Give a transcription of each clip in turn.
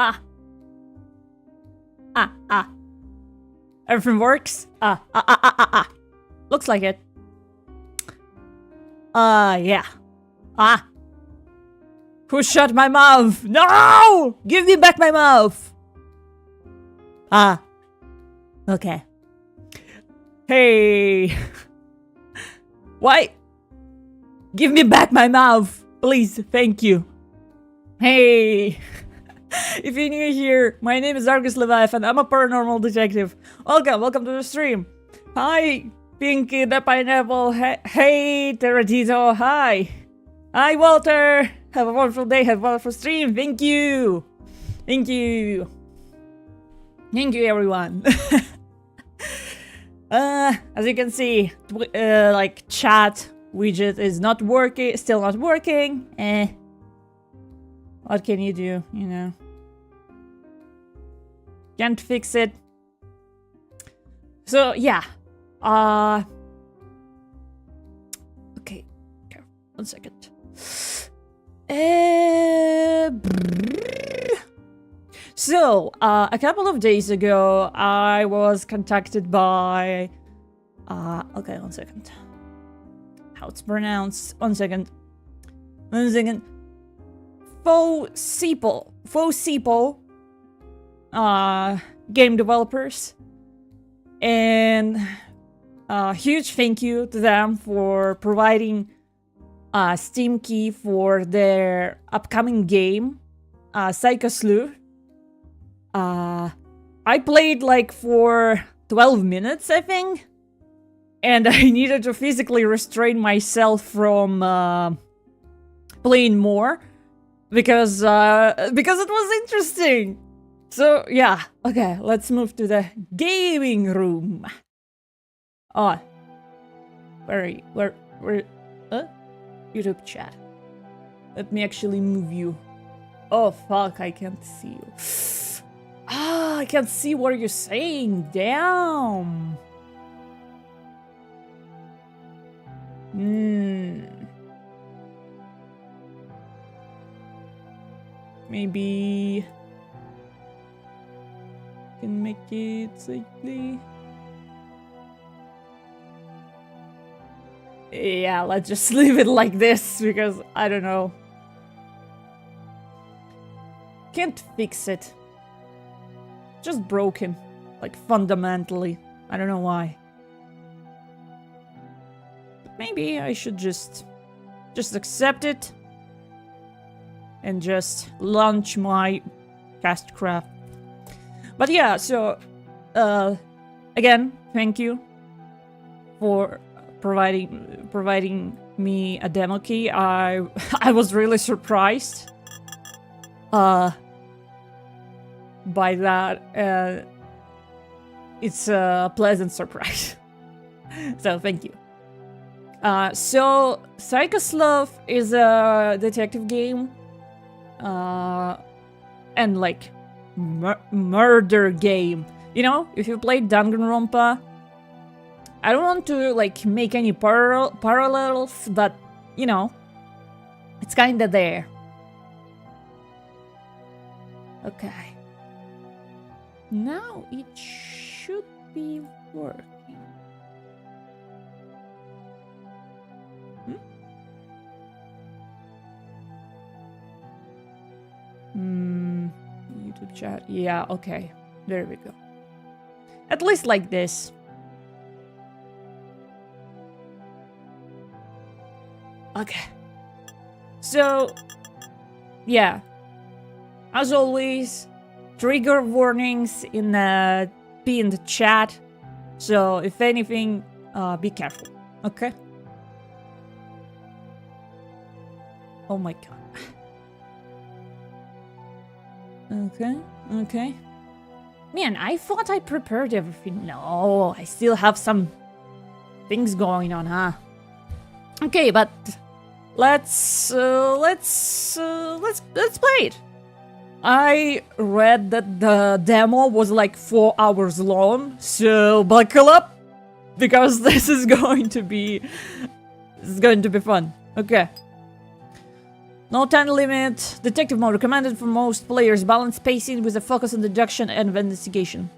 Ah. Ah. Everything works? Ah. Looks like it. Yeah. Ah. Who shut my mouth? No! Give me back my mouth! Ah. Okay. Hey. Why? Give me back my mouth! Please, thank you. Hey. If you're new here, my name is Argus Leviathan and I'm a paranormal detective. Welcome to the stream. Hi, Pinky the Pineapple. Hey, Teradito. Hi. Hi, Walter. Have a wonderful day. Have a wonderful stream. Thank you. Thank you. Thank you, everyone. As you can see, like chat widget is not working. Still not working. What can you do? You know. Can't fix it. So yeah. Okay. 1 second. So, a couple of days ago, I was contacted by... okay, 1 second. How it's pronounced? 1 second. 1 second. PHOSEPO. Game developers. And a huge thank you to them for providing a Steam key for their upcoming game, Psycho-Sleuth. I played like for 12 minutes, I think. And I needed to physically restrain myself from playing more because it was interesting. So yeah, okay, let's move to the gaming room. Oh, where YouTube chat. Let me actually move you. Oh fuck, I can't see you. Ah, I can't see what you're saying. Damn. Maybe can make it slightly. Yeah, let's just leave it like this because I don't know. Can't fix it. Just broke him, like fundamentally. I don't know why. But maybe I should just accept it and just launch my castcraft. But yeah, so again, thank you for providing me a demo key. I was really surprised by that. It's a pleasant surprise. So thank you. So Psycho-Sleuth is a detective game, and like murder game. You know, if you played Danganronpa, I don't want to like make any parallels, but you know, it's kinda there. Okay. Now it should be working. YouTube chat. Yeah, okay. There we go. At least like this. Okay. So, yeah. As always, trigger warnings in the pinned chat. So, if anything, be careful. Okay? Oh my god. Okay. Man, I thought I prepared everything. No, I still have some things going on, huh? Okay, but let's play it. I read that the demo was like 4 hours long, so buckle up because this is going to be fun. Okay. No time limit. Detective mode recommended for most players. Balanced pacing with a focus on deduction and investigation.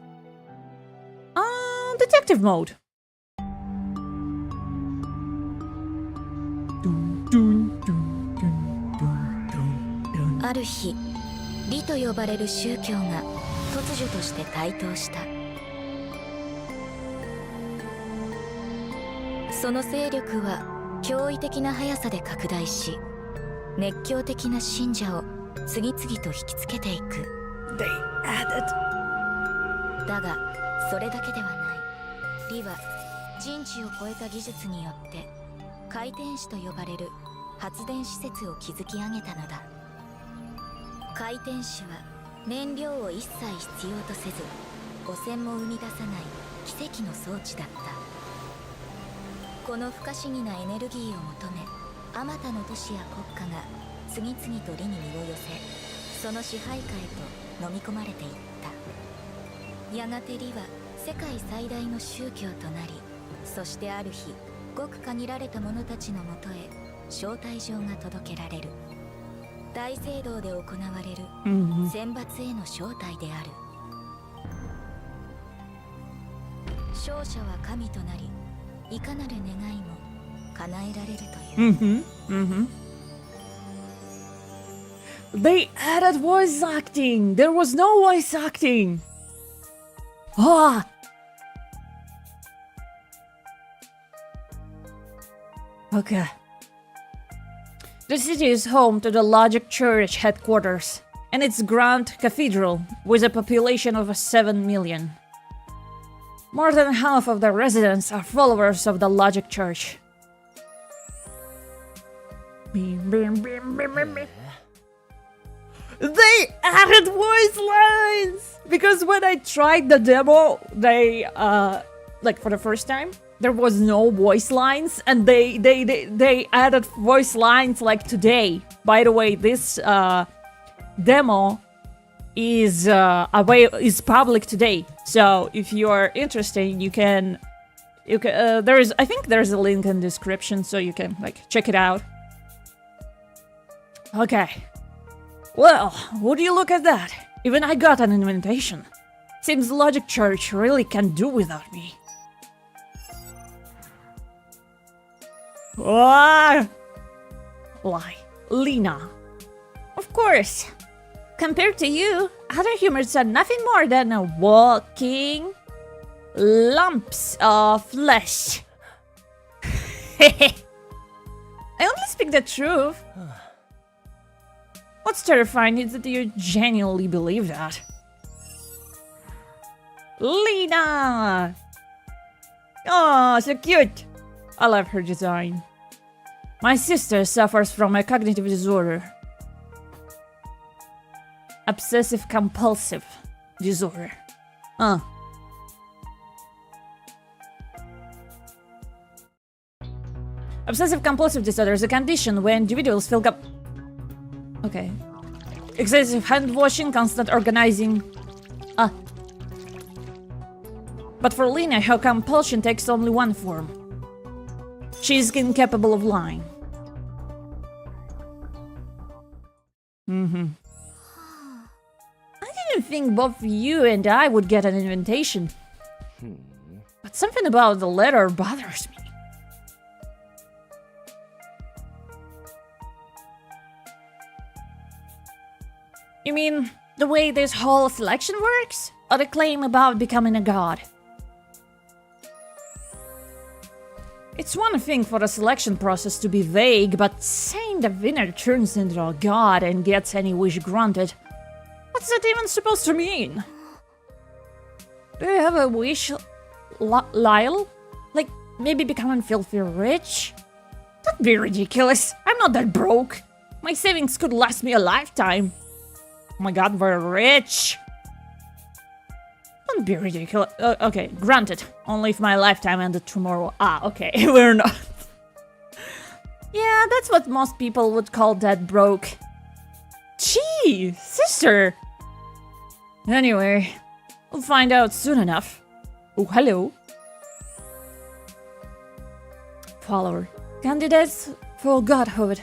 Detective mode. ある日、理と呼ばれる宗教が突如として台頭した。その勢力は驚異的な速さで拡大し、熱狂的な信者を次々と引きつけていく。They added. だがそれだけではない。理は人知を超えた技術によって回転子と呼ばれる発電施設を築き上げたのだ。回転子は燃料を一切必要とせず汚染も生み出さない奇跡の装置だった。この不可思議なエネルギーを求め、あまたの都市や国家が次々と理に身を寄せ、その支配下へと飲み込まれていった。やがて理は世界最大の宗教となり、そしてある日、ごく限られた者たちのもとへ招待状が届けられる。大聖堂で行われる選抜への招待である。勝者は神となり、いかなる願いも叶えられるという。They added voice acting. There was no voice acting. Ah. Okay. The city is home to the Logic Church headquarters and its grand cathedral with a population of 7 million. More than half of the residents are followers of the Logic Church. They added voice lines! Because when I tried the demo, they, like for the first time, there was no voice lines, and they added voice lines like today. By the way, this demo is public today. So if you are interested, you can I think there's a link in the description, so you can like check it out. Okay. Well, would you look at that? Even I got an invitation. Seems Logic Church really can't do without me. Ah! Lie. Lena. Of course. Compared to you, other humans are nothing more than walking lumps of flesh. I only speak the truth. What's terrifying is that you genuinely believe that. Lena! Oh, so cute! I love her design. My sister suffers from a cognitive disorder. Obsessive-compulsive disorder. Obsessive-compulsive disorder is a condition where individuals feel Okay. Excessive hand-washing, constant organizing. But for Lena, her compulsion takes only one form. She is incapable of lying. I didn't think both you and I would get an invitation. But something about the letter bothers me. You mean the way this whole selection works? Or the claim about becoming a god? It's one thing for the selection process to be vague, but saying the winner turns into a god and gets any wish granted, what's that even supposed to mean? Do you have a wish, Lyle? Like, maybe becoming filthy rich? Don't be ridiculous. I'm not that broke. My savings could last me a lifetime. Oh my god, we're rich! Don't be ridiculous. Okay, granted. Only if my lifetime ended tomorrow. Okay, we're not. Yeah, that's what most people would call that broke. Gee, sister! Anyway, we'll find out soon enough. Oh, hello. Follower. Candidates for godhood.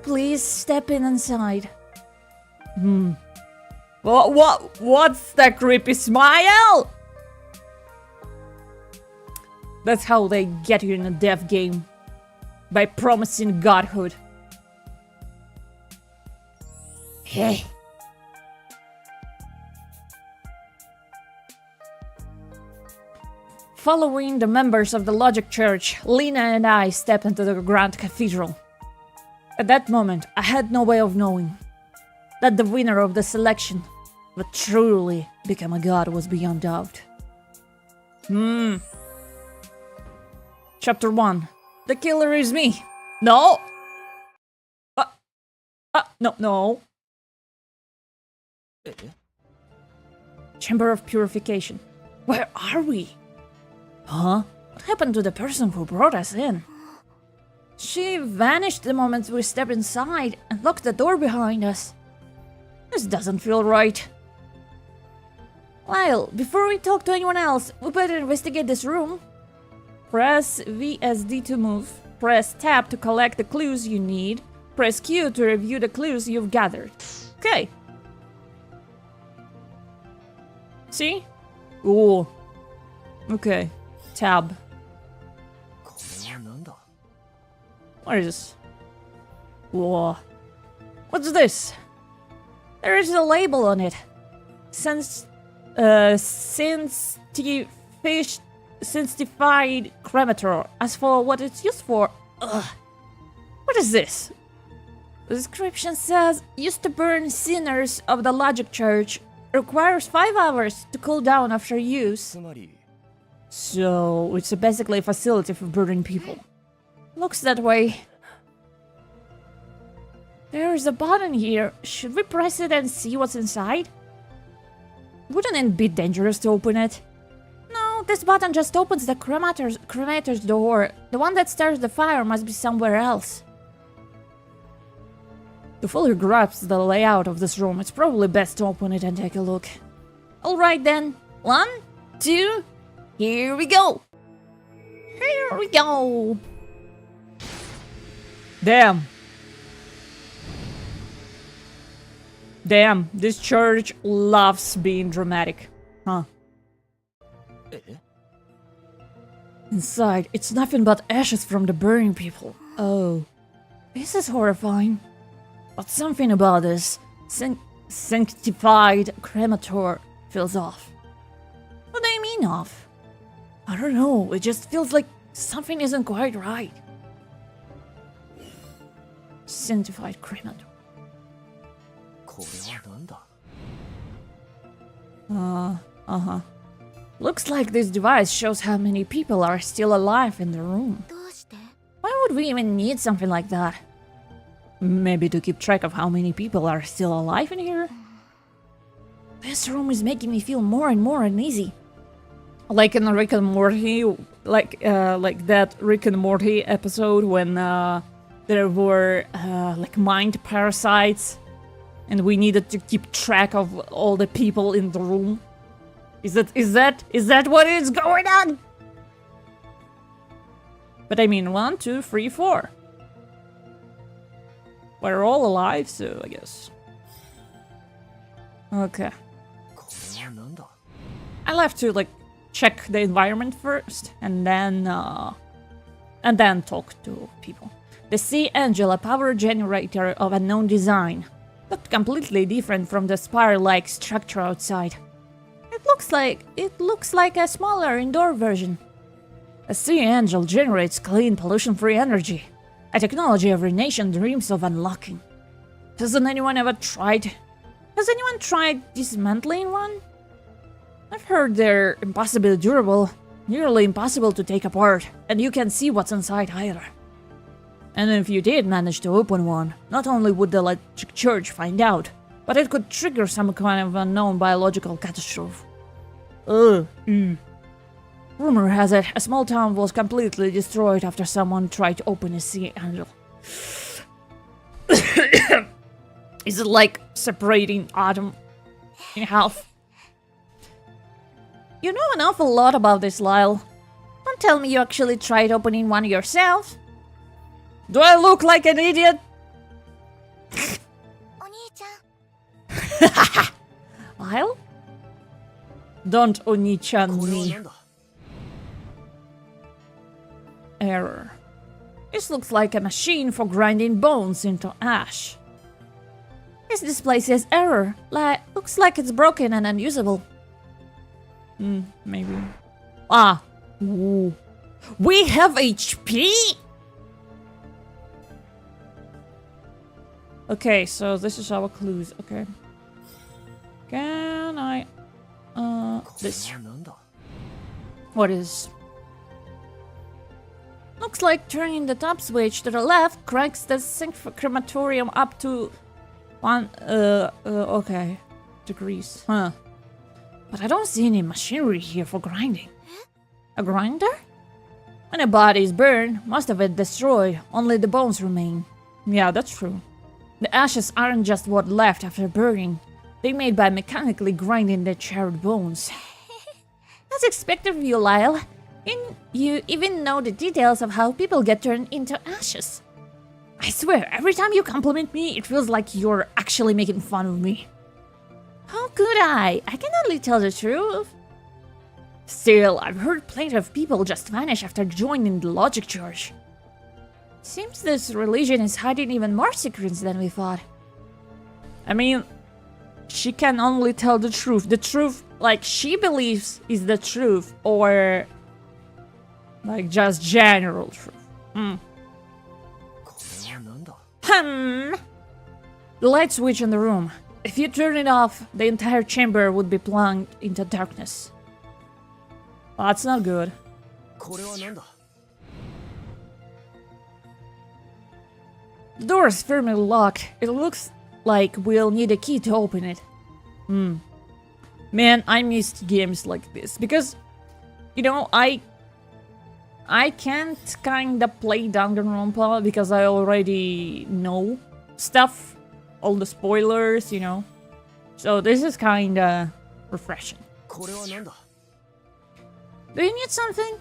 Please step in inside. What's that creepy smile? That's how they get you in a death game. By promising godhood. Hey. Following the members of the Logic Church, Lena and I stepped into the Grand Cathedral. At that moment, I had no way of knowing that the winner of the selection would truly become a god was beyond doubt. Chapter 1. The killer is me. No! No. Chamber of Purification. Where are we? Huh? What happened to the person who brought us in? She vanished the moment we stepped inside and locked the door behind us. This doesn't feel right. Well, before we talk to anyone else, we better investigate this room. Press VSD to move. Press tab to collect the clues you need. Press Q to review the clues you've gathered. Okay. See? Ooh. Okay. Tab. What is this? Whoa. What's this? There is a label on it. Sensified cremator. As for what it's used for, what is this? The description says, used to burn sinners of the Logic Church. Requires 5 hours to cool down after use. So, it's basically a facility for burning people. Looks that way. There's a button here. Should we press it and see what's inside? Wouldn't it be dangerous to open it? No, this button just opens the cremator's door. The one that starts the fire must be somewhere else. To fully grasp the layout of this room, it's probably best to open it and take a look. Alright then. 1, 2, here we go! Here we go! Damn. Damn, this church loves being dramatic. Huh. Inside, it's nothing but ashes from the burning people. Oh. This is horrifying. But something about this sanctified cremator feels off. What do you mean off? I don't know, it just feels like something isn't quite right. Sanctified cremator. Looks like this device shows how many people are still alive in the room. Why would we even need something like that? Maybe to keep track of how many people are still alive in here? This room is making me feel more and more uneasy. Like in Rick and Morty, like that Rick and Morty episode when there were like mind parasites, and we needed to keep track of all the people in the room. Is that what is going on? But I mean, 1, 2, 3, 4. We're all alive, so I guess. Okay. I'll have to like check the environment first, and then talk to people. The Sea Angel, a power generator of unknown design, looked completely different from the spire-like structure outside. It looks like a smaller indoor version. The Sea Angel generates clean, pollution-free energy, a technology every nation dreams of unlocking. Has anyone tried dismantling one? I've heard they're impossibly durable, nearly impossible to take apart, and you can't see what's inside either. And if you did manage to open one, not only would the Logic Church find out, but it could trigger some kind of unknown biological catastrophe. Rumor has it, a small town was completely destroyed after someone tried to open a Sea Angel. Is it like separating Autumn in half? You know an awful lot about this, Lyle. Don't tell me you actually tried opening one yourself. Do I look like an idiot? Lyle? Don't Oni-chan me. Error. This looks like a machine for grinding bones into ash. This display says error. Looks like it's broken and unusable. Maybe. Ah. Ooh. We have HP? Okay, so this is our clues. Okay. Can I... this. What is... Looks like turning the top switch to the left cranks the sink crematorium up to... okay. Degrees. Huh. But I don't see any machinery here for grinding. A grinder? When a body is burned, most of it destroyed, only the bones remain. Yeah, that's true. The ashes aren't just what left after burning. They're made by mechanically grinding the charred bones. That's expected of you, Lyle. You even know the details of how people get turned into ashes. I swear, every time you compliment me, it feels like you're actually making fun of me. How could I? I can only tell the truth. Still, I've heard plenty of people just vanish after joining the Logic Church. Seems this religion is hiding even more secrets than we thought. I mean, she can only tell the truth. The truth, like, she believes is the truth, or... like, just general truth. The light switch in the room. If you turn it off, the entire chamber would be plunged into darkness. That's not good. The door is firmly locked. It looks like we'll need a key to open it. Man, I missed games like this because, you know, I can't kinda play Danganronpa because I already know stuff, all the spoilers, you know. So this is kinda refreshing. Do you need something?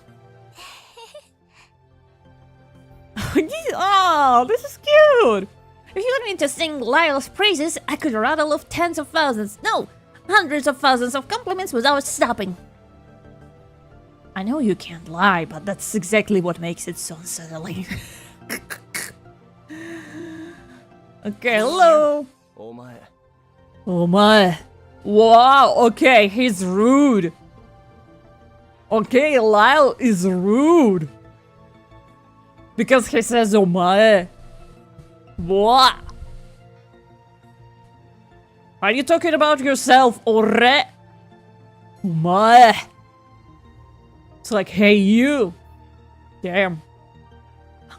Oh, this is cute! If you want me to sing Lyle's praises, I could rattle off tens of thousands, no, hundreds of thousands of compliments without stopping. I know you can't lie, but that's exactly what makes it so unsettling. Okay, hello! Oh my. Wow, okay, he's rude. Okay, Lyle is rude. Because he says, oh my. What? Are you talking about yourself, ore? Oh my. It's like, hey you. Damn.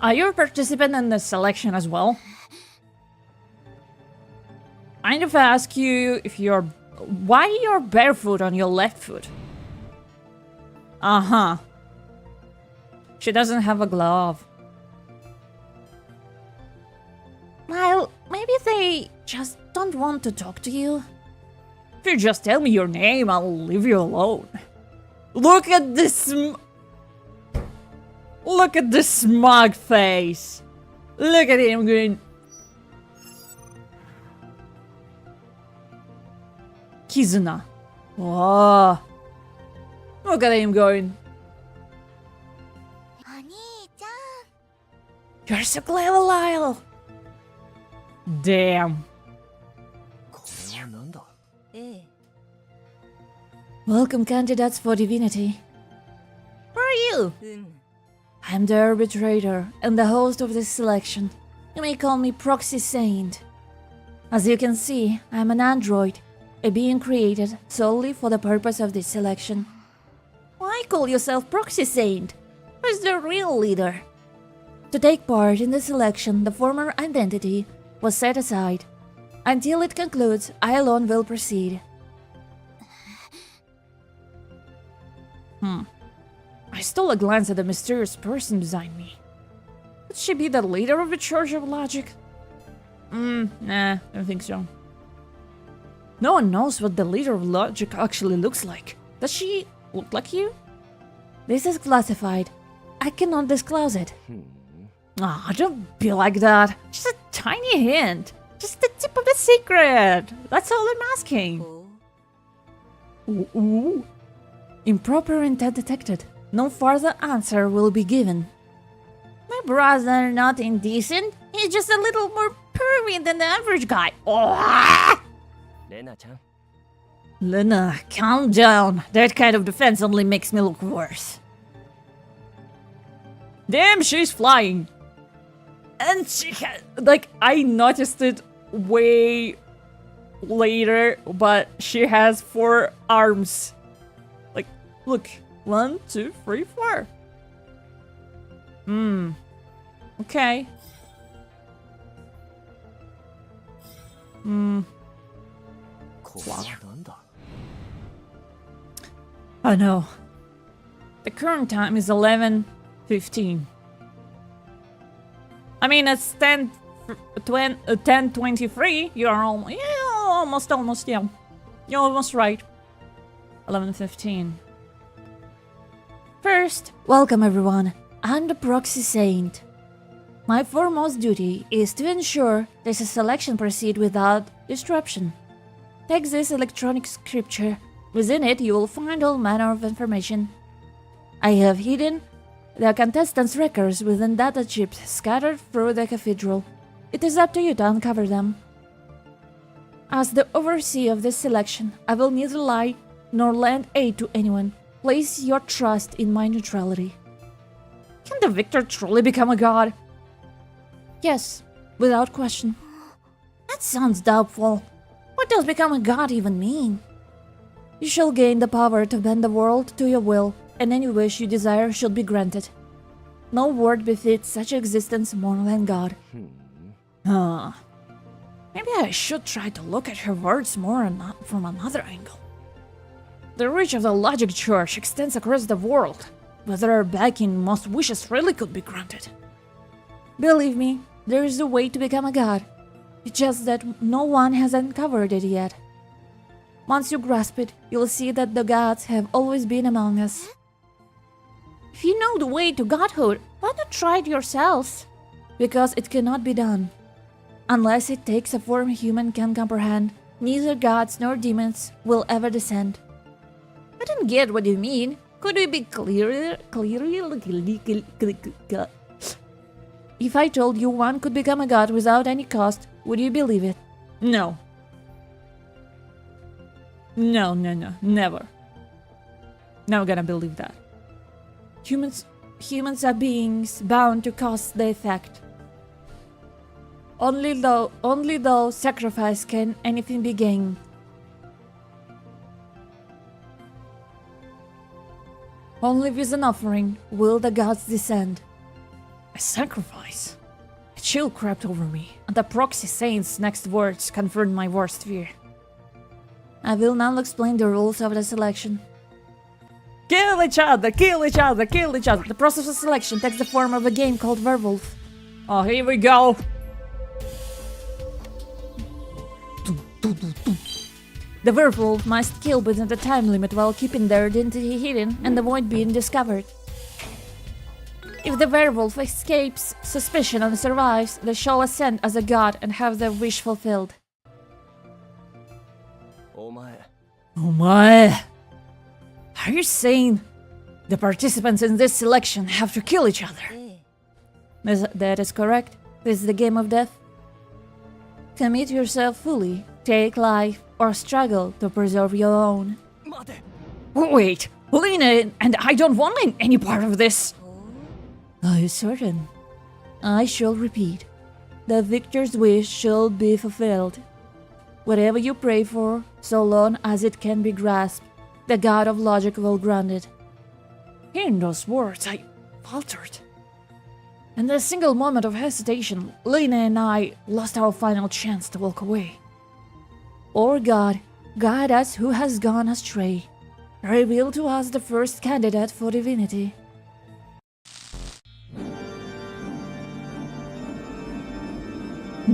Are you a participant in the selection as well? Mind if I ask you if you're... why you're barefoot on your left foot? Uh-huh. She doesn't have a glove. Well, maybe they just don't want to talk to you. If you just tell me your name, I'll leave you alone. Look at this look at this smug face. Look at him going... Kizuna. Whoa. Look at him going... You're so clever, Lyle. Damn. Welcome, candidates for divinity. Who are you? I'm the arbitrator and the host of this selection. You may call me Proxy Saint. As you can see, I'm an android, a being created solely for the purpose of this selection. Why call yourself Proxy Saint? Who's the real leader? To take part in the selection, the former identity was set aside. Until it concludes, I alone will proceed. I stole a glance at the mysterious person beside me. Could she be the leader of the Church of Logic? Nah, don't think so. No one knows what the leader of Logic actually looks like. Does she look like you? This is classified. I cannot disclose it. Ah, don't be like that. Just a tiny hint. Just the tip of the secret. That's all I'm asking. Ooh. Improper intent detected. No further answer will be given. My brother not indecent. He's just a little more pervy than the average guy. Oh! レナちゃん Lena, calm down. That kind of defense only makes me look worse. Damn, she's flying. And she like, I noticed it way later, but she has 4 arms. Like, look. 1, 2, 3, 4. Okay. これはなんだ I know. The current time is 11:15. I mean, it's 10:23. You are almost, yeah. You're almost right. 11:15. First, welcome everyone. I'm the proxy saint. My foremost duty is to ensure this selection proceed without disruption. Take this electronic scripture. Within it, you will find all manner of information. I have hidden the contestants' records within data chips scattered through the cathedral. It is up to you to uncover them. As the overseer of this selection, I will neither lie nor lend aid to anyone. Place your trust in my neutrality. Can the victor truly become a god? Yes, without question. That sounds doubtful. What does become a god even mean? You shall gain the power to bend the world to your will, and any wish you desire should be granted. No word befits such existence more than God. Maybe I should try to look at her words more from another angle. The reach of the logic church extends across the world. Whether her backing most wishes really could be granted. Believe me, there is a way to become a god. It's just that no one has uncovered it yet. Once you grasp it, you'll see that the gods have always been among us. If you know the way to godhood, why not try it yourselves? Because it cannot be done. Unless it takes a form human can comprehend, neither gods nor demons will ever descend. I don't get what you mean. Could we be clearer? If I told you one could become a god without any cost, would you believe it? No. No, never. Never gonna believe that. Humans are beings bound to cause the effect. Only though sacrifice can anything be gained. Only with an offering will the gods descend. A sacrifice? A chill crept over me, and the proxy saint's next words confirmed my worst fear. I will now explain the rules of the selection. Kill each other, kill each other, kill each other. The process of selection takes the form of a game called Werewolf. Oh, here we go. The werewolf must kill within the time limit while keeping their identity hidden and avoid being discovered. If the werewolf escapes suspicion and survives, they shall ascend as a god and have their wish fulfilled. お前 Oh my! Are you saying the participants in this selection have to kill each other? That is correct. This is the game of death. Commit yourself fully, take life, or struggle to preserve your own. 待て Wait, Lena and I don't want any part of this. Are you certain? I shall repeat. The victor's wish shall be fulfilled. Whatever you pray for, so long as it can be grasped, the god of logic will grant it. Hearing those words, I faltered. In a single moment of hesitation, Lena and I lost our final chance to walk away. O God, guide us who has gone astray. Reveal to us the first candidate for divinity.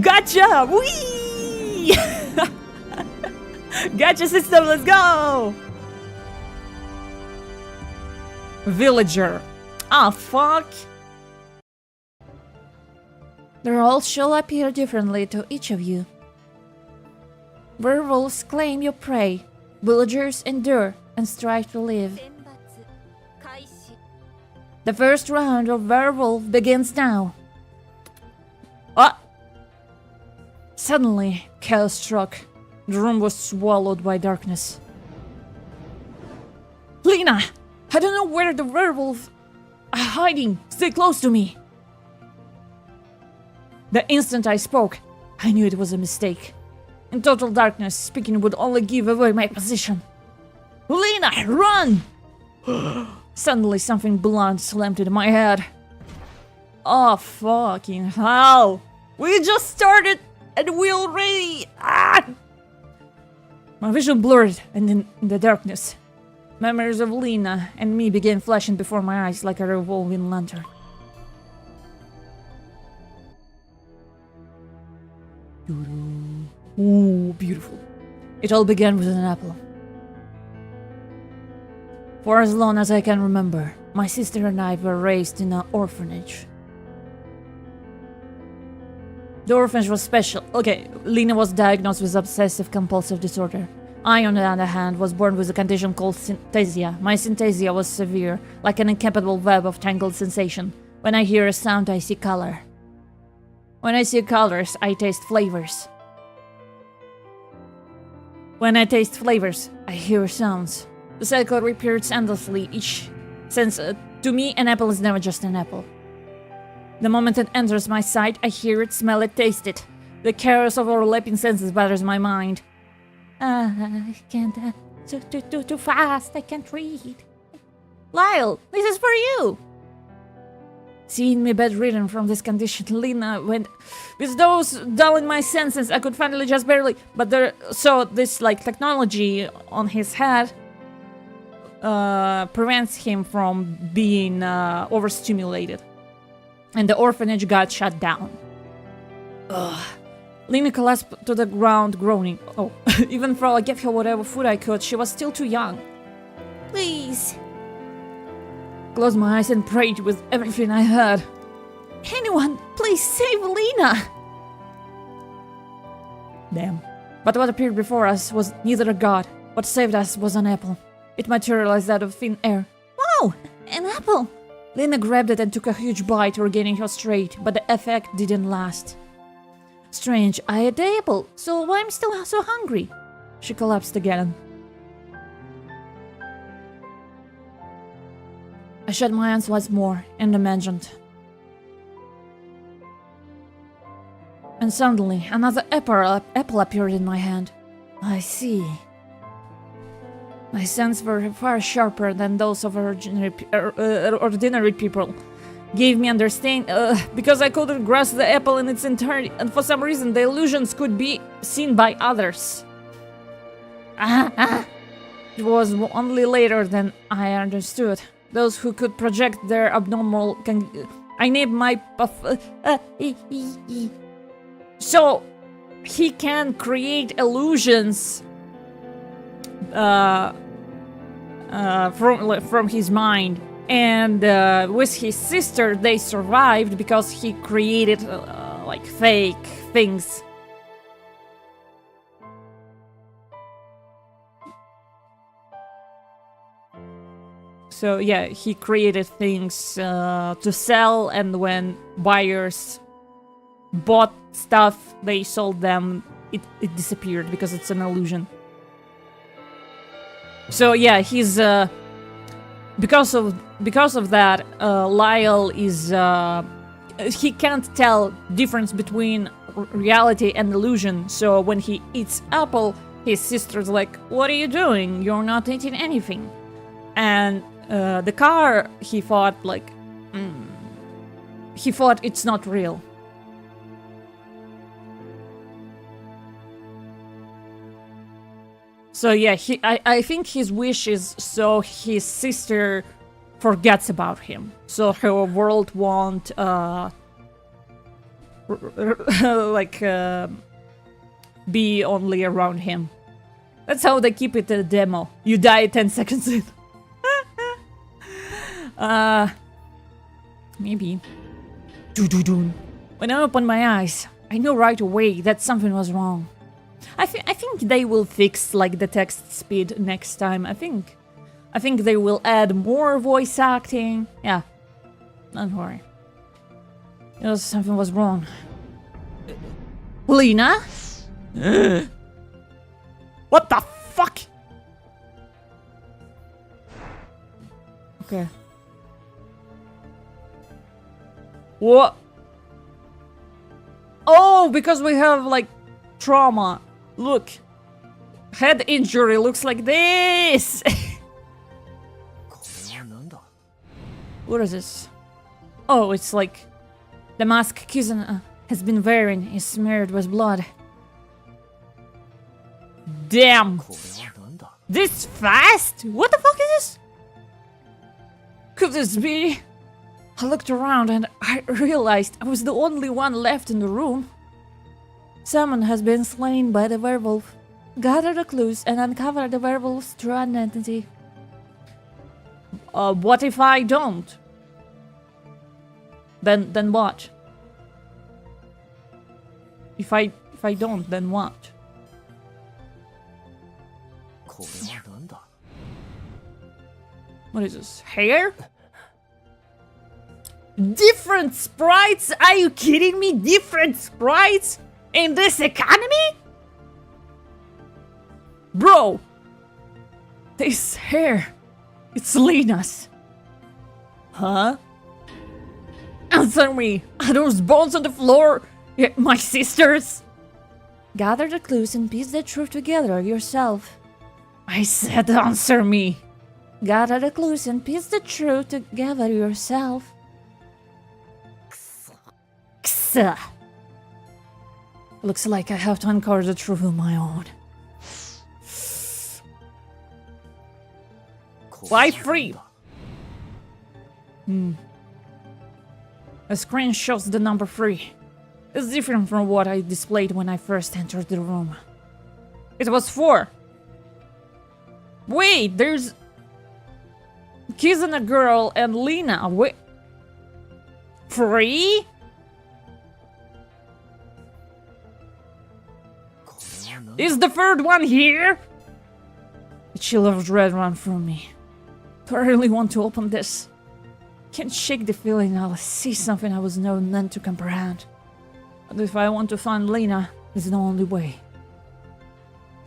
Gotcha! Whee! Gotcha system, let's go! Villager. Ah, fuck. The roles shall appear differently to each of you. Werewolves claim your prey. Villagers endure and strive to live. The first round of werewolf begins now. Ah! Suddenly, chaos struck. The room was swallowed by darkness. Lena! I don't know where the werewolves are hiding. Stay close to me. The instant I spoke, I knew it was a mistake. In total darkness, speaking would only give away my position. Lena, run! Suddenly, something blunt slammed into my head. Oh, fucking hell! We just started and we already... Ah! My vision blurred, and in the darkness, memories of Lena and me began flashing before my eyes like a revolving lantern. Ooh, beautiful. It all began with an apple. For as long as I can remember, my sister and I were raised in an orphanage. The orphanage was special. Okay, Lena was diagnosed with obsessive-compulsive disorder. I, on the other hand, was born with a condition called synthesia. My synthesia was severe, like an incapable web of tangled sensation. When I hear a sound, I see color. When I see colors, I taste flavors. When I taste flavors, I hear sounds. The cycle repeats endlessly each sense. To me, an apple is never just an apple. The moment it enters my sight, I hear it, smell it, taste it. The chaos of overlapping senses bothers my mind. I can't... too fast, I can't read. Lyle, this is for you! Seeing me bedridden from this condition, Lena went... With those dulling my senses, I could finally just barely... But there... So this, like, technology on his head... prevents him from being overstimulated. And the orphanage got shut down. Ugh. Lena collapsed to the ground, groaning. Oh, even though I gave her whatever food I could, she was still too young. Please. Closed my eyes and prayed with everything I heard. Anyone, please save Lena! Damn. But what appeared before us was neither a god. What saved us was an apple. It materialized out of thin air. Wow! An apple! Lena grabbed it and took a huge bite, regaining her straight, but the effect didn't last. Strange, I ate the apple, so why I'm still so hungry? She collapsed again. I shut my eyes once more and imagined. And suddenly, another apple appeared in my hand. I see. My senses were far sharper than those of ordinary people. Gave me understanding, because I couldn't grasp the apple in its entirety, and for some reason the illusions could be seen by others. It was only later than I understood. Those who could project their abnormal... I named my... So, he can create illusions from his mind. And with his sister, they survived because he created like fake things. So yeah, he created things to sell, and when buyers bought stuff, they sold them, it disappeared because it's an illusion. So yeah, he's because of that, Lyle is he can't tell difference between reality and illusion. So when he eats apple, his sister's like, "What are you doing? You're not eating anything." And the car, he thought like, he thought it's not real. So yeah, I think his wish is so his sister forgets about him, so her world won't be only around him. That's how they keep it in the demo. You die 10 seconds in. Maybe. When I opened my eyes, I knew right away that something was wrong. I think they will fix like the text speed next time. I think they will add more voice acting. Yeah, don't worry. Something was wrong. Lena? What the fuck? Okay. What? Oh, because we have like trauma. Look. Head injury looks like this. What is this? Oh, it's like the mask Kizuna has been wearing is smeared with blood. Damn. This fast? What the fuck is this? Could this be? I looked around and I realized I was the only one left in the room. Someone has been slain by the werewolf. Gather the clues and uncover the werewolf's true identity. What if I don't? Then what? If I don't, then what? What is this? Hair? Different sprites? Are you kidding me? Different sprites? In this economy? Bro! This hair, it's Lena's. Huh? Answer me! Are those bones on the floor my sister's? Gather the clues and piece the truth together yourself. I said answer me! Gather the clues and piece the truth together yourself. Ksa. Looks like I have to uncover the truth on my own. Why free? The screen shows the number 3. It's different from what I displayed when I first entered the room. It was 4. Wait, there's Kizuna girl and Lena. Wait. 3? Is the 3rd one here? A chill of dread ran through me. Do I really want to open this? Can't shake the feeling I'll see something I was not meant to comprehend. But if I want to find Lena, it's the only way.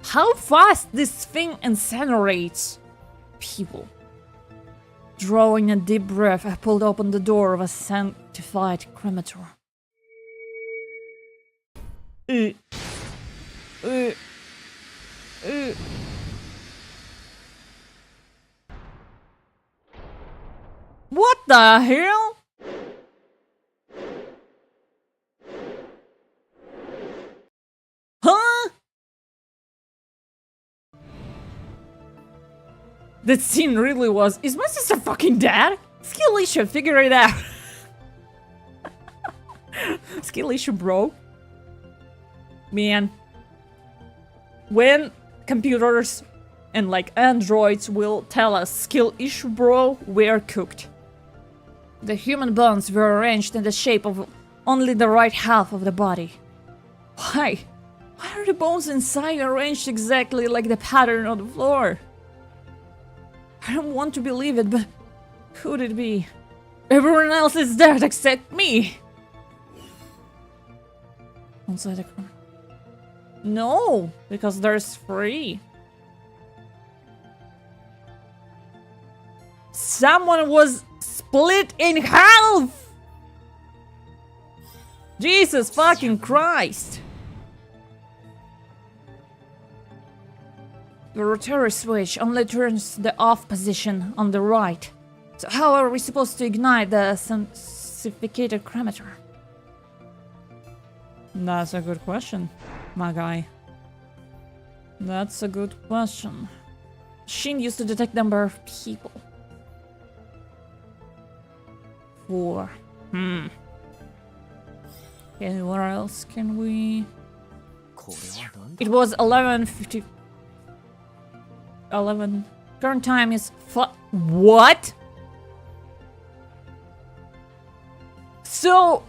How fast this thing incinerates people. Drawing a deep breath, I pulled open the door of a sanctified crematorium. What the hell? Huh? That scene really was. Is my sister fucking dead? Skilly should figure it out. Skilly should, bro. Man. When computers and like androids will tell us skill issue, bro, we're cooked. The human bones were arranged in the shape of only the right half of the body. Why? Why are the bones inside arranged exactly like the pattern on the floor? I don't want to believe it, but who'd it be? Everyone else is dead except me. Inside the corner. No, because there's 3. Someone was split in half! Jesus fucking Christ! The rotary switch only turns the off position on the right. So how are we supposed to ignite the sensificated cremator? That's a good question, my guy. That's a good question. Machine used to detect number of people. 4. Okay, where else can we... It was 11:50. 11. Current time is what? So...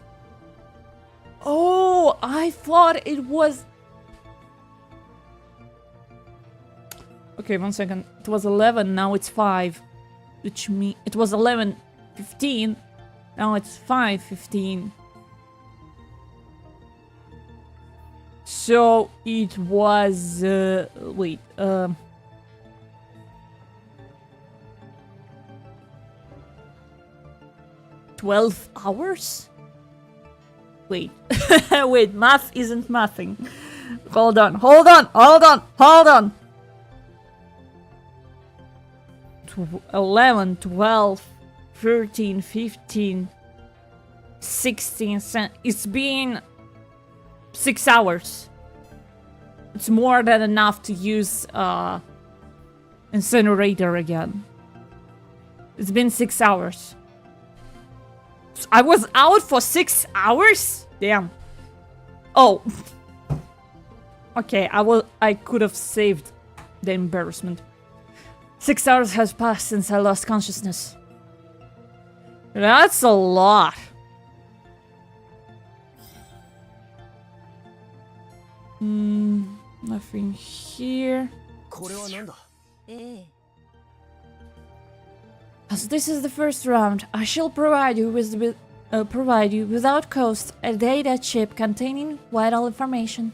Oh, I thought it was... Okay, 1 second. It was 11, now it's 5. Which means... It was 11:15. Now it's 5:15. So it was, wait, 12 hours? Wait, wait, math isn't mathing. Hold on, hold on, hold on, hold on. 11, 12, 13, 15, 16, it's been 6 hours. It's more than enough to use incinerator again. It's been 6 hours. I was out for 6 hours? Damn. Oh. Okay, I could have saved the embarrassment. 6 hours has passed since I lost consciousness. That's a lot. Nothing here. これはなんだ？ええ As this is the first round, I shall provide you without cost a data chip containing vital information.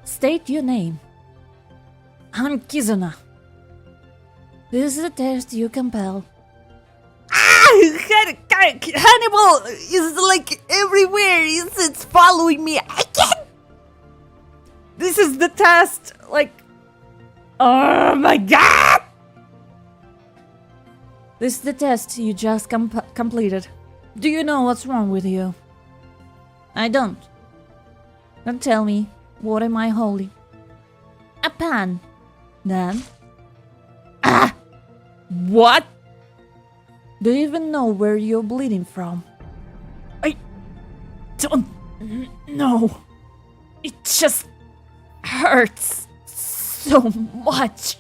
State your name. I'm Kizuna. This is a test you compel. Hannibal is like everywhere. It's following me. I can't. This is the test. Like, oh my god. This is the test you just completed. Do you know what's wrong with you? I don't. Then tell me, what am I holding? A pan. Then? Ah! What? Do you even know where you're bleeding from? I don't know. It just hurts so much.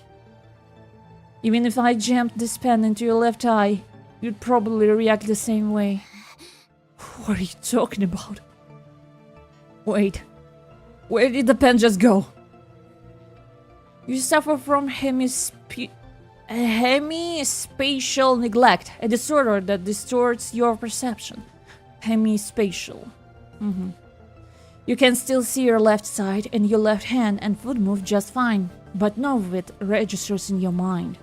Even if I jammed this pen into your left eye, you'd probably react the same way. What are you talking about? Wait, where did the pen just go? You suffer from hemispatial neglect, a disorder that distorts your perception. Hemispatial. You can still see your left side and your left hand and foot move just fine, but none of it registers in your mind.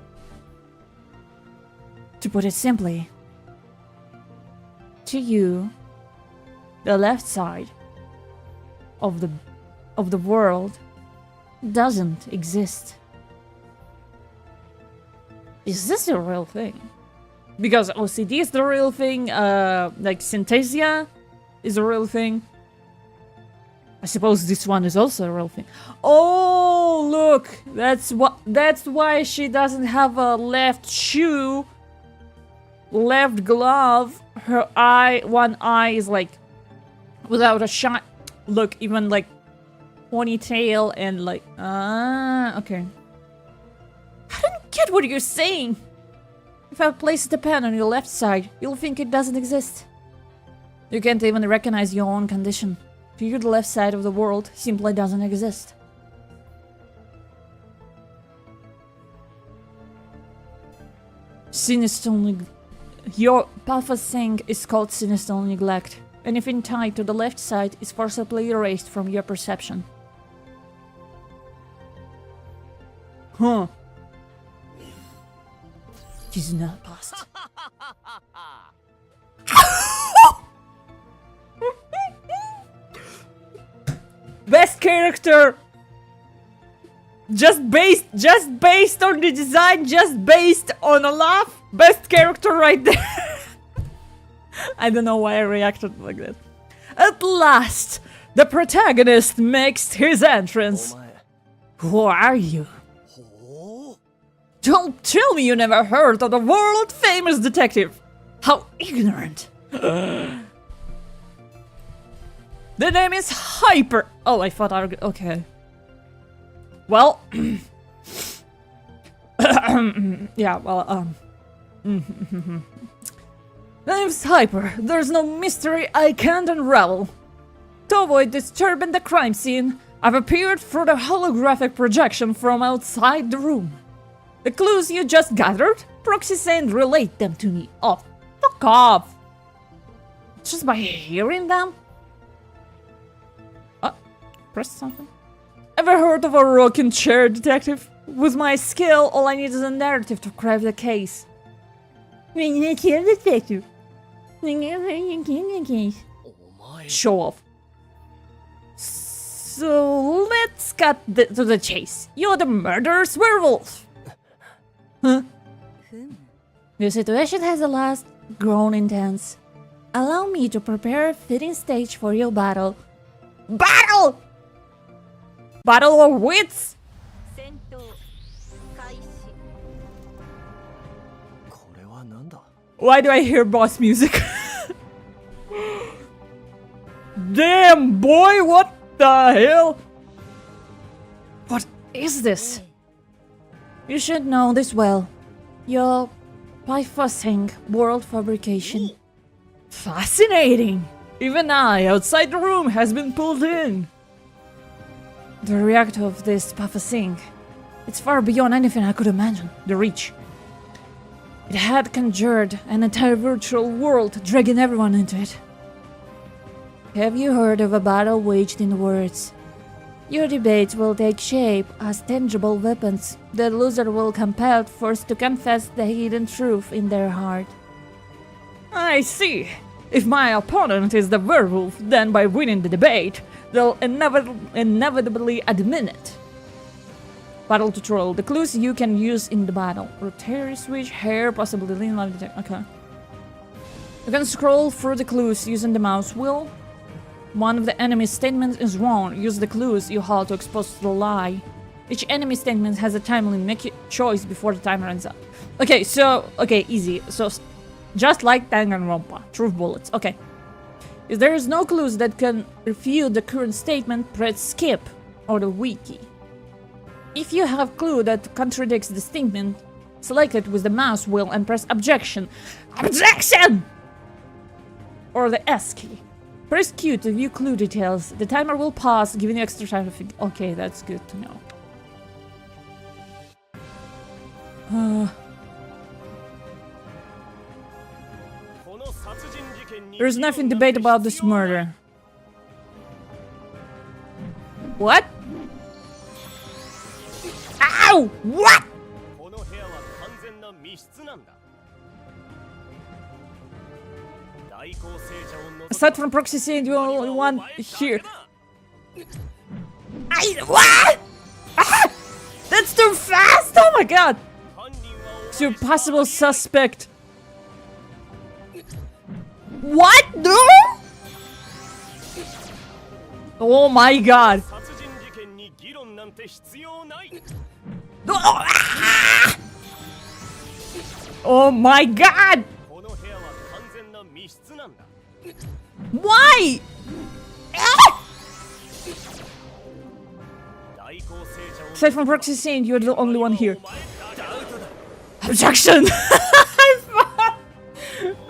To put it simply, to you, the left side of the world doesn't exist. Is this a real thing? Because OCD is the real thing, like synesthesia is a real thing. I suppose this one is also a real thing. Oh, look! That's why she doesn't have a left shoe, left glove. Her one eye is like without a shot. Look, even like ponytail and like okay. I don't get what you're saying. If I place the pen on your left side, you'll think it doesn't exist. You can't even recognize your own condition. To you, the left side of the world simply doesn't exist. Sinister Your pathosing is called sinister neglect. Anything tied to the left side is forcibly erased from your perception. Huh. She's not lost. Best character! Just based on the design, just based on a laugh. Best character right there. I don't know why I reacted like that. At last, the protagonist makes his entrance. Who are you? Don't tell me you never heard of the world-famous detective. How ignorant. The name is Hyper. Oh, I thought I... Okay. Well... yeah, well, The name's Hyper. There's no mystery I can't unravel. To avoid disturbing the crime scene, I've appeared through the holographic projection from outside the room. The clues you just gathered, proxy and relate them to me. Oh, Fuck off. Just by hearing them? Press something. Ever heard of a rocking chair detective? With my skill, all I need is a narrative to crack the case. Detective. Show off. So let's cut to the chase. You're the murderous werewolf. Huh? The situation has at last grown intense. Allow me to prepare a fitting stage for your battle. Battle! Battle of wits? これはなんだ Why do I hear boss music? Damn, boy, what the hell? What is this? You should know this well. You're bypassing world fabrication. Fascinating! Even I, outside the room, has been pulled in. The reactor of this bypassing, it's far beyond anything I could imagine. The reach. It had conjured an entire virtual world, dragging everyone into it. Have you heard of a battle waged in words? Your debates will take shape as tangible weapons. The loser will compelled first to confess the hidden truth in their heart. I see. If my opponent is the werewolf, then by winning the debate, they'll inevitably admit it. Battle tutorial. The clues you can use in the battle. Rotary switch, hair, possibly lean live detect. Okay. You can scroll through the clues using the mouse wheel. One of the enemy's statements is wrong. Use the clues you hold to expose the lie. Each enemy statement has a time limit. Make your choice before the time runs out. Okay, so easy. So just like Danganronpa, truth bullets. Okay. If there is no clues that can refute the current statement, press skip or the wiki. If you have a clue that contradicts the statement, select it with the mouse wheel and press objection. Objection! Or the S key. Press Q to view clue details. The timer will pause, giving you extra time to think. Okay, that's good to know. There's nothing to debate about this murder. What? Ow! What? Aside from proxy saying you only one here. What? Ah! That's too fast! Oh my god! It's your possible suspect. What? No? Oh my god. Ah! Oh my god! Why? Ah! Aside from proxy saying you're the only one here. Objection!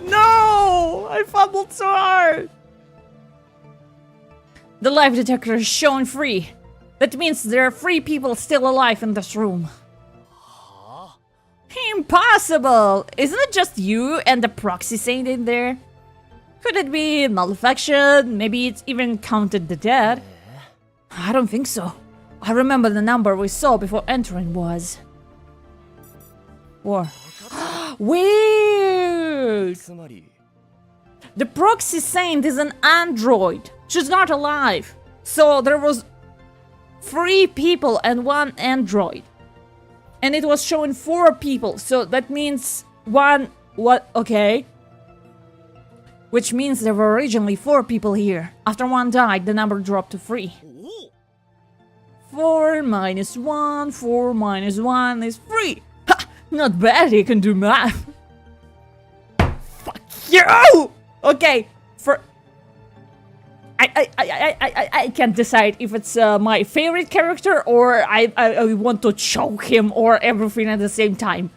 No! I fumbled so hard! The life detector is shown free. That means there are 3 people still alive in this room. Impossible! Isn't it just you and the proxy saint in there? Could it be malfunction? Maybe it's even counted the dead? I don't think so. I remember the number we saw before entering was... 4. Weird! The proxy saint is an android. She's not alive. So there was 3 people and 1 android. And it was showing 4 people. So that means 1... What? Okay. Which means there were originally 4 people here. After 1 died, the number dropped to 3. 4 minus 1, 4 minus 1 is 3. Ha! Not bad, he can do math. Fuck you! Okay, for... I can't decide if it's my favorite character or I want to choke him or everything at the same time.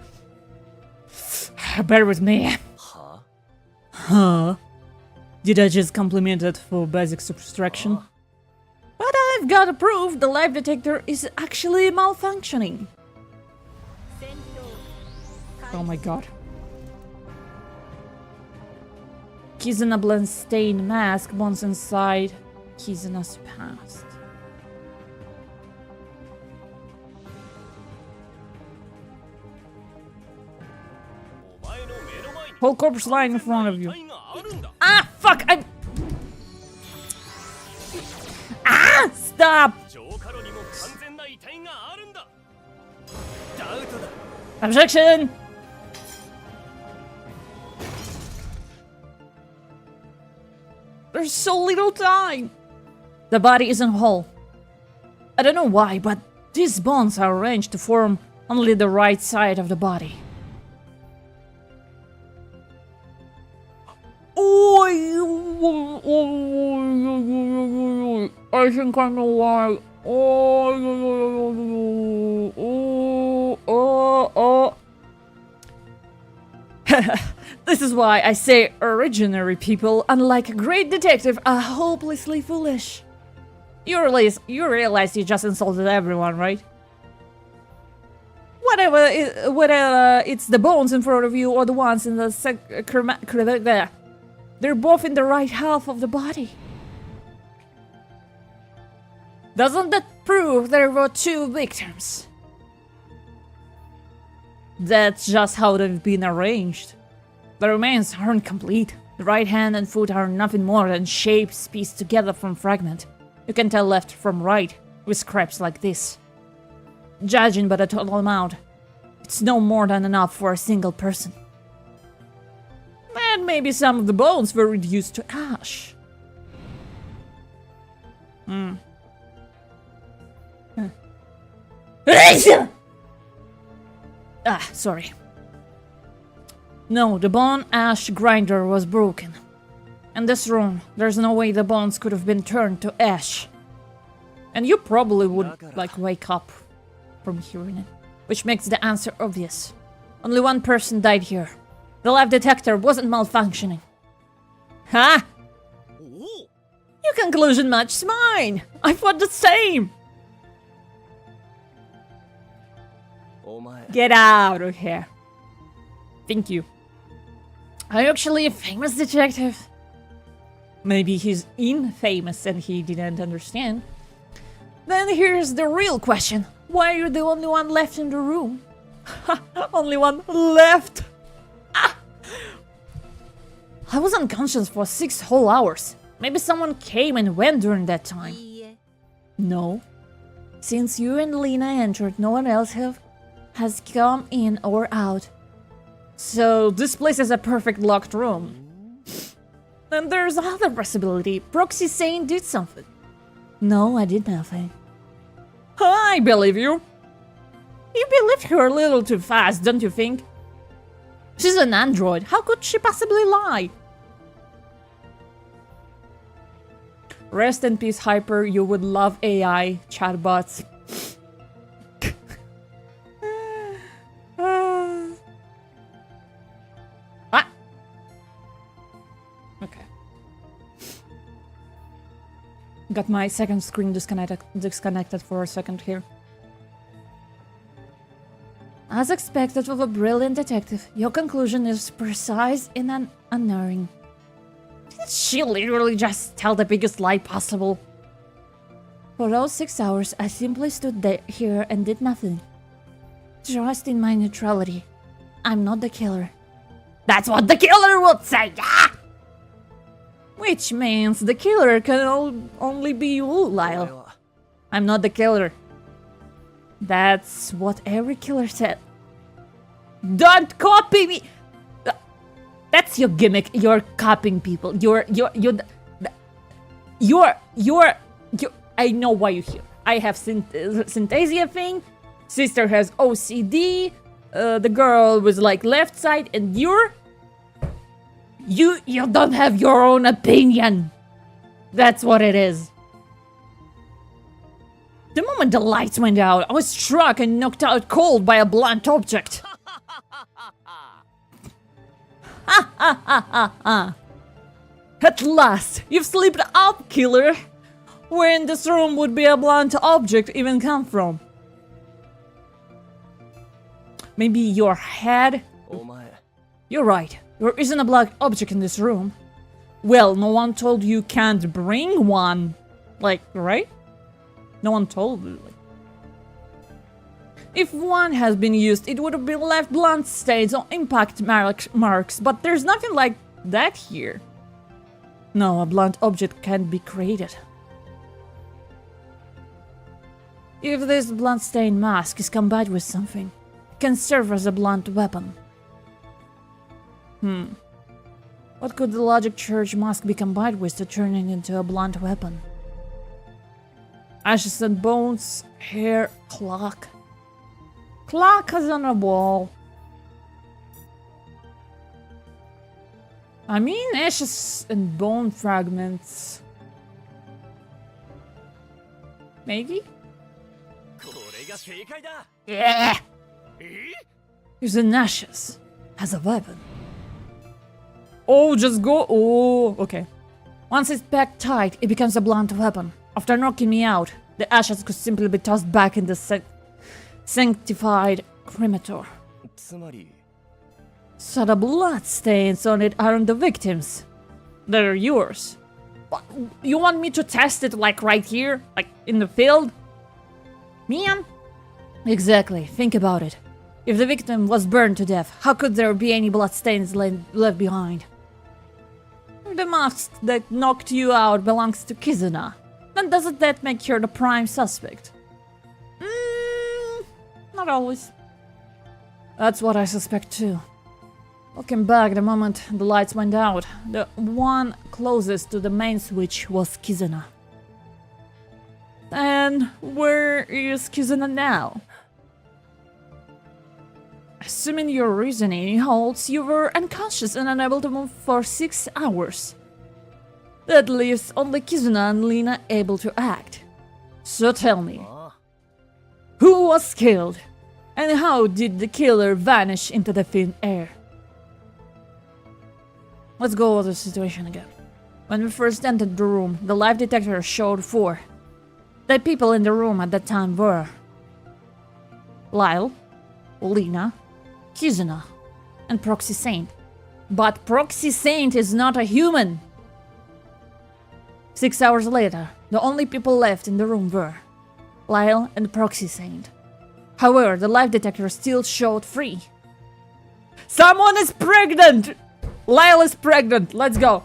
Bear with me. Huh? Did I just compliment it for basic subtraction? But I've got to prove the life detector is actually malfunctioning. Oh my god. Keys in a blood-stained mask. Bones inside. Keys in a past. Whole corpse lying in front of you. Ah, fuck! Ah! Stop! Objection! There's so little time! The body isn't whole. I don't know why, but these bones are arranged to form only the right side of the body. I think I know why. This is why I say ordinary people, unlike a great detective, are hopelessly foolish. You realize you just insulted everyone, right? Whether it's the bones in front of you or the ones in the they're both in the right half of the body. Doesn't that prove there were two victims? That's just how they've been arranged. The remains aren't complete. The right hand and foot are nothing more than shapes pieced together from fragment. You can tell left from right with scraps like this. Judging by the total amount, it's no more than enough for a single person. And maybe some of the bones were reduced to ash. Sorry. No, the bone ash grinder was broken. In this room, there's no way the bones could have been turned to ash. And you probably would, like, wake up from hearing it. Which makes the answer obvious. Only one person died here. The lab detector wasn't malfunctioning. Huh? Your conclusion matches mine! I thought the same! Get out of here. Thank you. Are you actually a famous detective? Maybe he's infamous and he didn't understand. Then here's the real question. Why are you the only one left in the room? Only one left! Ah! I was unconscious for 6 whole hours. Maybe someone came and went during that time. No. Since you and Lena entered, no one else has come in or out. So this place is a perfect locked room. Then there's another possibility. Proxy Sane did something. No, I did nothing. I believe you. You believed her a little too fast, don't you think? She's an android. How could she possibly lie? Rest in peace, Hyper. You would love AI chatbots. Okay. Got my second screen disconnected for a second here. As expected of a brilliant detective, your conclusion is precise and unerring. Did she literally just tell the biggest lie possible? For those 6 hours, I simply stood here and did nothing. Trust in my neutrality. I'm not the killer. That's what the killer would say, yeah! Which means the killer can only be you, Lyle. I'm not the killer. That's what every killer said. Don't copy me! That's your gimmick. You're copying people. I know why you're here. I have synthesia thing. Sister has OCD. The girl was like left side, and you don't have your own opinion. That's what it is. The moment the lights went out, I was struck and knocked out cold by a blunt object. Ha ha ha ha ha. At last, you've slipped up, killer. Where in this room would be a blunt object even come from? Maybe your head? You're right. There isn't a blunt object in this room. Well, no one told you can't bring one. Like, right? No one told you. Like, if one has been used, it would have been left blunt stains or impact marks, but there's nothing like that here. No, a blunt object can't be created. If this blunt stain mask is combined with something, it can serve as a blunt weapon. What could the logic church mask be combined with to turn it into a blunt weapon? Ashes and bones, hair, clock. Clock is on a wall. I mean, ashes and bone fragments. Maybe? Yeah! Using ashes as a weapon. Oh, just go. Oh, okay. Once it's packed tight, it becomes a blunt weapon. After knocking me out, the ashes could simply be tossed back in the sanctified cremator. So the blood stains on it aren't the victims. They're yours. But you want me to test it like right here? Like in the field? Man? Exactly. Think about it. If the victim was burned to death, how could there be any blood stains left behind? If the mask that knocked you out belongs to Kizuna, then doesn't that make her the prime suspect? Not always. That's what I suspect too. Looking back, the moment the lights went out, the one closest to the main switch was Kizuna. And where is Kizuna now? Assuming your reasoning holds, you were unconscious and unable to move for 6 hours. That leaves only Kizuna and Lina able to act. So tell me, who was killed? And how did the killer vanish into the thin air? Let's go over the situation again. When we first entered the room, the lie detector showed 4. The people in the room at that time were Lyle, Lina, Kizuna, and Proxy Saint. But Proxy Saint is not a human! 6 hours later, the only people left in the room were Lyle and Proxy Saint. However, the lie detector still showed 3. Someone is pregnant! Lyle is pregnant! Let's go!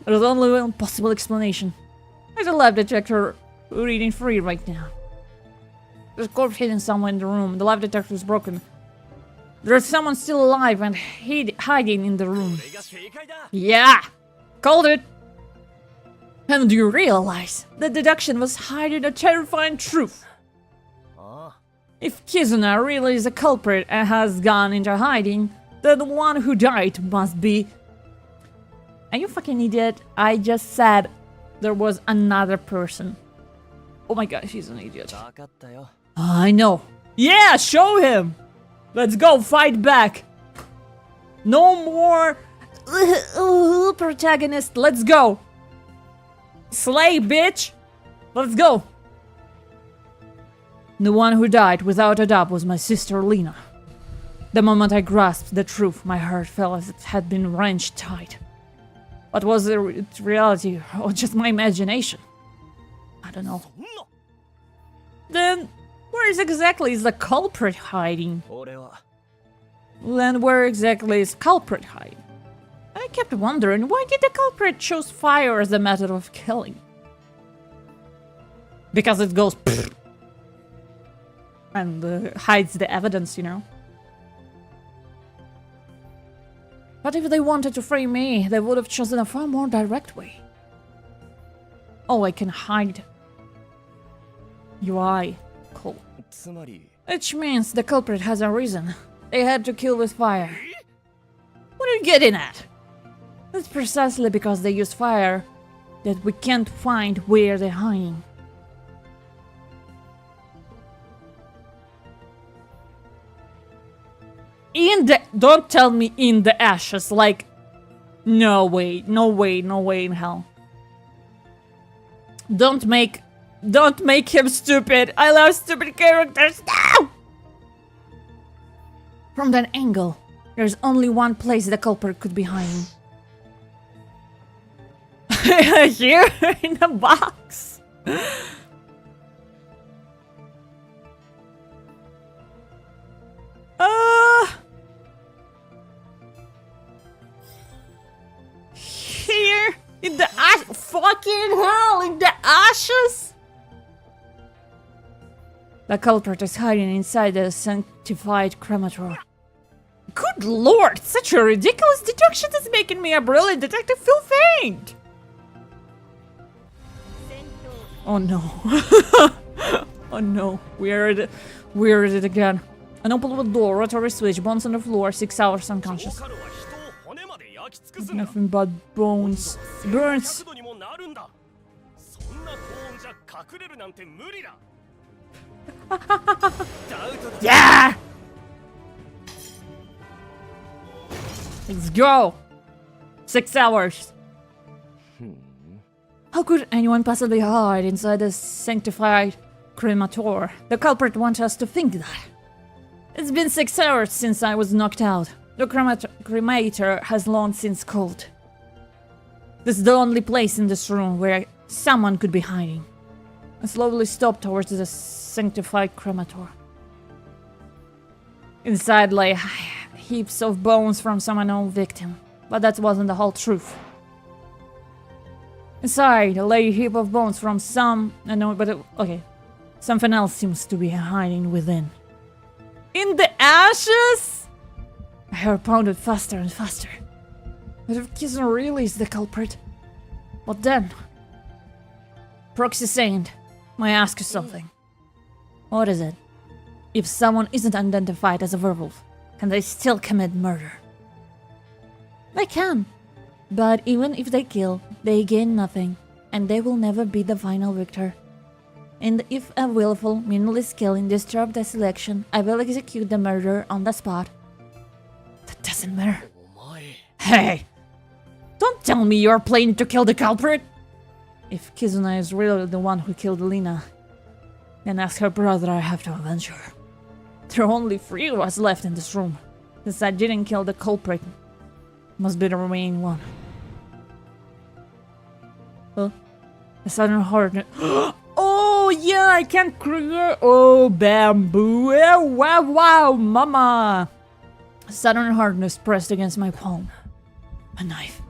There's only one possible explanation. There's a lie detector reading 3 right now. There's a corpse hidden somewhere in the room. The lie detector is broken. There's someone still alive and hiding in the room. Yeah! Called it! And do you realize the deduction was hiding a terrifying truth? If Kizuna really is a culprit and has gone into hiding, then the one who died must be... Are you fucking idiot? I just said there was another person. Oh my god, she's an idiot. I know. Yeah, show him! Let's go, fight back! No more protagonist, let's go! Slay, bitch! Let's go! The one who died, without a doubt, was my sister Lina. The moment I grasped the truth, my heart felt as it had been wrenched tight. But was it reality or just my imagination? I don't know. Then, where exactly is the culprit hiding? Then where exactly is culprit hiding? I kept wondering, why did the culprit choose fire as a method of killing? Because it goes and hides the evidence, you know? But if they wanted to free me, they would have chosen a far more direct way. Oh, I can hide. UI. Cool. Which means the culprit has a reason. They had to kill with fire. What are you getting at? That's precisely because they use fire that we can't find where they're hiding. Don't tell me in the ashes, like... No way, no way, no way in hell. Don't make him stupid. I love stupid characters. No! From that angle, There's only one place the culprit could be hiding. Here in a box. Here in the ash. Fucking hell, in the ashes. The culprit is hiding inside the sanctified crematorium. Good lord, such a ridiculous deduction is making me a brilliant detective feel faint. Oh no. Oh no, we're at it again. An openable door, rotary switch, bones on the floor, 6 hours unconscious. Nothing but bones. Burns. Yeah! Let's go! 6 hours. How could anyone possibly hide inside the sanctified cremator? The culprit wants us to think that. It's been 6 hours since I was knocked out. The cremator has long since cooled. This is the only place in this room where someone could be hiding. I slowly stopped towards the sanctified cremator. Inside lay heaps of bones from some unknown victim, but that wasn't the whole truth. Inside lay a heap of bones from some unknown, but okay, something else seems to be hiding within. In the ashes? My heart pounded faster and faster. But if Kizuna really is the culprit, what then? Proxy Saint, may I ask you something? What is it? If someone isn't identified as a werewolf, can they still commit murder? They can. But even if they kill, they gain nothing, and they will never be the final victor. And if a willful, meaningless killing disturbs the selection, I will execute the murderer on the spot. That doesn't matter. Hey! Don't tell me you're planning to kill the culprit! If Kizuna is really the one who killed Lina, then ask her brother I have to avenge her. There are only 3 of us left in this room. Since I didn't kill the culprit, must be the remaining one. Huh? A sudden hardness. Oh yeah, I can create. Oh, bamboo. Wow, wow, mama. A sudden hardness pressed against my palm. A knife.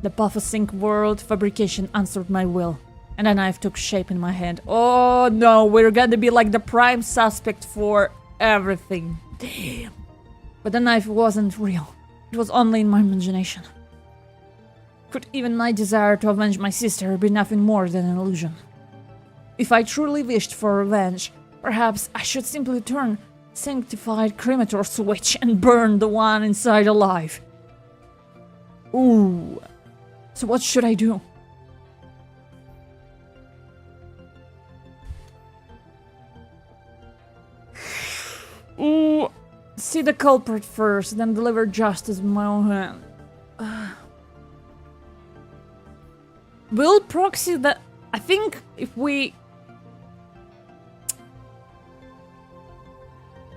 The PHOSEPO world fabrication answered my will, and a knife took shape in my hand. Oh no, we're gonna be like the prime suspect for everything. Damn. But the knife wasn't real. It was only in my imagination. Could even my desire to avenge my sister be nothing more than an illusion? If I truly wished for revenge, perhaps I should simply turn sanctified cremator switch and burn the one inside alive. Ooh. So what should I do? Ooh. See the culprit first, then deliver justice with my own hand. Will proxy that... I think if we...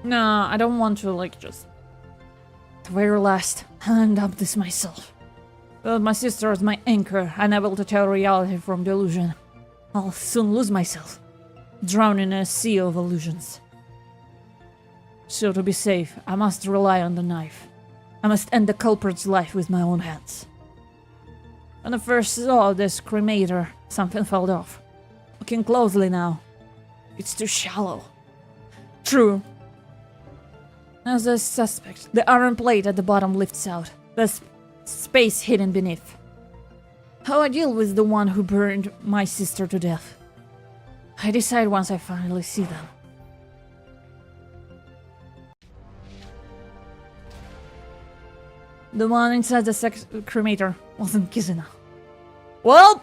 No, I don't want to, like, just... At the very last, hand up this myself. But my sister is my anchor, unable to tell reality from delusion. I'll soon lose myself, drown in a sea of illusions. So to be safe, I must rely on the knife. I must end the culprit's life with my own hands. When I first saw this cremator, something fell off. Looking closely now, it's too shallow. True. As a suspect, the iron plate at the bottom lifts out, the space hidden beneath. How I deal with the one who burned my sister to death? I decide once I finally see them. The one inside the cremator wasn't Kizuna. Well...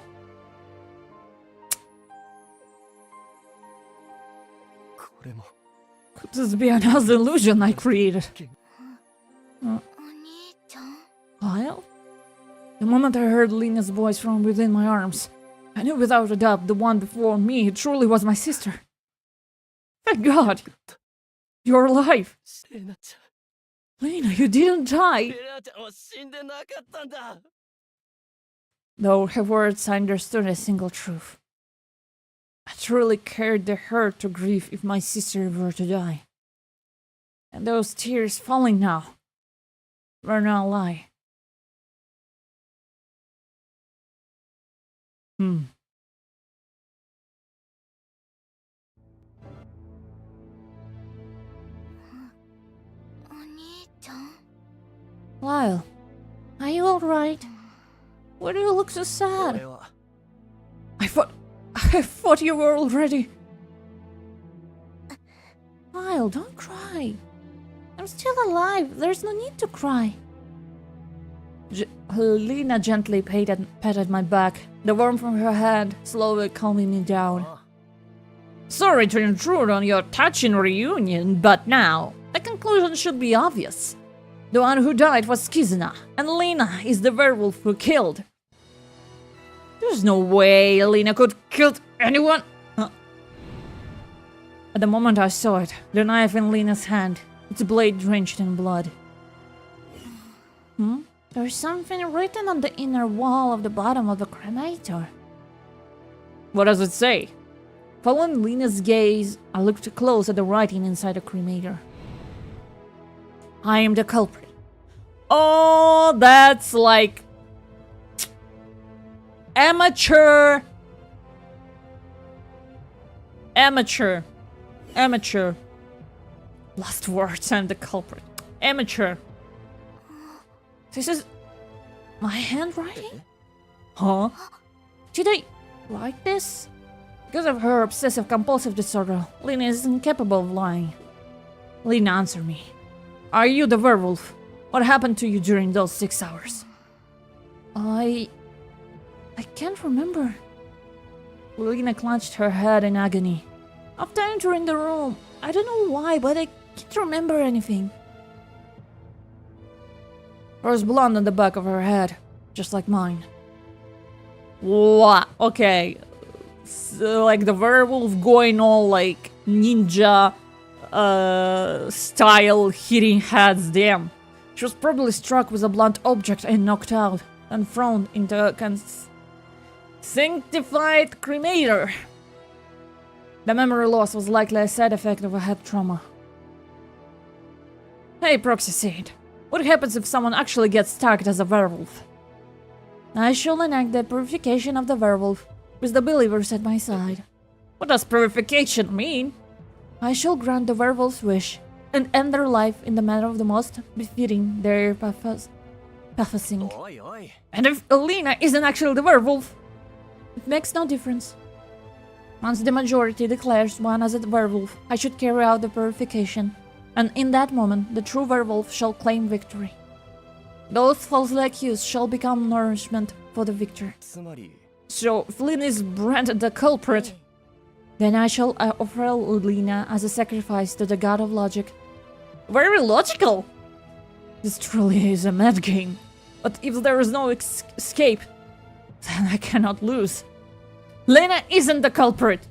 Could this be another illusion I created? Lyle? The moment I heard Lina's voice from within my arms, I knew without a doubt the one before me truly was my sister. Thank God! You're alive! Lena, you didn't die. ベラちゃんは死んでなかったんだ。 Though her words I understood a single truth. I truly carried the hurt to grief if my sister were to die. And those tears falling now were not a lie. Hmm. Lyle, are you alright? Why do you look so 俺 sad? は I thought you were already. Lyle, don't cry. I'm still alive. There's no need to cry. Lena gently patted my back, the warmth from her hand slowly calming me down. Sorry to intrude on your touching reunion, but now the conclusion should be obvious. The one who died was Kizuna, and Lena is the werewolf who killed. There's no way Lena could kill anyone. At the moment I saw it, the knife in Lena's hand, its blade drenched in blood. There's something written on the inner wall of the bottom of the cremator. What does it say? Following Lena's gaze, I looked close at the writing inside the cremator. I am the culprit. Oh, that's like amateur. Last words, I'm the culprit. Amateur. This is my handwriting? Huh? Did I write this? Because of her obsessive-compulsive disorder, Lena is incapable of lying. Lena, answer me. Are you the werewolf? What happened to you during those 6 hours? I can't remember. Lena clenched her head in agony. After entering the room, I don't know why, but I can't remember anything. There was blood on the back of her head, just like mine. What? Okay. So, like the werewolf going all like ninja style, hitting heads. Damn. She was probably struck with a blunt object and knocked out, and thrown into a sanctified cremator. The memory loss was likely a side effect of a head trauma. Hey, Proxy Saint. What happens if someone actually gets tagged as a werewolf? I shall enact the purification of the werewolf, with the believers at my side. What does purification mean? I shall grant the werewolf's wish, and end their life in the manner of the most befitting their pathosing. おいおい。 And if Lena isn't actually the werewolf, it makes no difference. Once the majority declares one as a werewolf, I should carry out the purification, and in that moment the true werewolf shall claim victory. Those falsely accused shall become nourishment for the victor. つまり So, if Lena is branded the culprit, then I shall offer Lena as a sacrifice to the god of logic. Very logical! This truly is a mad game. But if there is no escape, then I cannot lose. Lena isn't the culprit!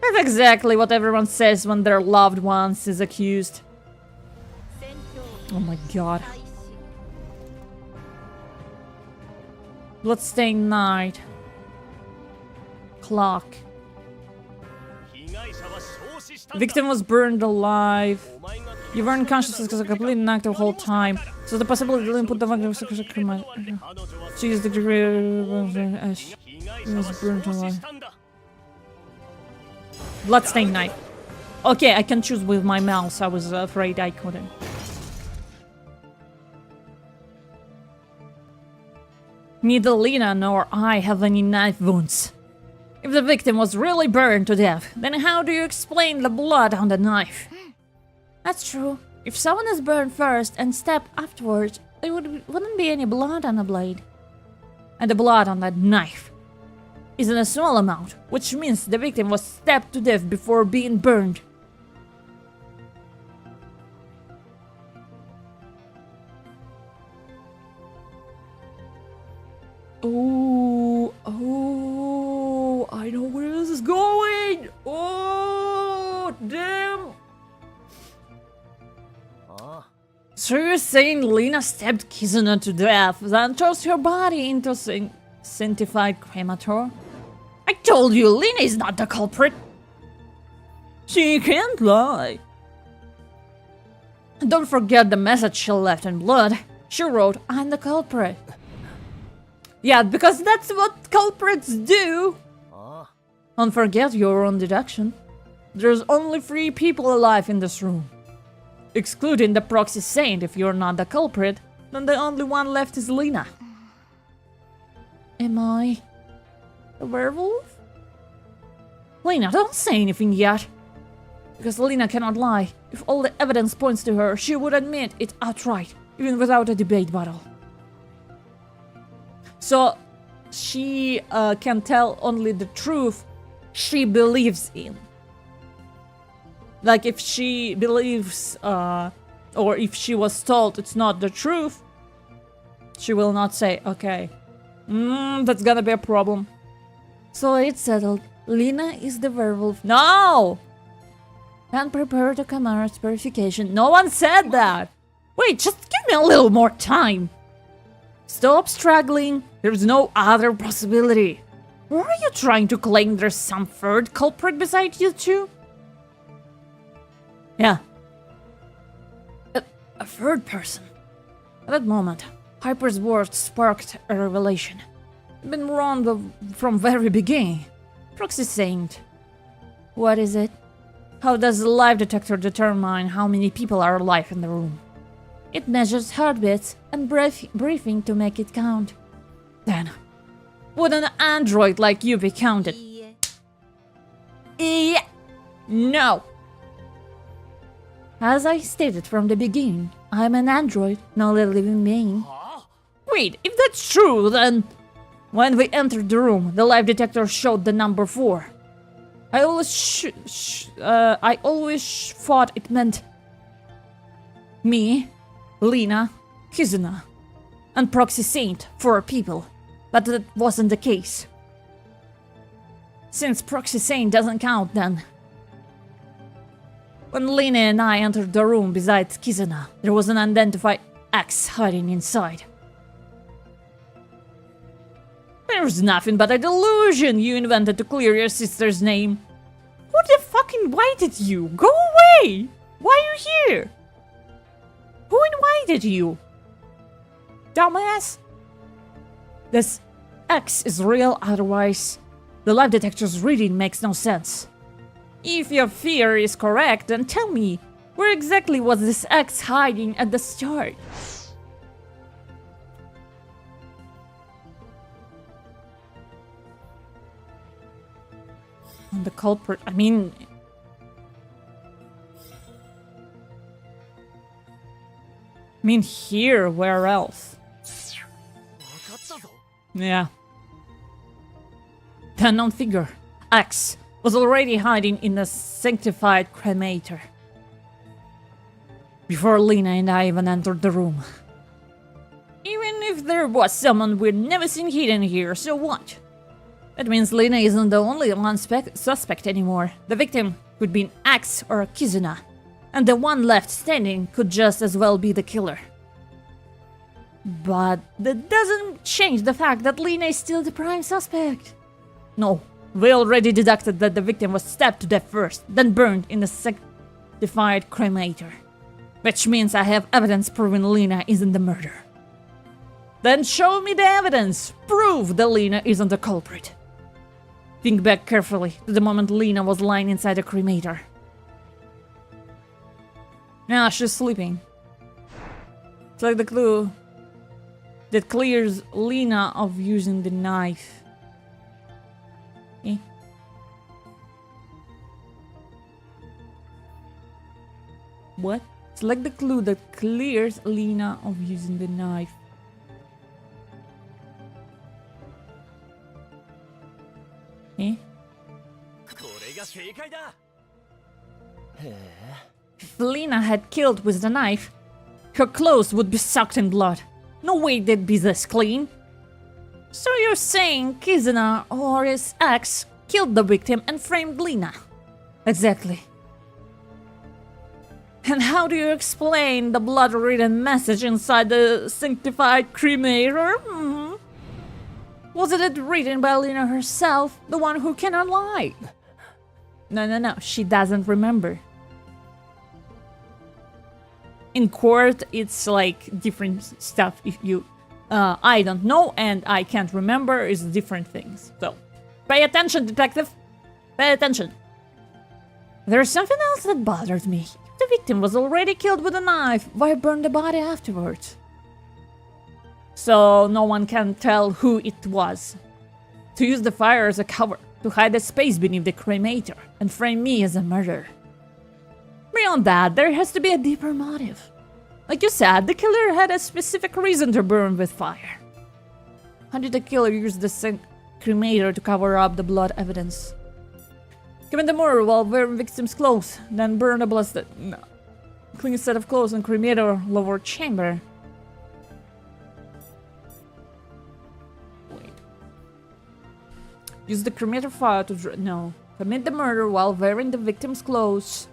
That's exactly what everyone says when their loved ones is accused. Oh my god. Bloodstained night. Clock. 被害者は焼死したんだ。 Victim was burned alive. お前が You were unconscious because of completely knocked the whole time. So the possibility to put the victim was 彼女は she used the degree of ash. 被害者は焼死したんだ。 Bloodstained knife. Okay, I can choose with my mouse. I was afraid I couldn't. Neither Lena nor I have any knife wounds. If the victim was really burned to death, then how do you explain the blood on the knife? That's true. If someone is burned first and stabbed afterwards, there wouldn't be any blood on the blade. And the blood on that knife is in a small amount, which means the victim was stabbed to death before being burned. Oh, I know where this is going. Oh, damn. ああ、So you're saying Lena stabbed Kizuna to death, then tossed her body into sanctified cremator? I told you, Lena is not the culprit. She can't lie. And don't forget the message she left in blood. She wrote, I'm the culprit. Yeah, because that's what culprits do. Don't forget your own deduction. There's only 3 people alive in this room. Excluding the proxy saint, if you're not the culprit, then the only one left is Lena. Am I a werewolf? Lena, don't say anything yet. Because Lena cannot lie. If all the evidence points to her, she would admit it outright, even without a debate battle. So, she can tell only the truth she believes in. Like, if she believes, or if she was told it's not the truth, she will not say, okay, that's gonna be a problem. So it's settled. Lena is the werewolf. No! And prepare the camera's purification. No one said that! Wait, just give me a little more time! Stop struggling. There's no other possibility. Or are you trying to claim there's some third culprit beside you two? Yeah. A third person. At that moment, Hyper's words sparked a revelation. Been wrong from very beginning. Proxy Saint. What is it? How does the lie detector determine how many people are alive in the room? It measures heartbeats and breathing to make it count. Then, would an android like you be counted? Yeah. No. As I stated from the beginning, I'm an android, not a living being. Wait, if that's true, then... When we entered the room, the lie detector showed the number 4. I always thought it meant... me, Lena, Kizuna, and Proxy Saint, 4 people. But that wasn't the case. Since Proxy Saint doesn't count, then... When Lena and I entered the room besides Kizuna, there was an unidentified X hiding inside. There's nothing but a delusion you invented to clear your sister's name. Who the fuck invited you? Go away! Why are you here? Who invited you? Dumbass? This X is real, otherwise the lie detector's reading makes no sense. If your fear is correct, then tell me, where exactly was this X hiding at the start? And the culprit, I mean... here, where else? Yeah. The unknown figure, X, was already hiding in the sanctified cremator. Before Lena and I even entered the room. Even if there was someone we'd never seen hidden here, so what? That means Lena isn't the only suspect anymore. The victim could be an X or a Kizuna. And the one left standing could just as well be the killer. But that doesn't change the fact that Lena is still the prime suspect. No, we already deducted that the victim was stabbed to death first, then burned in the sanctified cremator. Which means I have evidence proving Lena isn't the murderer. Then show me the evidence! Prove that Lena isn't the culprit. Think back carefully to the moment Lena was lying inside the cremator. Now she's sleeping. It's like the clue that clears Lena of using the knife. Okay. What? It's like the clue that clears Lena of using the knife. Okay. If Lena had killed with the knife, her clothes would be soaked in blood. No way they'd be this clean. So you're saying Kizuna or his ex killed the victim and framed Lena? Exactly. And how do you explain the blood-written message inside the sanctified cremator? Wasn't it written by Lena herself, the one who cannot lie? No, she doesn't remember. In court, it's like different stuff. If you, I don't know and I can't remember is different things. So, pay attention, detective. Pay attention. There's something else that bothered me. The victim was already killed with a knife. Why burn the body afterwards? So no one can tell who it was. To use the fire as a cover, to hide the space beneath the cremator, and frame me as a murderer. Beyond that, there has to be a deeper motive. Like you said, the killer had a specific reason to burn with fire. How did the killer use the cremator to cover up the blood evidence? Commit the murder while wearing victim's clothes, then burn the blood. No. Clean a set of clothes and cremator lower chamber. Wait. Use the cremator fire to no. Commit the murder while wearing the victim's clothes,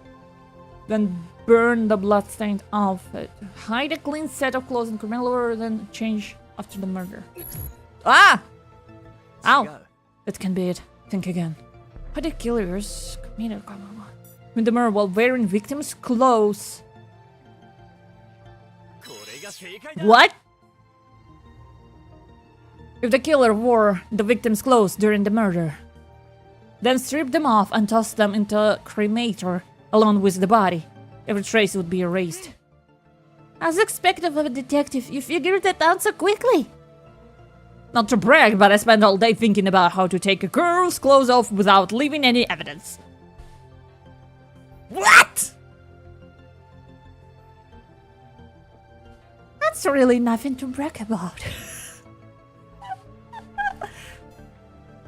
then burn the blood-stained outfit. Hide a clean set of clothes and cremator, then change after the murder. Ah! Ow! That can be it. Think again. How did killers commit the murder while wearing victims' clothes? What? If the killer wore the victim's clothes during the murder, then stripped them off and tossed them into a cremator along with the body, every trace would be erased. As expected of a detective, you figured that out so quickly. Not to brag, but I spent all day thinking about how to take a girl's clothes off without leaving any evidence. What? That's really nothing to brag about.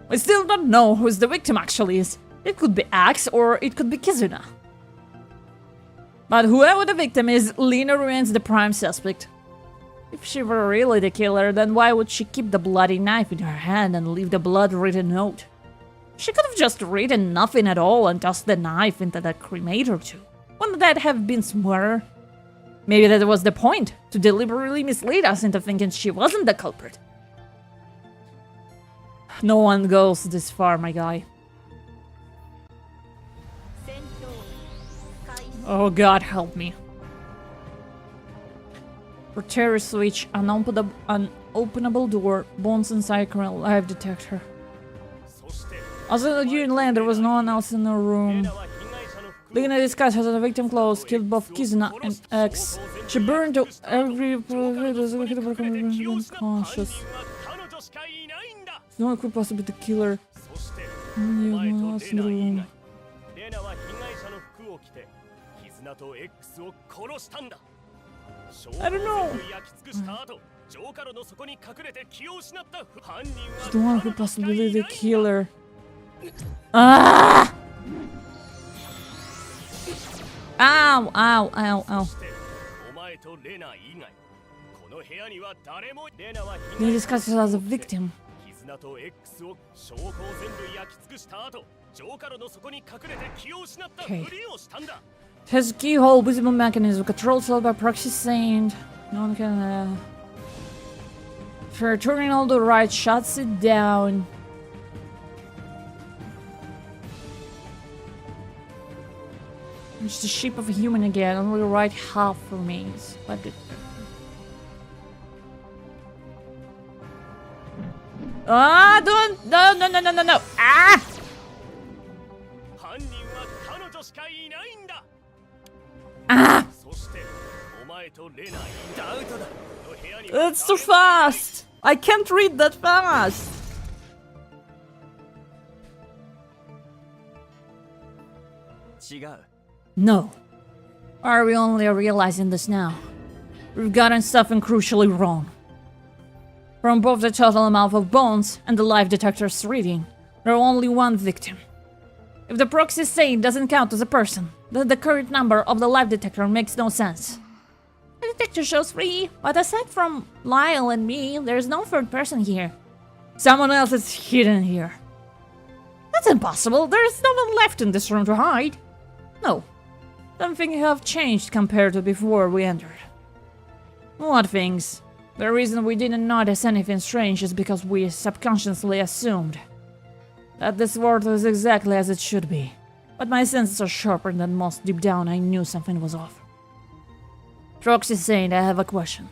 We still don't know who the victim actually is. It could be Axe or it could be Kizuna. But whoever the victim is, Lena remains the prime suspect. If she were really the killer, then why would she keep the bloody knife in her hand and leave the blood-written note? She could have just written nothing at all and tossed the knife into the cremator too. Wouldn't that have been smarter? Maybe that was the point, to deliberately mislead us into thinking she wasn't the culprit. No one goes this far, my guy. Oh god, help me. Repair switch, unopenable door, bones inside current live detector. Other than you and Land, there was no one else in the room. Lena discussed has the victim clothes, killed both Kizuna and X. She burned every conscious. No one could possibly be the killer. I don't know. She's the one who possibly be the killer. Ah! Ow, ow, ow, ow. They discussed it as a victim. Okay. It has a keyhole, visible mechanism, control cell by proxy saint. No one can, For turning all the right, shuts it down. It's the shape of a human again, only the right half remains. What did... Ah, don't! No, no, no, no, no, no! Ah! Ah! It's too fast! I can't read that fast! No. Are we only realizing this now? We've gotten something crucially wrong. From both the total amount of bones and the live detector's reading, there are only one victim. If the proxy saint doesn't count as a person, then the current number of the live detector makes no sense. The detector shows 3, but aside from Lyle and me, there's no third person here. Someone else is hidden here. That's impossible. There is no one left in this room to hide. No. Something have changed compared to before we entered. What things? The reason we didn't notice anything strange is because we subconsciously assumed that this world was exactly as it should be. But my senses are sharper than most. Deep down, I knew something was off. Troxy Saint, I have a question.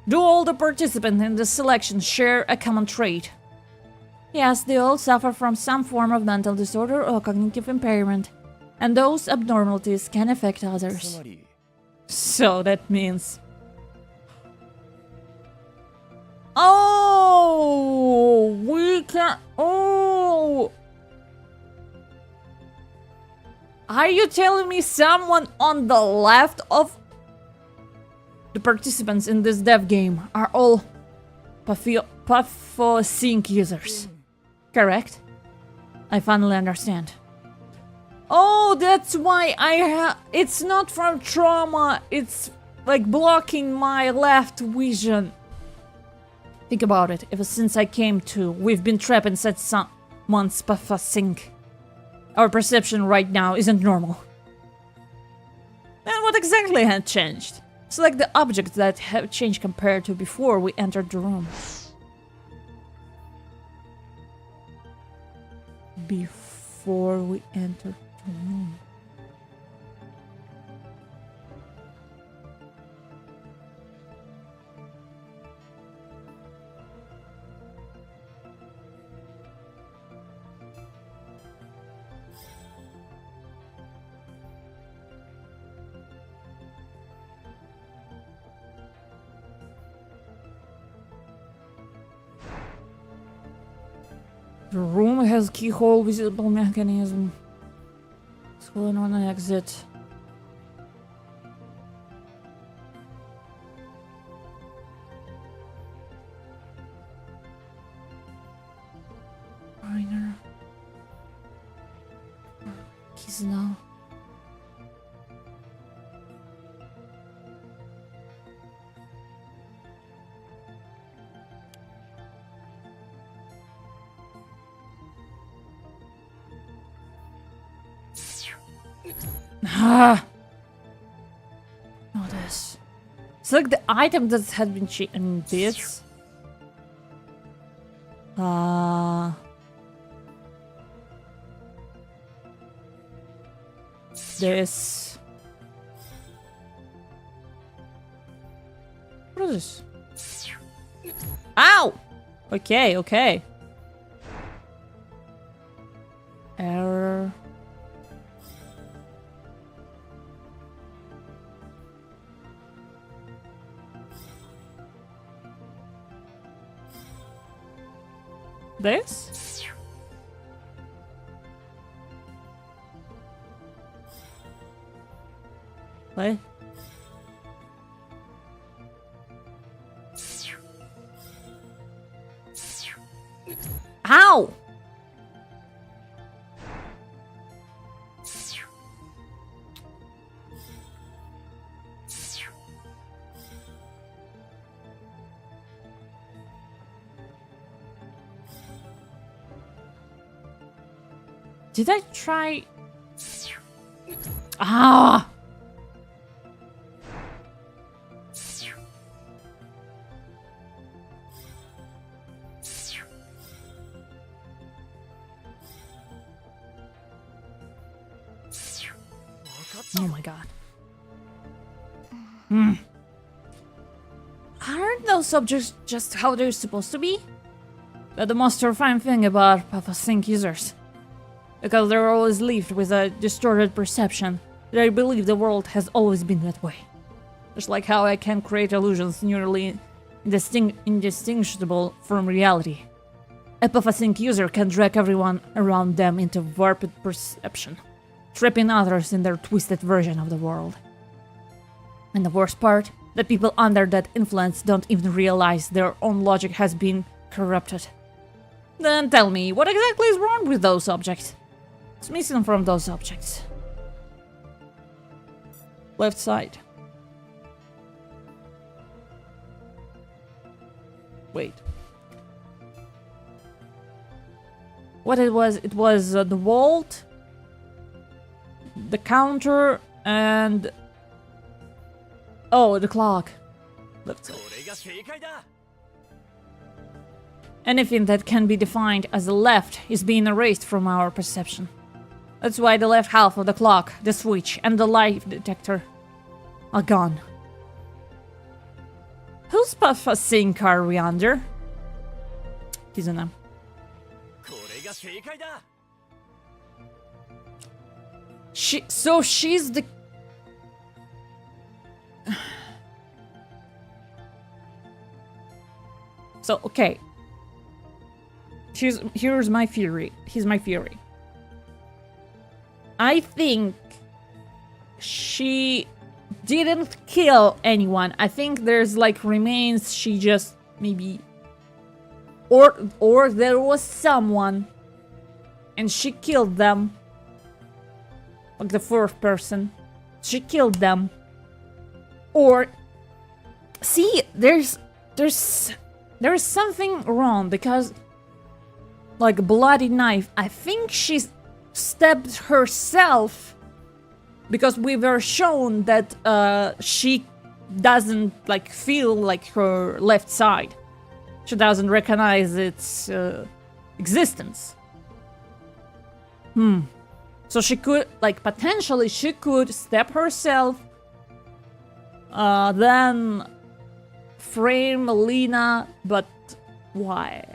Do all the participants in this selection share a common trait? Yes, they all suffer from some form of mental disorder or cognitive impairment, and those abnormalities can affect others. So that means... Oh! We can... Oh! Are you telling me someone on the left of the participants in this dev game are all PHOSEPO users? Correct? I finally understand. Oh, that's why it's not from trauma, it's like blocking my left vision. Think about it, ever since I came to, we've been trapped inside someone's PHOSEPO. Our perception right now isn't normal. And what exactly had changed? Select the objects that have changed compared to before we entered the room. Before we entered the room. The room has keyhole visible mechanism. What's going on an exit? Minor. Keys now. Ah! Not this. Select the item that had been in bits. This. What is this? Ow! Okay, okay. Error. This? What? Ow! Did I try? Ah! Oh my god. Aren't those objects just how they're supposed to be? That's the most terrifying thing about PHOSEPO users. Because they're always lived with a distorted perception. They believe the world has always been that way. Just like how I can create illusions nearly indistinguishable from reality. A PHOSEPO user can drag everyone around them into warped perception, trapping others in their twisted version of the world. And the worst part, the people under that influence don't even realize their own logic has been corrupted. Then tell me, what exactly is wrong with those objects? What's missing from those objects? Left side. Wait. What it was the vault, the counter, And... oh, the clock. Left side. これが正解だ。 Anything that can be defined as the left is being erased from our perception. That's why the left half of the clock, the switch, and the light detector are gone. Whose path of sync are we under? Kizuna. これが正解だ。 So she's the... So, okay. Here's my theory. Here's my theory. I think she didn't kill anyone. I think there's like remains. She just maybe, or there was someone, and she killed them. Like the fourth person, she killed them. Or see, there's something wrong because. Like a bloody knife. I think she stabbed herself because we were shown that she doesn't like feel like her left side. She doesn't recognize its existence. So she could, like, potentially she could stab herself, then frame Lena, but why?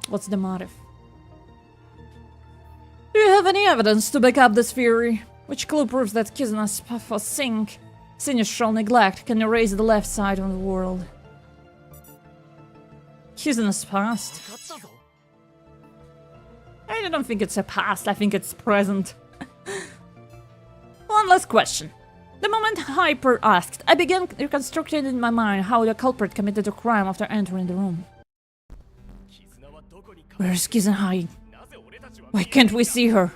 What's the motive? Do you have any evidence to back up this theory? Which clue proves that Kizuna's path of sync, sinister neglect, can erase the left side of the world? Kizuna's past? 勝ったぞ。 I don't think it's a past, I think it's present. One last question. The moment Hyper asked, I began reconstructing in my mind how the culprit committed a crime after entering the room. 絆はどこに隠 Where's Kizuna hiding? なぜ俺たちは Why can't we see her?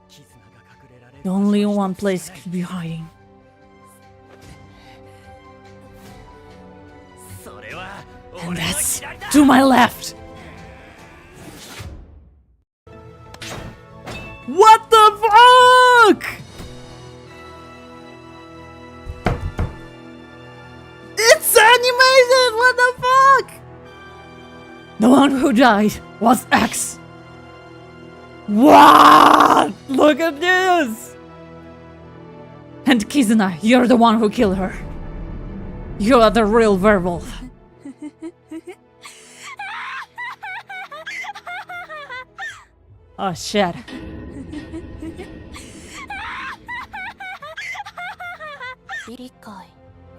絆が隠れられる The only one place could be hiding. それは And 俺の that's 左だ。 to my left! What the fuck?! It's animated! What the fuck?! The one who died was X! What?! Look at this! And Kizuna, you're the one who killed her. You are the real werewolf. Oh shit.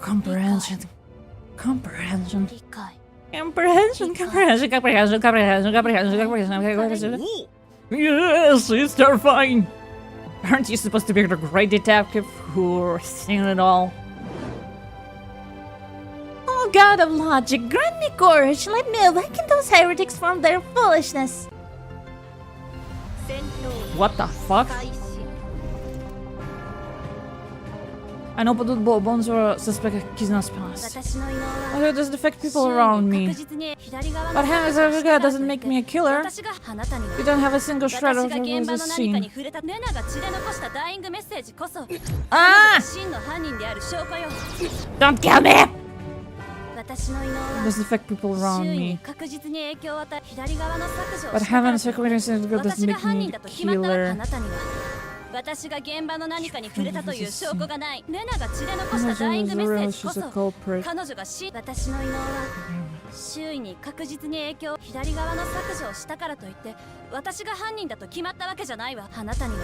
Comprehension. Comprehension. Comprehension. Comprehension. Comprehension. Comprehension. Comprehension. Yes, it's terrifying. Aren't you supposed to be the great detective who's seen it all? Oh god of logic, grant me courage. Let me awaken those heretics from their foolishness. What the fuck? I know but bones were suspect Kizuna's past. How does it affect people around me? But having a guy doesn't make me a killer. You don't have a single shred of the scene. Ah! Don't kill me! Does it affect people around me? But having a circumstance doesn't make me a killer. 私が現場の何かに触れたという証拠がない。レナが血で残したダイイングメッセージこそ彼女が私の異能は周囲に確実に影響。左側の削除をしたからといって私が犯人だと決まったわけじゃないわ。あなたには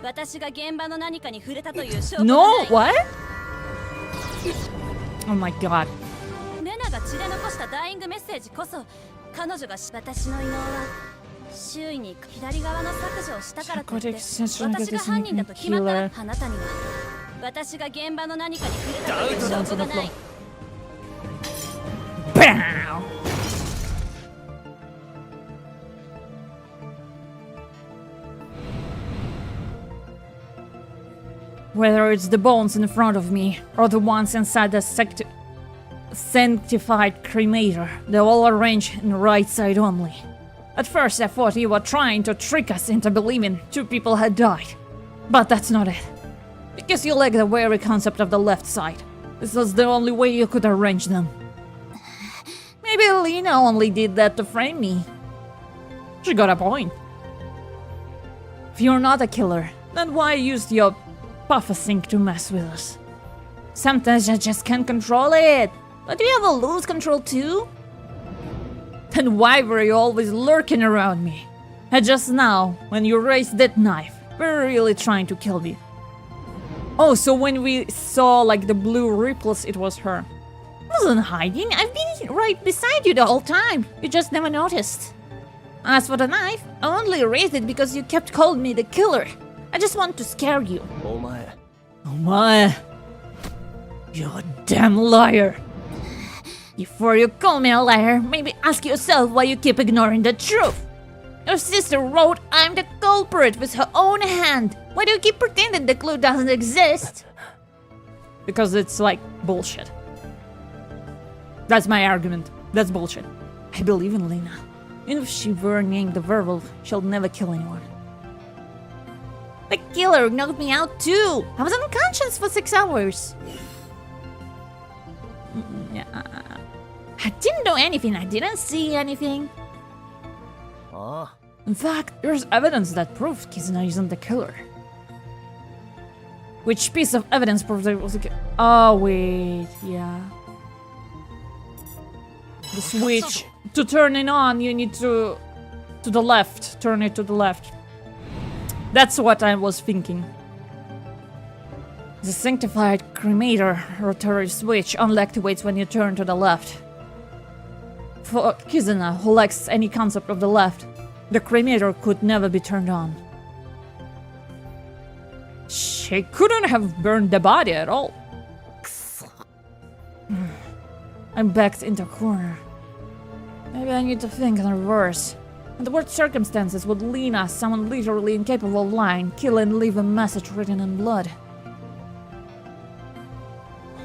私が現場の何かに触れたという証拠がない。No, what? Oh my god. レナが血で残したダイイングメッセージこそ彼女が私の異能は周囲に左側の削除をしたからといって私が犯人だと決まったあなたには私が現場の何かに触れたという証拠がない。BAM! Whether it's the bones in front of me or the ones inside the sanctified cremator. They're all arranged in the right side only. At first I thought you were trying to trick us into believing 2 people had died. But that's not it. Because you lack the very concept of the left side. This was the only way you could arrange them. Maybe Lena only did that to frame me. She got a point. If you're not a killer, then why use your PHOSEPO to mess with us? Sometimes I just can't control it. But do you ever lose control too? Then why were you always lurking around me? And just now, when you raised that knife, were you really trying to kill me? Oh, so when we saw like the blue ripples, it was her. I wasn't hiding. I've been right beside you the whole time. You just never noticed. As for the knife, I only raised it because you kept calling me the killer. I just want to scare you. お前 Oh my. You're a damn liar. Before you call me a liar, maybe ask yourself why you keep ignoring the truth. Your sister wrote I'm the culprit with her own hand. Why do you keep pretending the clue doesn't exist? Because it's like bullshit. That's my argument. That's bullshit. I believe in Lena. Even if she were named the werewolf, she'll never kill anyone. The killer knocked me out too. I was unconscious for 6 hours. Yeah. I didn't do anything. I didn't see anything. ああ In fact, there's evidence that proves Kizuna isn't the killer. Which piece of evidence proves that it was the killer? Oh, wait, yeah. The switch. To turn it on, you need to the left. Turn it to the left. That's what I was thinking. The sanctified cremator rotary switch only activates when you turn to the left. For Kizuna, who lacks any concept of the left, the cremator could never be turned on. She couldn't have burned the body at all. I'm backed into a corner. Maybe I need to think in reverse. Under what circumstances would Lena, someone literally incapable of lying, kill and leave a message written in blood?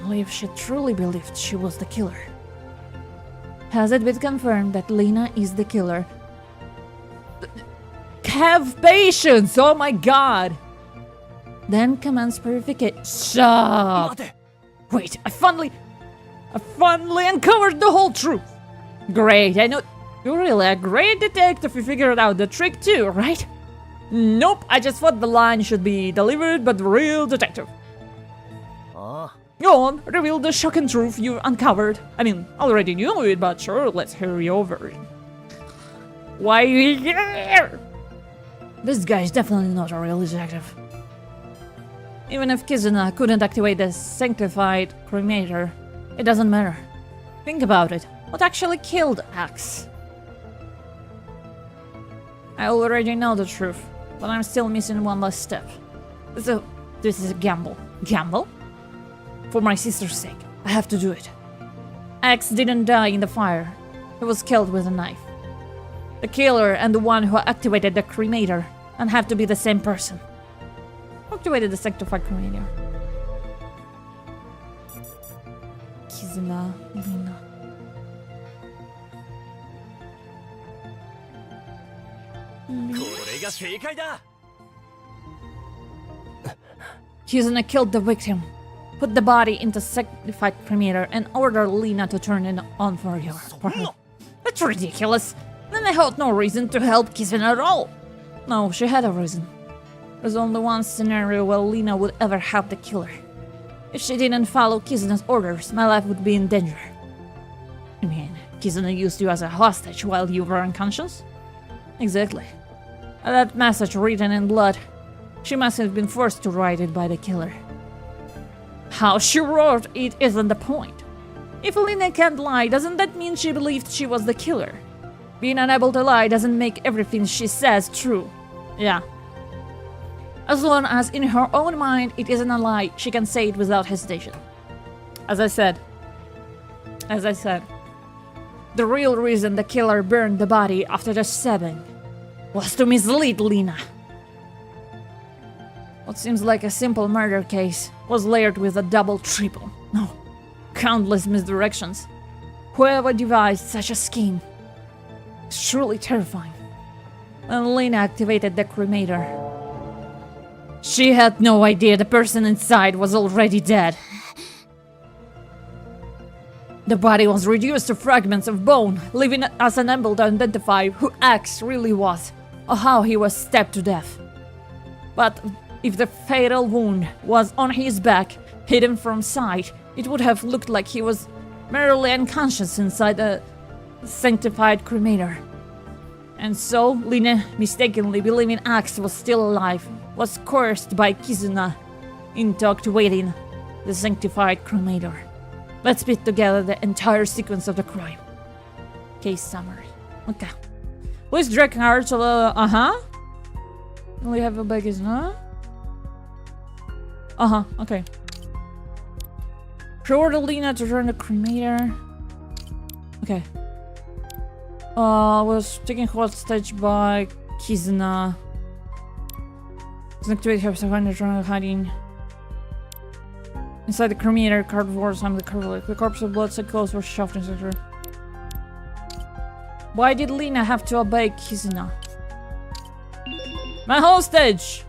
Only if she truly believed she was the killer. Has it been confirmed that Lena is the killer? Have patience! Oh my god! Then commence purification. Stop! 待て Wait, I finally uncovered the whole truth! Great, I know you're really a great detective. You figured out the trick too, right? Nope, I just thought the line should be delivered by the real detective. ああ Go on, reveal the shocking truth you uncovered. I mean, already knew it, but sure, let's hurry over it. Why are you here? This guy's definitely not a real detective. Even if Kizuna couldn't activate the sanctified cremator, it doesn't matter. Think about it. What actually killed Axe? I already know the truth, but I'm still missing one last step. This is a gamble. Gamble? For my sister's sake, I have to do it. Axe didn't die in the fire. He was killed with a knife. The killer and the one who activated the cremator and have to be the same person. Who activated the sanctified cremator? Kizuna, Lena. Mm. これが正解だ Kizuna killed the victim, put the body into sanctified cremator, and ordered Lena to turn it on for her. That's ridiculous. Then I had no reason to help Kizuna at all. No, she had a reason. There's only one scenario where Lena would ever help the killer. If she didn't follow Kizuna's orders, my life would be in danger. I mean, Kizuna used you as a hostage while you were unconscious? Exactly. And that message written in blood, she must have been forced to write it by the killer. How she wrote it isn't the point. If Lena can't lie, doesn't that mean she believed she was the killer? Being unable to lie doesn't make everything she says true. Yeah. As long as in her own mind it isn't a lie, she can say it without hesitation. As I said, the real reason the killer burned the body after the stabbing was to mislead Lena. What seems like a simple murder case was layered with a double, triple, no, countless misdirections. Whoever devised such a scheme is truly terrifying. And Lena activated the cremator. She had no idea the person inside was already dead. The body was reduced to fragments of bone, leaving us unable to identify who X really was, or how he was stabbed to death. But if the fatal wound was on his back, hidden from sight, it would have looked like he was merely unconscious inside the sanctified cremator. And so, Lina, mistakenly believing Axe was still alive, was coerced by Kizuna into activating the sanctified cremator. Let's put together the entire sequence of the crime. Case summary. Okay. Please direct her to the... We have a baggage, huh? Okay. She ordered Lena to turn the cremator. Okay. Was taken hostage by Kizuna. Activate her surrender hiding inside the cremator. Cardboard on the cover. The corpse of blood clothes were shoved into her. Why did Lena have to obey Kizuna? My hostage!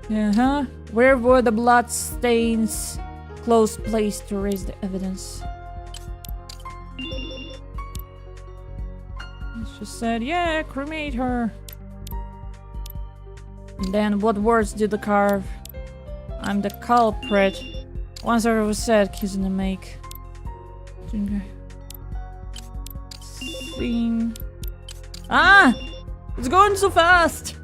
Where were the blood stains? Close place to raise the evidence. She said, yeah, cremate her. And then what words did the carve? I'm the culprit. Once I was said, Kizuna make. Scene. Ah! It's going so fast!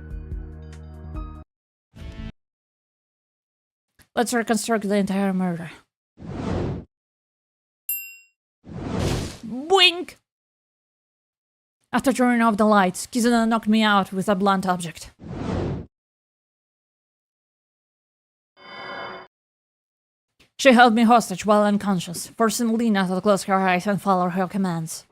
Let's reconstruct the entire murder. Boink! After turning off the lights, Kizuna knocked me out with a blunt object. She held me hostage while unconscious, forcing Lena to close her eyes and follow her commands.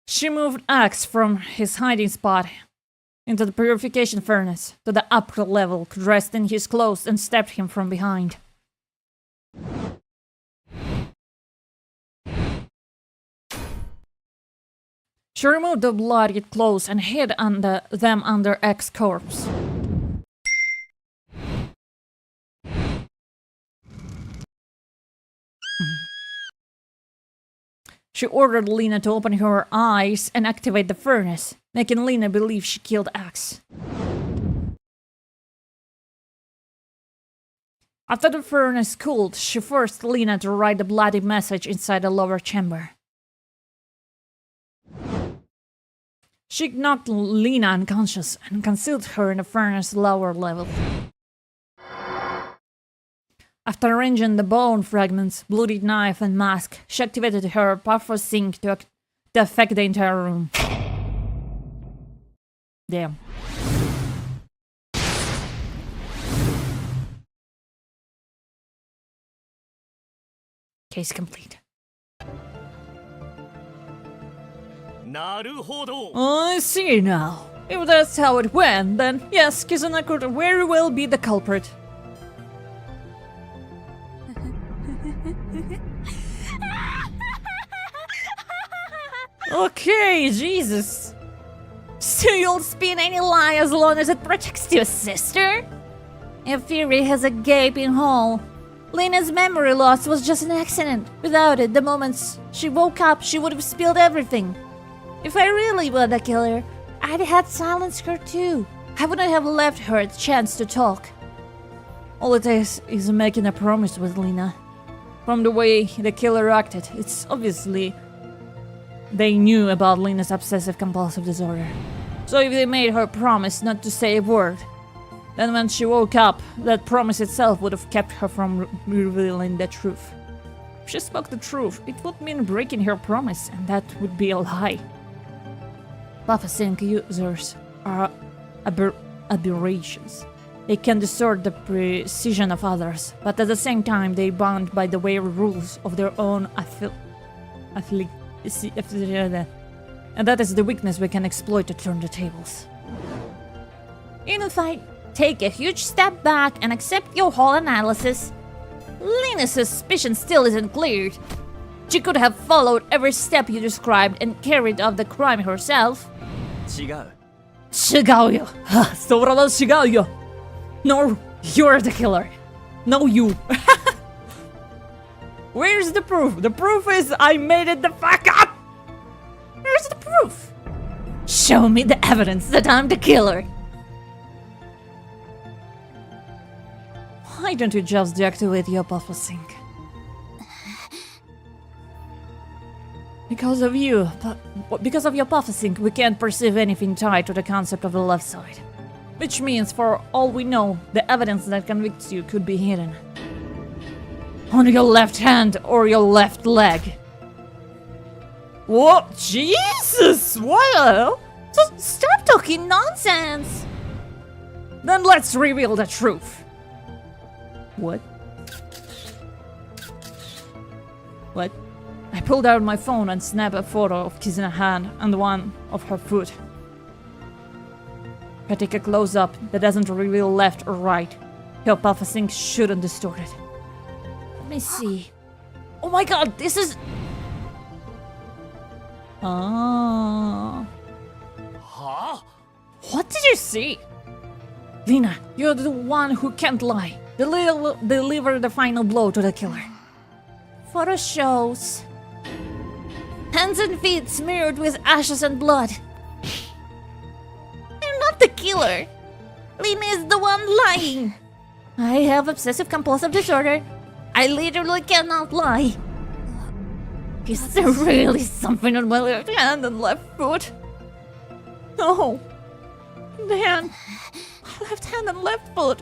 She moved Axe from his hiding spot into the purification furnace to the upper level, dressed in his clothes, and stabbed him from behind. She removed the bloody clothes and hid them under X's corpse. She ordered Lena to open her eyes and activate the furnace, making Lena believe she killed X. After the furnace cooled, she forced Lena to write the bloody message inside the lower chamber. She knocked Lena unconscious and concealed her in the furnace's lower level. After arranging the bone fragments, bloody knife, and mask, she activated her powerful sync to affect the entire room. Damn. Case complete. I see now. If that's how it went, then yes, Kizuna could very well be the culprit. Okay, Jesus. So you'll spin any lie as long as it protects your sister? Your theory has a gaping hole. Lena's memory loss was just an accident. Without it, the moment she woke up, she would have spilled everything. If I really were the killer, I'd have silenced her too. I wouldn't have left her a chance to talk. All it takes is making a promise with Lena. From the way the killer acted, it's obviously they knew about Lena's obsessive-compulsive disorder. So if they made her promise not to say a word, then when she woke up, that promise itself would have kept her from revealing the truth. If she spoke the truth, it would mean breaking her promise, and that would be a lie. DOVA-SYNC users are aberrations. They can distort the precision of others, but at the same time they bound by the way rules of their own and that is the weakness we can exploit to turn the tables. Even if I take a huge step back and accept your whole analysis, Lena's suspicion still isn't cleared. She could have followed every step you described and carried out the crime herself. 違う。違うよ。それは違うよ。No, you're the killer. No, you. Where's the proof? The proof is I made it the fuck up. Where's the proof? Show me the evidence that I'm the killer. Why don't you just deactivate your buffer sync? Because of you, because of your buffer sync, we can't perceive anything tied to the concept of the left side. Which means, for all we know, the evidence that convicts you could be hidden on your left hand or your left leg. What? Jesus! What? Just stop talking nonsense! Then let's reveal the truth. What? What? I pulled out my phone and snapped a photo of Kizuna's hand and one of her foot. If I take a close-up that doesn't reveal left or right, your buffer sync shouldn't distort it. Let me see. Oh my god, this is... Ah. Huh? What did you see? Lena, you're the one who can't lie. Deliver the final blow to the killer. Photo shows hands and feet smeared with ashes and blood. I'm not the killer. Lena is the one lying. I have obsessive-compulsive disorder. I literally cannot lie. Is there really something on my left hand and left foot? No. The hand. Left hand and left foot.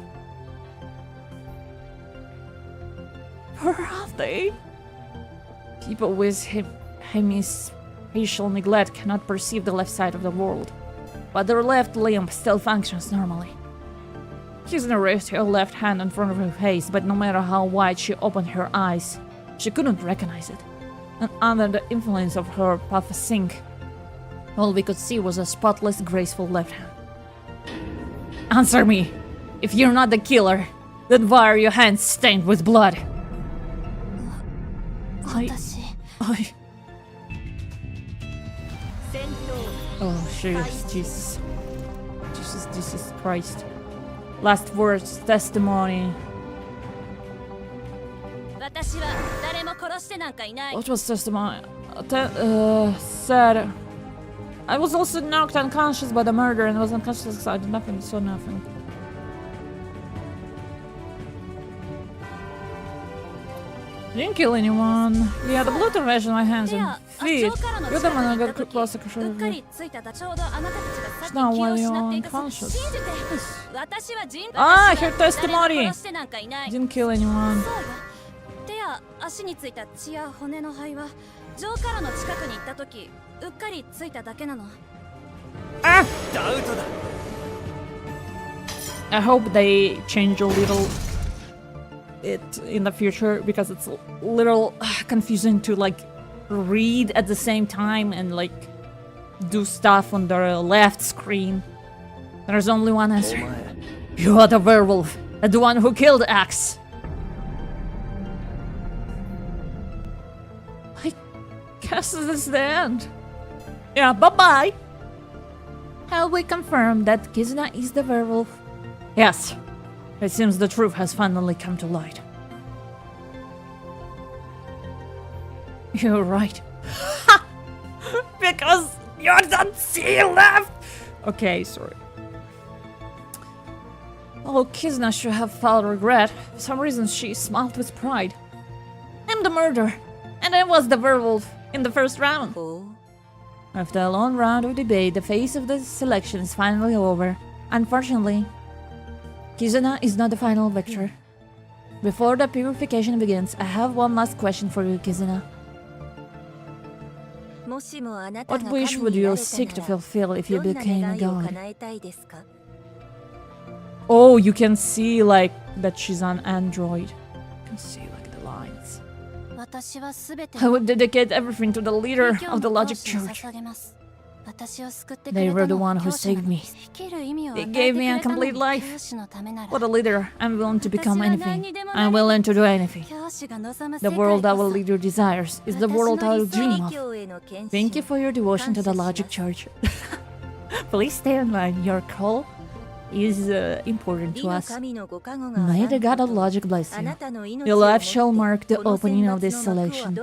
Where are they? People with hemispatial neglect cannot perceive the left side of the world, but their left limb still functions normally. Kizuna raised her left hand in front of her face, but no matter how wide she opened her eyes, she couldn't recognize it. And under the influence of her buffer sync, all we could see was a spotless, graceful left hand. Answer me! If you're not the killer, then why are your hands stained with blood? Oh, Jesus. Jesus Christ. Last words, testimony. What was testimony? Said, I was also knocked unconscious by the murder and was unconscious because I did nothing, saw nothing. I didn't kill anyone. Yeah, the blood ravaged my hands and feet. You're the one who got close to control of me. It's not while you're unconscious. Ah, her testimony! Didn't kill anyone. Ah! I hope they change a little it in the future, because it's a little confusing to like read at the same time and like do stuff on the left screen. There's only one answer. You are the werewolf, the one who killed Axe. I guess this is the end. Yeah, bye-bye. Have we confirmed that Kizuna is the werewolf? Yes. It seems the truth has finally come to light. You're right. Because you don't see left! Okay, sorry. Oh, Kizuna should have felt regret. For some reason, she smiled with pride. I'm the murderer, and I was the werewolf in the first round. After a long round of debate, the phase of the selection is finally over. Unfortunately, Kizuna is not the final victor. Before the purification begins, I have one last question for you, Kizuna. What wish would you seek to fulfill if you became a god? Oh, you can see like that she's an android. You can see like the lines. I would dedicate everything to the leader of the Logic Church. They were the one who saved me. They gave me a complete life. What a leader. I'm willing to become anything. I'm willing to do anything. The world our leader desires is the world I'll dream of. Thank you for your devotion to the logic church. Please stay online. Your call is important to us. May the God of logic bless you. Your life shall mark the opening of this selection.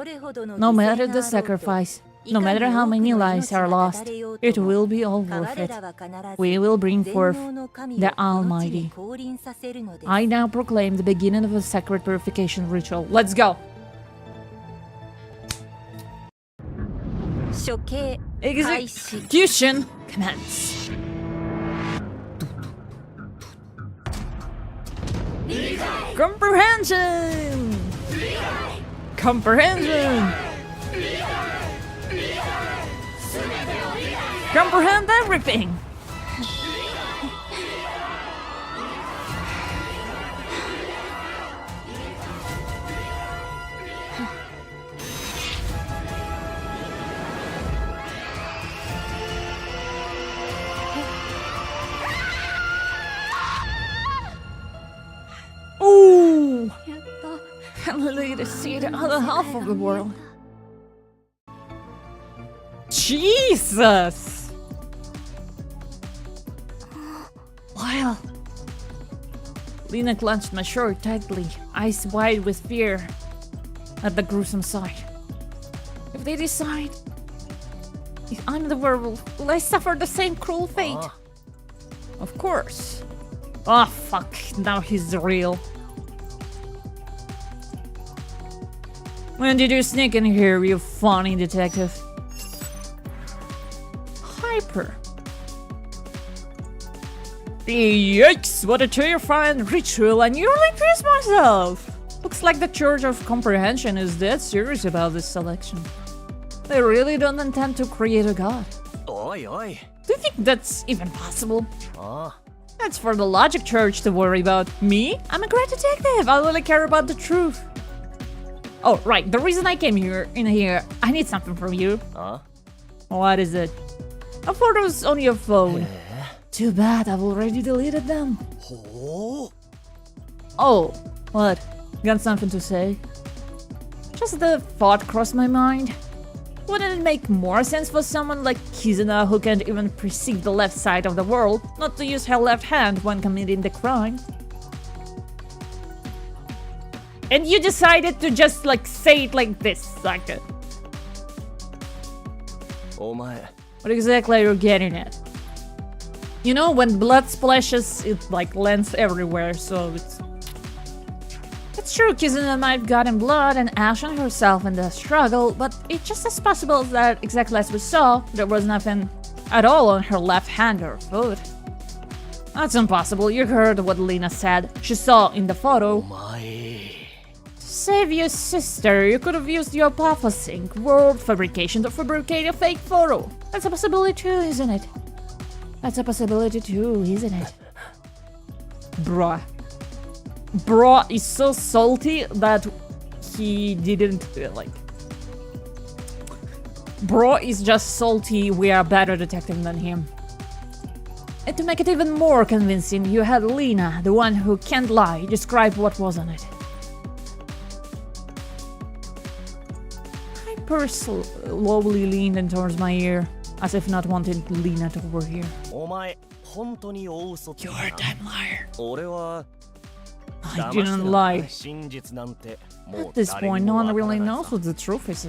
No matter the sacrifice, no matter how many lives are lost, it will be all worth it. We will bring forth the Almighty. I now proclaim the beginning of a sacred purification ritual. Let's go! Execution commence. Comprehension! Comprehension! Comprehend everything! Ooh! Hallelujah to see the other half of the world. Jesus! Wow. Lena clenched my shirt tightly, eyes wide with fear at the gruesome sight. If they decide if I'm the werewolf, will I suffer the same cruel fate? Of course. Oh fuck, now he's real. When did you sneak in here, you funny detective? Hyper. Yikes, what a terrifying ritual, I nearly pissed myself! Looks like the Church of Comprehension is dead serious about this selection. They really don't intend to create a god. Oi, oi. Do you think that's even possible? That's for the Logic Church to worry about. Me? I'm a great detective, I only care about the truth. Oh, right, the reason I came here, I need something from you. What is it? A photos on your phone. Too bad, I've already deleted them. Oh, what? Got something to say? Just the thought crossed my mind. Wouldn't it make more sense for someone like Kizuna, who can't even perceive the left side of the world, not to use her left hand when committing the crime? And you decided to just like say it like this, like it. What exactly are you getting at? You know, when blood splashes, it like lands everywhere, so it's true Kizuna might have gotten blood and ash on herself in the struggle, but it's just as possible that, exactly as we saw, there was nothing at all on her left hand or foot. That's impossible, you heard what Lena said. She saw in the photo. To save your sister, you could have used your PHOSEPO word fabrication to fabricate a fake photo. That's a possibility too, isn't it? That's a possibility too, isn't it? Bruh. Bruh is so salty that he didn't, like... Bro is just salty, we are better detective than him. And to make it even more convincing, you had Lena, the one who can't lie, describe what was on it. Hyper slowly leaned in towards my ear, as if not wanting Lena to overhear. You're a damn liar. I didn't lie. At this point, no one really knows what the truth is.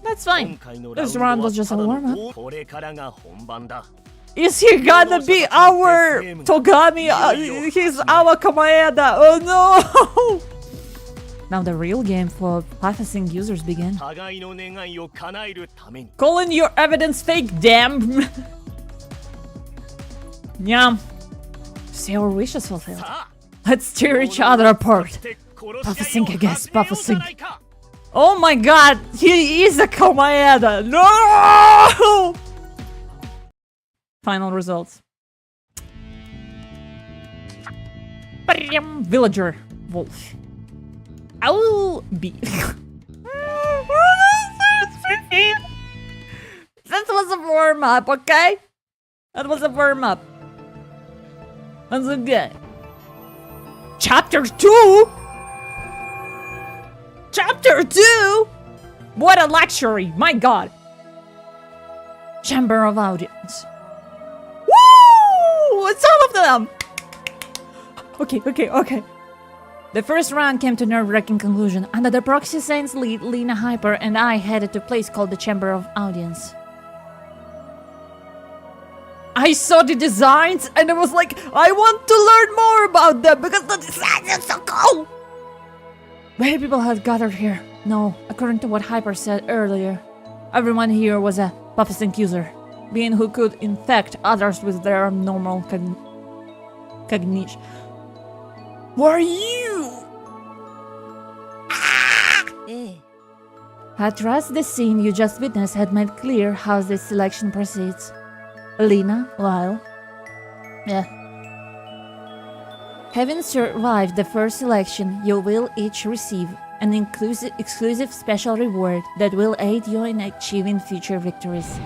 That's fine. This round was just a warm-up. Is he gonna be our Togami? He's our Komaeda. Oh no! Now the real game for practicing users begin. Calling your evidence fake, damn! Nyam. See our wishes fulfilled. Let's tear each other apart. Puffasync against Puffasync. Oh my god, he is a Komaeda! No! Final results. Villager Wolf. I will be. That was a warm warm-up, okay? That was a warm-up. That's okay. Chapter 2? Chapter 2? What a luxury, my god. Chamber of Audience. Woo! It's all of them! Okay. The first round came to nerve-wracking conclusion. Under the proxy saints lead, Lena Hyper and I headed to a place called the Chamber of Audience. I saw the designs and I was like, I want to learn more about them because the designs are so cool! Many people had gathered here. No, according to what Hyper said earlier, everyone here was a Puffsink user, being who could infect others with their abnormal cognition. Who are you? I trust the scene you just witnessed had made clear how this selection proceeds. Lena, Lyle. Yeah. Having survived the first selection, you will each receive an exclusive special reward that will aid you in achieving future victories.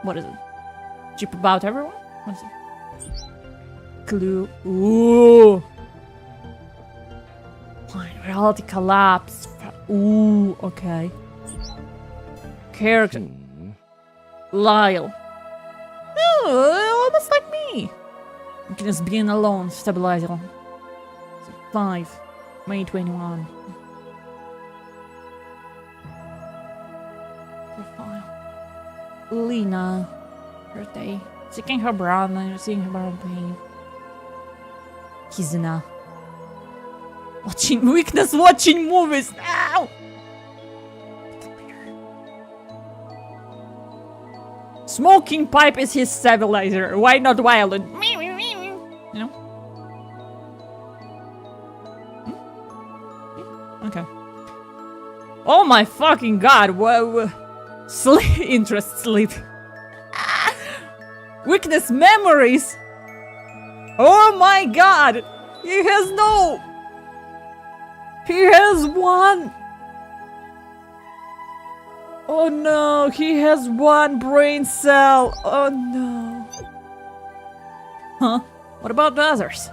What is it? Chip about everyone? What is it? Clue. Ooh. Reality collapse. Ooh, okay. Character. Lyle. Oh, almost like me. Just being alone, stabilizer. 5, May 21. Profile. Lena. Birthday. Seeking her brother, seeing her brother pain. Kizuna. Watching weakness, watching movies. Ow! Smoking pipe is his stabilizer. Why not violent? You know? Okay. Oh my fucking god. Whoa. Sleep. Interest, sleep. Weakness, memories. Oh my god. He has no. He has one. Oh no, he has one brain cell. Oh no. Huh? What about the others?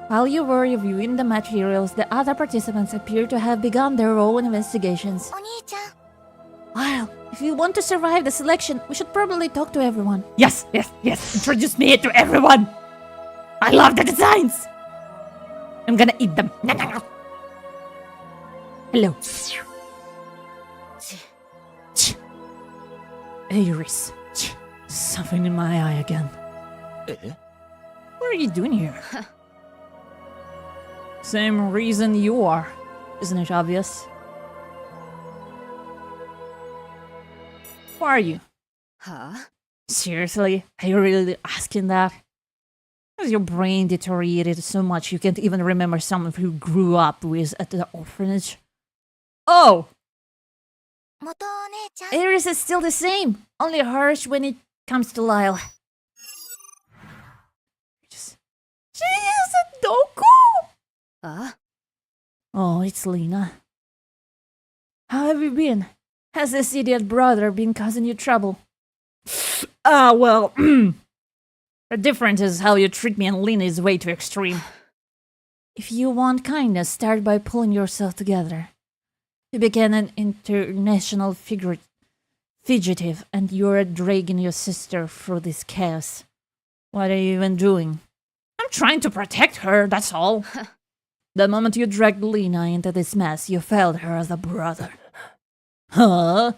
While you were reviewing the materials, the other participants appear to have begun their own investigations. Well, if you want to survive the selection, we should probably talk to everyone. Yes. Introduce me to everyone. I love the designs. I'm gonna eat them. Hello. Iris. Something in my eye again. What are you doing here? Same reason you are. Isn't it obvious? Who are you? Huh? Seriously? Are you really asking that? Has your brain deteriorated so much you can't even remember someone who grew up with at the orphanage? Oh! Iris is still the same, only harsh when it comes to Lyle. She is a Doku! Oh, it's Lena. How have you been? Has this idiot brother been causing you trouble? Well, the difference is how you treat me, and Lena is way too extreme. If you want kindness, start by pulling yourself together. You became an international fugitive, and you're dragging your sister through this chaos. What are you even doing? I'm trying to protect her, that's all. The moment you dragged Lena into this mess, you failed her as a brother. Huh?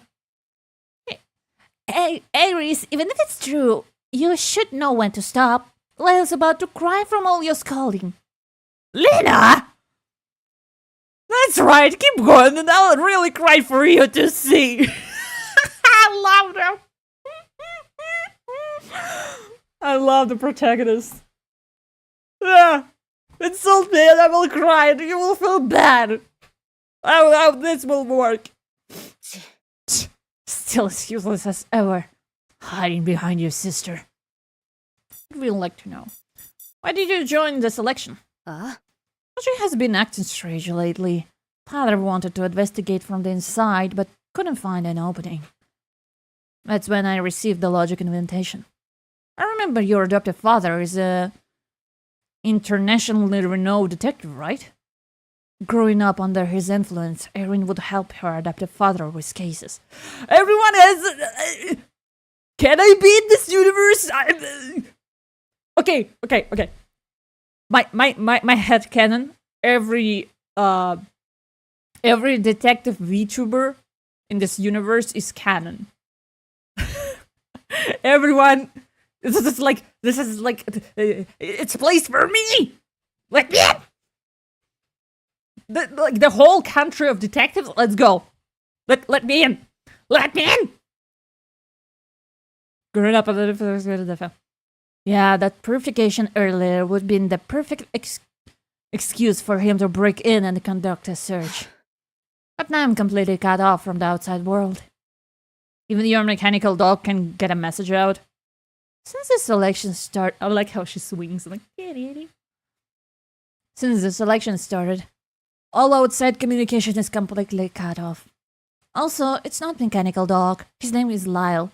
Hey, Iris, even if it's true, you should know when to stop. Lyle's about to cry from all your scolding. Lena! That's right, keep going and I'll really cry for you to see. I love them. I love the protagonist. Insult me and I will cry and you will feel bad. Oh, this will work. Still as useless as ever. Hiding behind your sister. We'd like to know. Why did you join the selection? She has been acting strange lately. Father wanted to investigate from the inside, but couldn't find an opening. That's when I received the logic invitation. I remember your adoptive father is a internationally renowned detective, right? Growing up under his influence, Erin would help her adoptive father with cases. Everyone has... Can I be in this universe? Okay. My headcanon, every detective VTuber in this universe is canon. Everyone, this is like it's a place for me. Let me in. The whole country of detectives. Let's go. Let me in. Let me in. Growing up a little. Yeah, that purification earlier would have been the perfect excuse for him to break in and conduct a search. But now I'm completely cut off from the outside world. Even your mechanical dog can get a message out. Since the selection started, I like how she swings. I'm like, since the selection started, all outside communication is completely cut off. Also, it's not mechanical dog. His name is Lyle.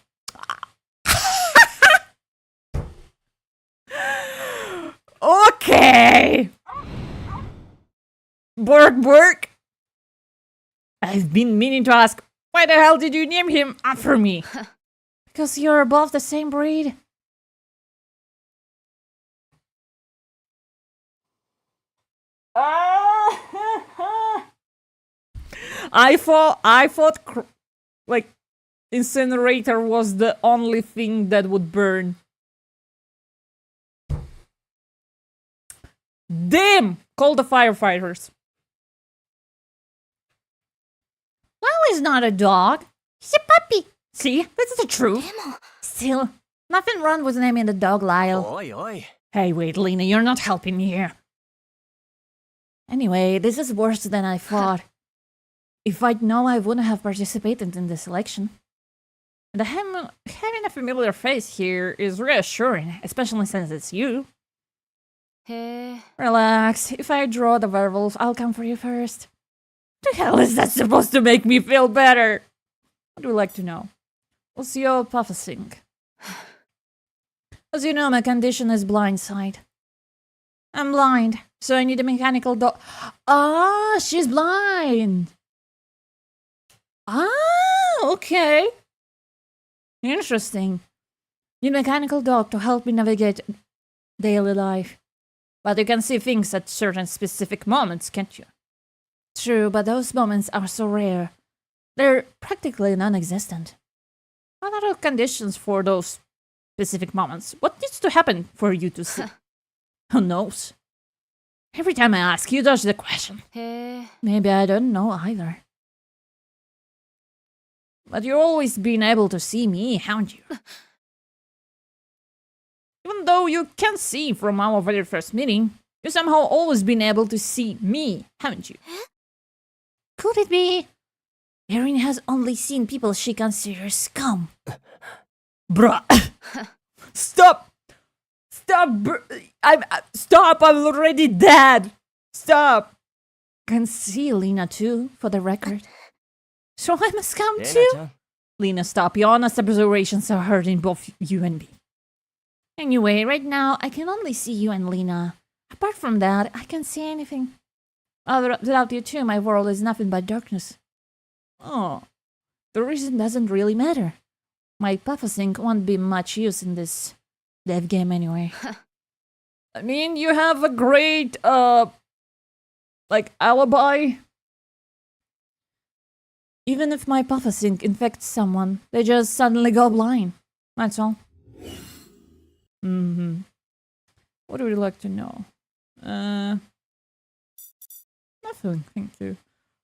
Okay. Bork. I've been meaning to ask, why the hell did you name him after me? Because you're above the same breed. I thought like incinerator was the only thing that would burn. Damn! Call the firefighters. Lyle is not a dog. He's a puppy. See? That's the truth. Still, nothing wrong with naming the dog Lyle. Oi. Hey, wait, Lena, you're not helping me here. Anyway, this is worse than I thought. If I'd known, I wouldn't have participated in this election. And having a familiar face here is reassuring, especially since it's you. Relax. If I draw the werewolf, I'll come for you first. The hell is that supposed to make me feel better? What would you like to know? What's your puffing? As you know, my condition is blind sight. I'm blind, so I need a mechanical dog. Ah, she's blind. Ah, okay. Interesting. Need a mechanical dog to help me navigate daily life. But you can see things at certain specific moments, can't you? True, but those moments are so rare. They're practically non-existent. What are the conditions for those specific moments? What needs to happen for you to see? Who knows? Every time I ask, you dodge the question. Maybe I don't know either. But you've always been able to see me, haven't you? Even though you can't see from our very first meeting, you've somehow always been able to see me, haven't you? Could it be? Erin has only seen people she considers scum. Bruh. Stop! Stop! I'm already dead! Stop! Can see Lena too, for the record. So I'm a scum too? Lena, stop. Your honest observations are hurting both you and me. Anyway, right now, I can only see you and Lena. Apart from that, I can't see anything. Without you too, my world is nothing but darkness. Oh, the reason doesn't really matter. My puffing won't be much use in this dev game anyway. I mean, you have a great, alibi. Even if my puffing infects someone, they just suddenly go blind. That's all. What would you like to know? Nothing, thank you.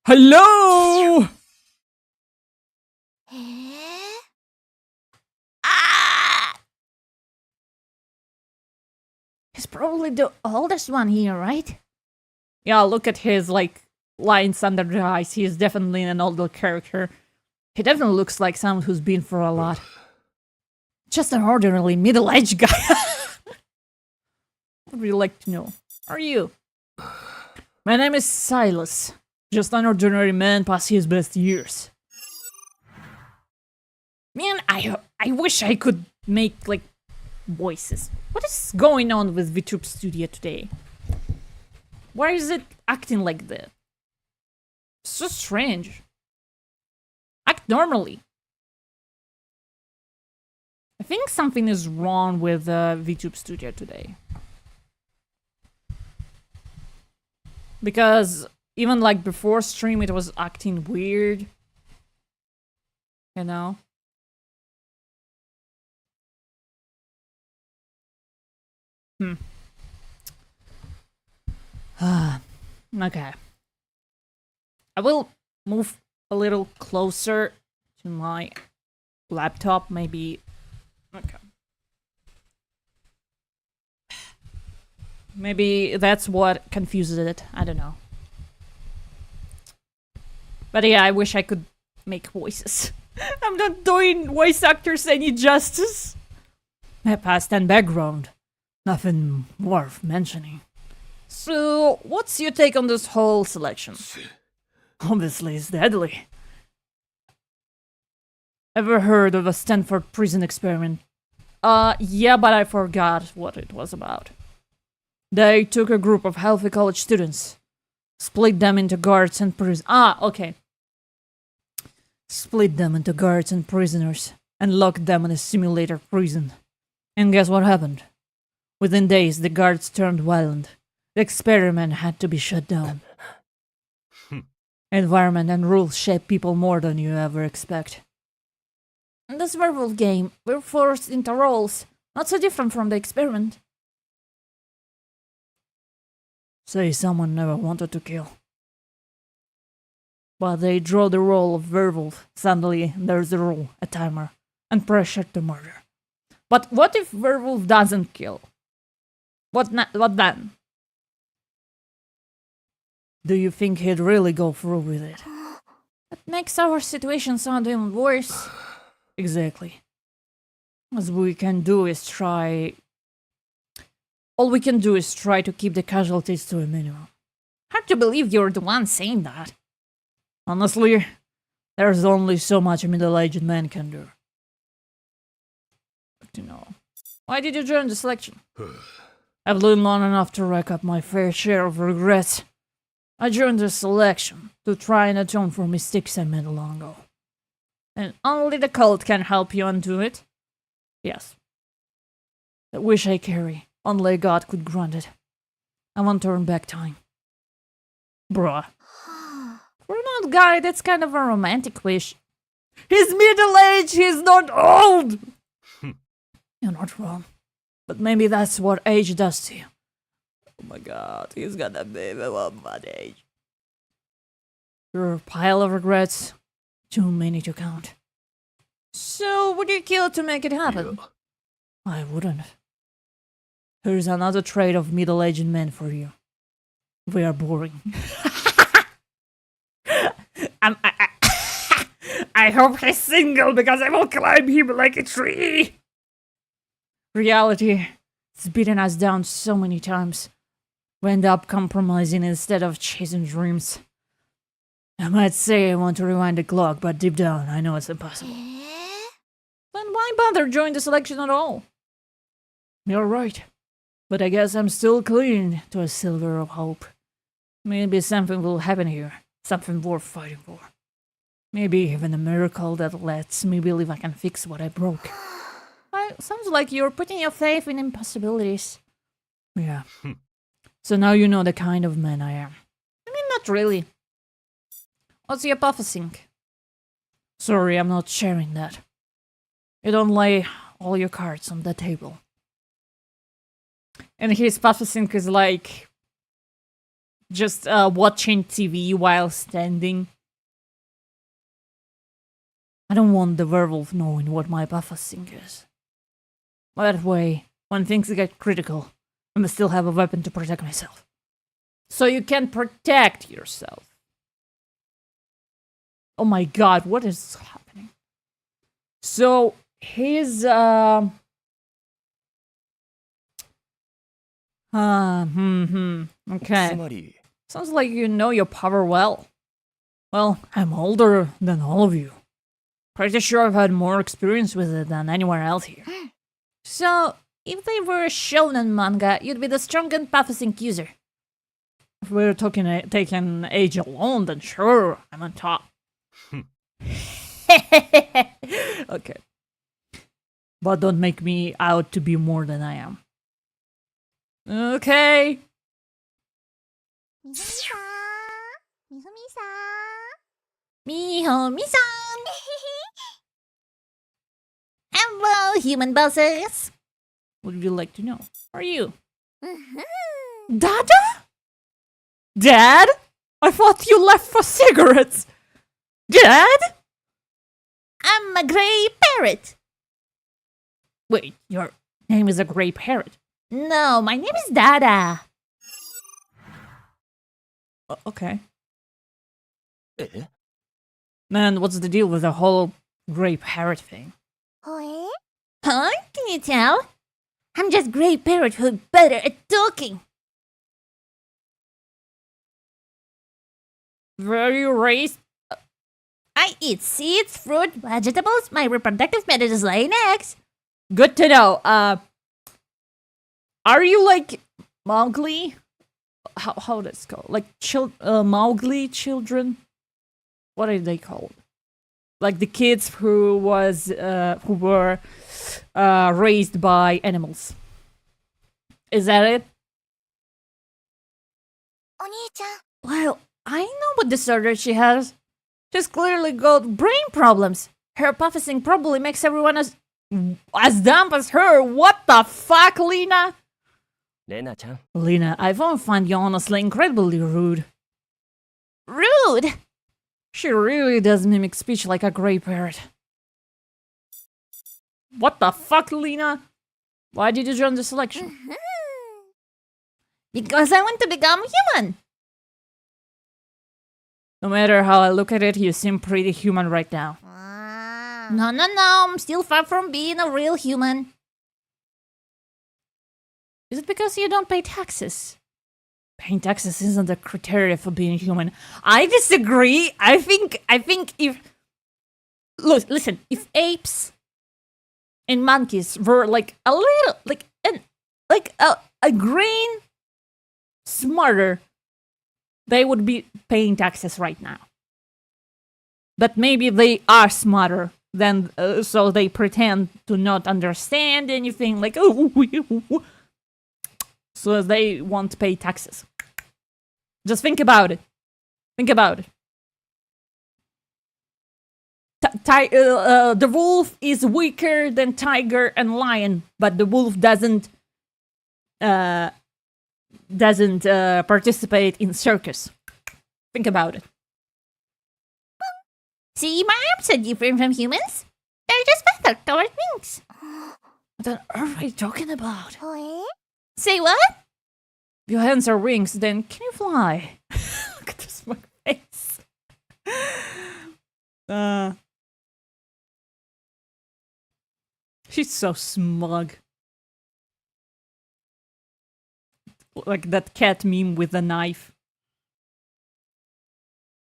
Hello! He's probably the oldest one here, right? Yeah, look at his, lines under the eyes. He is definitely an older character. He definitely looks like someone who's been through a lot. Just an ordinarily middle-aged guy. What would you like to know? Are you? My name is Silas. Just an ordinary man past his best years. Man, I wish I could make, like, voices. What is going on with VTuber Studio today? Why is it acting like that? So strange. Act normally. I think something is wrong with VTuber Studio today. Because even like before stream it was acting weird. You know? Okay. I will move a little closer to my laptop, maybe. Okay. Maybe that's what confuses it. I don't know. But yeah, I wish I could make voices. I'm not doing voice actors any justice. My past and background. Nothing worth mentioning. So, what's your take on this whole selection? Obviously, it's deadly. Ever heard of a Stanford prison experiment? Yeah, but I forgot what it was about. They took a group of healthy college students, split them into guards and prisoners. Okay. Split them into guards and prisoners, and locked them in a simulator prison. And guess what happened? Within days, the guards turned violent. The experiment had to be shut down. Environment and rules shape people more than you ever expect. In this werewolf game, we're forced into roles, not so different from the experiment. Say someone never wanted to kill. But they draw the role of werewolf. Suddenly, there's a rule, a timer, and pressure to murder. But what if werewolf doesn't kill? What then? Do you think he'd really go through with it? That makes our situation sound even worse. Exactly. All we can do is try to keep the casualties to a minimum. Hard to believe you're the one saying that. Honestly, there's only so much a middle-aged man can do. But you know, why did you join the selection? I've lived long enough to rack up my fair share of regrets. I joined the selection to try and atone for mistakes I made long ago. And only the cult can help you undo it. Yes. The wish I carry, only God could grant it. I won't turn back time. Bruh. For an old guy, that's kind of a romantic wish. He's middle-aged, he's not old! You're not wrong. But maybe that's what age does to you. Oh my god, he's gonna be one bad age. You're a pile of regrets. Too many to count. So, would you kill to make it happen? Yeah. I wouldn't. Here's another trait of middle-aged men for you. We are boring. I hope he's single because I will climb him like a tree. Reality, it's beaten us down so many times. We end up compromising instead of chasing dreams. I might say I want to rewind the clock, but deep down, I know it's impossible. Then why bother join the selection at all? You're right. But I guess I'm still clinging to a sliver of hope. Maybe something will happen here. Something worth fighting for. Maybe even a miracle that lets me believe I can fix what I broke. Sounds like you're putting your faith in impossibilities. Yeah. So now you know the kind of man I am. I mean, not really. What's your hypothesizing? Sorry, I'm not sharing that. You don't lay all your cards on the table. And his hypothesizing is like just watching TV while standing. I don't want the werewolf knowing what my hypothesizing is. That way, when things get critical, I must still have a weapon to protect myself. So you can protect yourself. Oh my god, what is happening? So, his, okay. Sounds like you know your power well. Well, I'm older than all of you. Pretty sure I've had more experience with it than anywhere else here. So, if they were a shonen manga, you'd be the strong and pathosync user. If we're taking age alone, then sure, I'm on top. Okay. But don't make me out to be more than I am. Okay. Miho-mi-san! Hello, human bosses! What would you like to know? How are you? Dada? Dad? I thought you left for cigarettes! Dad? I'm a grey parrot. Wait, your name is a grey parrot? No, my name is Dada. Okay. Man, what's the deal with the whole grey parrot thing? Huh? Can you tell? I'm just grey parrot who's better at talking. Were you raised? I eat seeds, fruit, vegetables. My reproductive method is laying eggs. Good to know. Are you like Mowgli? How that's called? Like Mowgli children? What are they called? Like the kids who were raised by animals. Is that it? Well, I know what disorder she has. She's clearly got brain problems. Her pathosync probably makes everyone as dumb as her. What the fuck, Lena? Lena-chan. Lena, I won't find you honestly incredibly rude. Rude? She really does mimic speech like a grey parrot. What the fuck, Lena? Why did you join the selection? Because I want to become human. No matter how I look at it, you seem pretty human right now. No, I'm still far from being a real human. Is it because you don't pay taxes? Paying taxes isn't a criteria for being human. I disagree. I think if... Look, listen, if apes and monkeys were like a little... like a grain smarter, they would be paying taxes right now. But maybe they are smarter than... so they pretend to not understand anything, like... so they won't pay taxes. Just think about it. Think about it. The wolf is weaker than tiger and lion, but the wolf doesn't participate in circus. Think about it. See, my arms are different from humans. They're just feathered toward wings. What on earth are you talking about? Say what? If your hands are wings, then can you fly? Look at this smug face. She's so smug. Like that cat meme with a knife.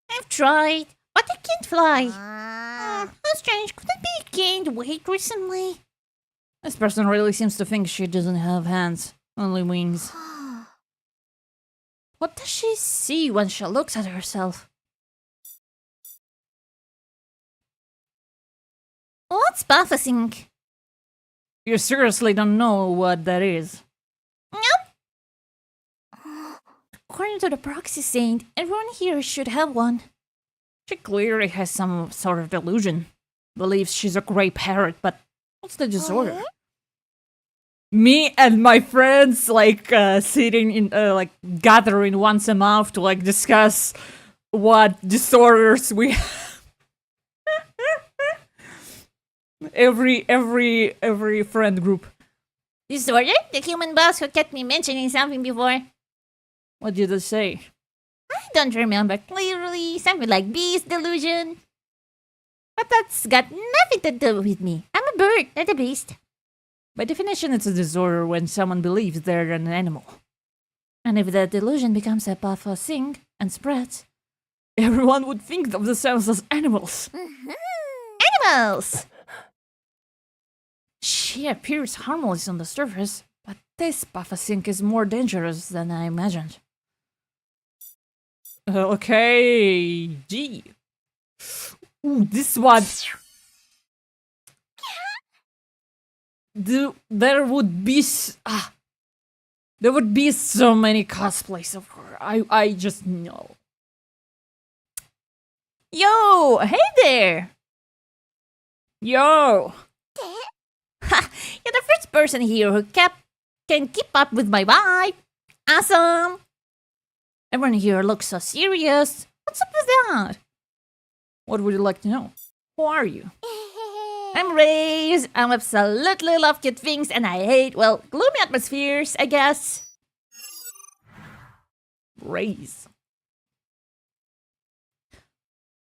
I've tried, but I can't fly. How strange. Could it be I gained weight recently? This person really seems to think she doesn't have hands, only wings. What does she see when she looks at herself? What's pathosync? You seriously don't know what that is? Nope. According to the proxy saint, everyone here should have one. She clearly has some sort of delusion. Believes she's a grey parrot, but what's the disorder? Me and my friends, like, sitting in, like, gathering once a month to, like, discuss what disorders we have. every friend group. Disorder? The human boss who kept me mentioning something before. What did it say? I don't remember clearly. Something like beast delusion. But that's got nothing to do with me. I'm a bird, not a beast. By definition, it's a disorder when someone believes they're an animal. And if that delusion becomes a pathosync and spreads, everyone would think of themselves as animals. smells. She appears harmless on the surface, but this Bafasink is more dangerous than I imagined. Okay, gee. Ooh, this one. There would be there would be so many cosplays of her. I just know. Yo, hey there. Yo. Ha, you're the first person here who can keep up with my vibe. Awesome. Everyone here looks so serious. What's up with that? What would you like to know? Who are you? I'm Raze. I absolutely love cute things and I hate, well, gloomy atmospheres, I guess. Raze.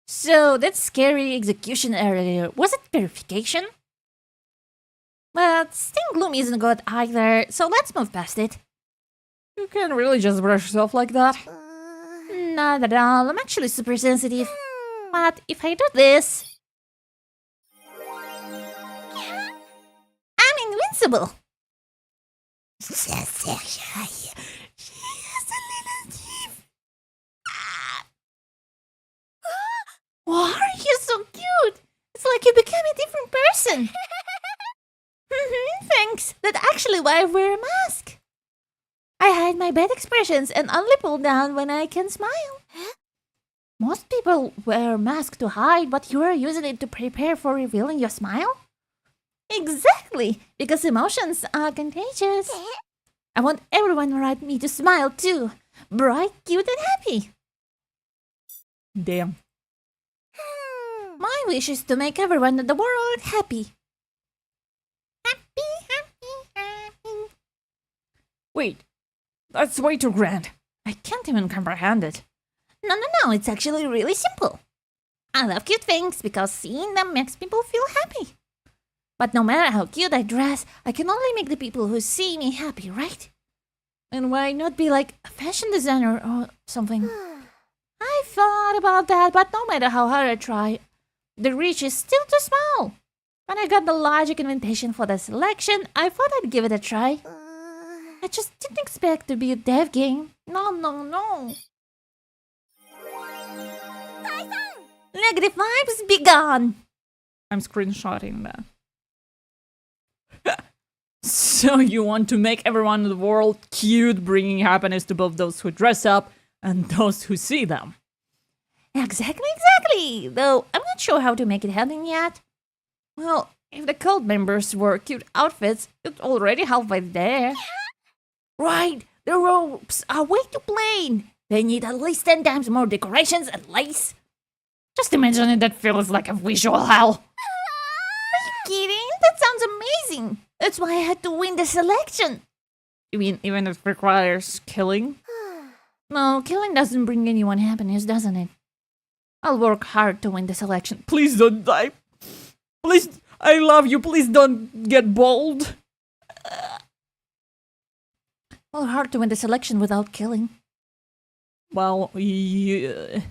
So, that scary execution earlier, was it verification? But staying gloomy isn't good either, so let's move past it. You can't really just brush yourself like that. Not at all, I'm actually super sensitive. But if I do this... I'm invincible! She has a little teeth. Why are you so cute? It's like you became a different person. Thanks. That's actually why I wear a mask. I hide my bad expressions and only pull down when I can smile. Most people wear masks to hide, but you are using it to prepare for revealing your smile? Exactly, because emotions are contagious. I want everyone around me to smile too. Bright, cute, and happy. Damn. My wish is to make everyone in the world happy. Happy. Wait, that's way too grand. I can't even comprehend it. No, it's actually really simple. I love cute things because seeing them makes people feel happy. But no matter how cute I dress, I can only make the people who see me happy, right? And why not be like a fashion designer or something? I thought about that, but no matter how hard I try, the reach is still too small. When I got the logic invitation for the selection, I thought I'd give it a try. I just didn't expect to be a dev game. No. Negative vibes, be gone! I'm screenshotting that. So you want to make everyone in the world cute, bringing happiness to both those who dress up and those who see them. Exactly! Though I'm not sure how to make it happen yet. Well, if the cult members wore cute outfits, it's already halfway there. Right, the robes are way too plain. They need at least 10 times more decorations and lace. Just imagine it, that feels like a visual hell. Are you kidding? That sounds amazing. That's why I had to win the selection. You mean even if it requires killing? No, killing doesn't bring anyone happiness, doesn't it? I'll work hard to win the selection. Please don't die. Please, I love you. Please don't get bold. Well, hard to win the selection without killing. Well, yeah.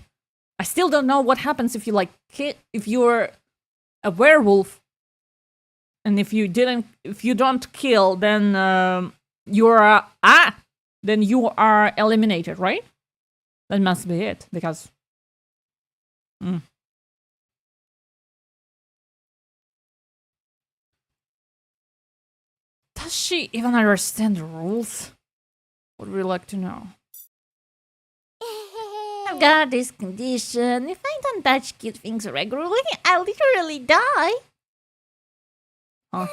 I still don't know what happens if you if you're a werewolf, and if you don't kill, then then you are eliminated, right? That must be it, because. Does she even understand the rules? Would we like to know? I've got this condition. If I don't touch cute things regularly, I'll literally die. Huh?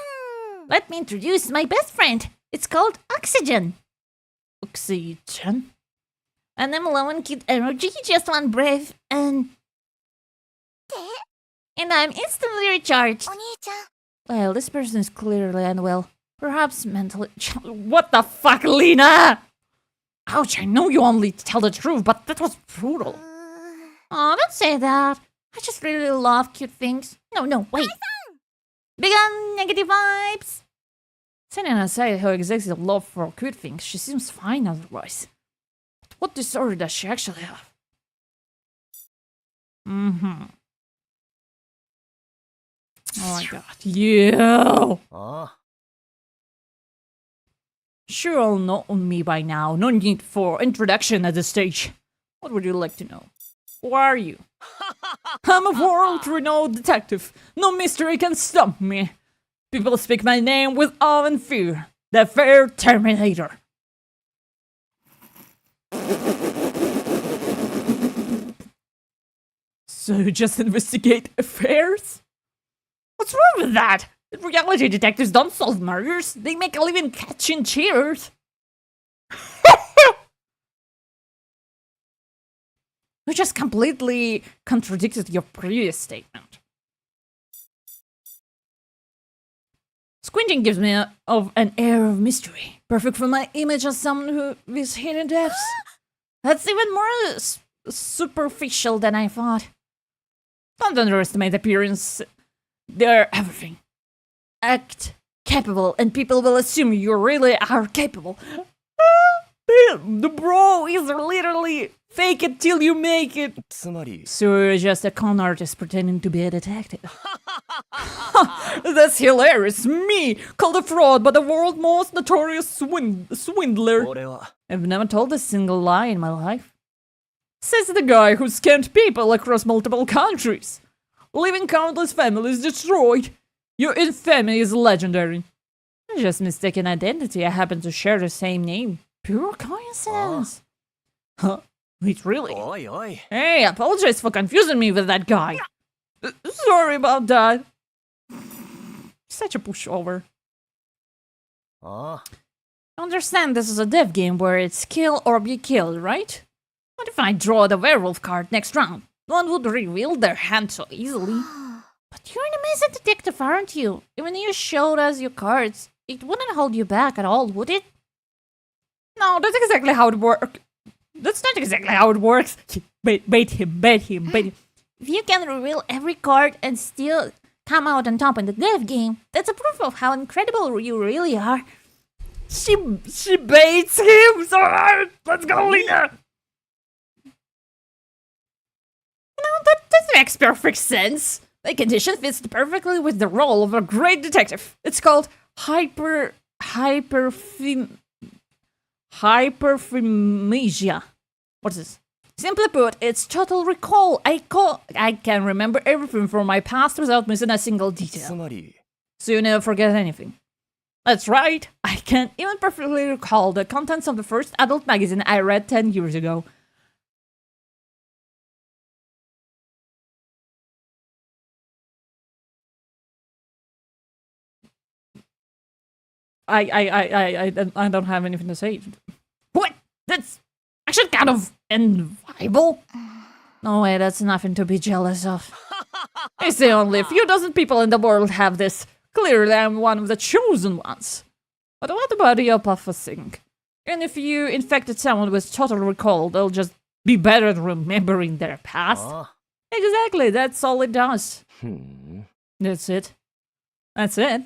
Let me introduce my best friend. It's called Oxygen. Oxygen? And I'm low on cute energy, just one breath, and I'm instantly recharged. Well, this person is clearly unwell. Perhaps mentally... What the fuck, Lena? Ouch, I know you only tell the truth, but that was brutal. Oh, don't say that. I just really love cute things. No, wait. Big on negative vibes. Sending aside her excessive love for cute things, she seems fine otherwise. But what disorder does she actually have? Oh my god. You! Ah. Sure all know me by now. No need for introduction at this stage. What would you like to know? Who are you? I'm a world-renowned detective. No mystery can stop me. People speak my name with awe and fear. The fair Terminator. So you just investigate affairs? What's wrong with that? Reality detectives don't solve murders. They make a living catching cheers. You just completely contradicted your previous statement. Squinting gives me an air of mystery, perfect for my image as someone who is hidden depths. That's even more superficial than I thought. Don't underestimate appearance. They're everything. Act capable, and people will assume you really are capable. The bro is literally fake it till you make it. つまり So you're just a con artist pretending to be a detective. That's hilarious. Me, called a fraud, but the world's most notorious swindler. 俺は I've never told a single lie in my life. Says the guy who scammed people across multiple countries, leaving countless families destroyed. Your infamy is legendary. Just mistaken identity. I happen to share the same name. Pure coincidence. Huh? Wait, really? おいおい Hey, apologize for confusing me with that guy. Sorry about that. Such a pushover. ああ Understand this is a dev game where it's kill or be killed, right? What if I draw the werewolf card next round? One would reveal their hand so easily. But you're an amazing detective, aren't you? Even if you showed us your cards, it wouldn't hold you back at all, would it? No, that's exactly how it works. That's not exactly how it works. Bait him. If you can reveal every card and still come out on top in the dev game, that's a proof of how incredible you really are. She baits him so hard. Let's go, Lena. That makes perfect sense. The condition fits perfectly with the role of a great detective. It's called hyperphimesia. What's this? Simply put, it's total recall. I can remember everything from my past without missing a single つ detail. まり So you never forget anything. That's right. I can even perfectly recall the contents of the first adult magazine I read 10 years ago. I don't have anything to say. What? That's actually kind of enviable. No way, that's nothing to be jealous of. I say only a few dozen people in the world have this. Clearly, I'm one of the chosen ones. But what about the opposing? And if you infected someone with total recall, they'll just be better at remembering their past? あ Exactly, that's all it does. ふん That's it. That's it.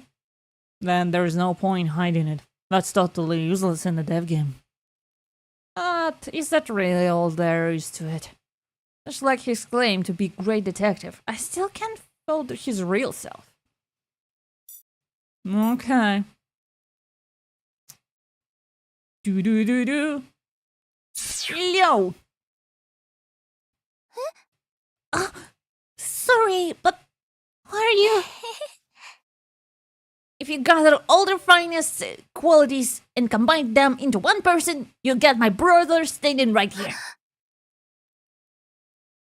Then there's no point hiding it. That's totally useless in the dev game. But is that really all there is to it? Just like his claim to be great detective, I still can't tell his real self. Okay. Do. Yo! Sorry, but who are you? If you gather all their finest qualities and combine them into one person, you'll get my brother standing right here.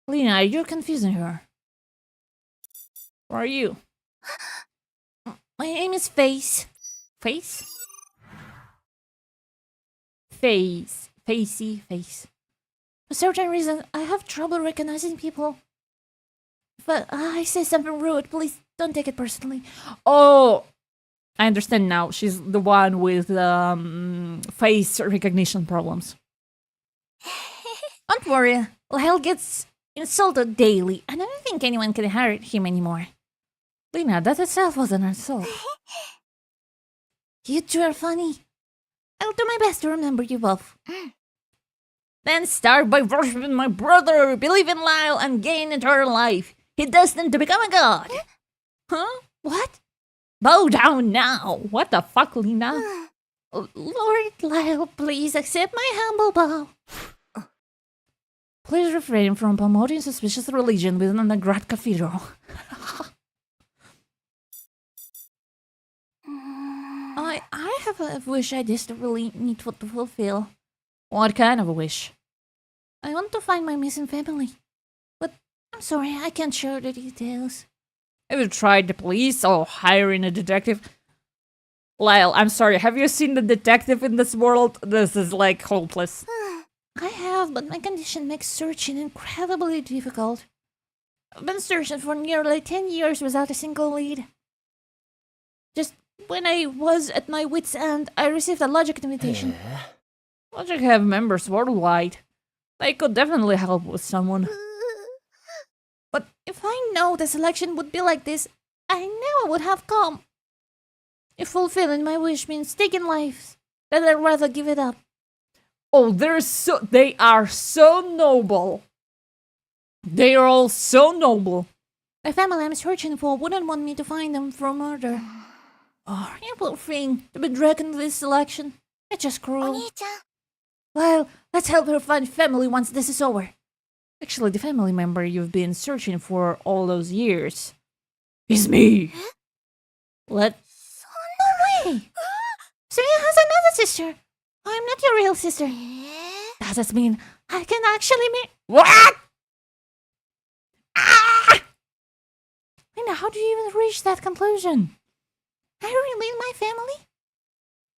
Lena, you're confusing her. Who are you? My name is Face. Face? Face. Facey. Face. For certain reason, I have trouble recognizing people. But I say something rude, please don't take it personally. Oh, I understand now. She's the one with face recognition problems. Don't worry. Lyle gets insulted daily. I don't think anyone can hurt him anymore. Lena, that itself was an insult. You two are funny. I'll do my best to remember you both. Then start by worshiping my brother, believe in Lyle, and gain eternal life. He destined to become a god. Huh? Bow down now! What the fuck, Lena? Lord Lyle, please accept my humble bow. Please refrain from promoting suspicious religion within the Grand Cathedral. I have a wish I just really need to fulfill. What kind of a wish? I want to find my missing family. But I'm sorry, I can't share the details. Have you tried the police or hiring a detective? Lyle, I'm sorry, have you seen the detective in this world? This is like hopeless. I have, but my condition makes searching incredibly difficult. I've been searching for nearly 10 years without a single lead. Just when I was at my wit's end, I received a Logic invitation. Logic have members worldwide. They could definitely help with someone. But if I know the selection would be like this, I never would have come. If fulfilling my wish means taking lives, then I'd rather give it up. Oh, they are so noble. They are all so noble. The family I'm searching for wouldn't want me to find them for murder. Oh, evil thing to be dragged into this selection. It's just cruel. Well, let's help her find family once this is over. Actually, the family member you've been searching for all those years is me. No way! So he has another sister. I'm not your real sister. Does this mean I can actually meet? What? Ah! And how do you even reach that conclusion? Are you really in my family?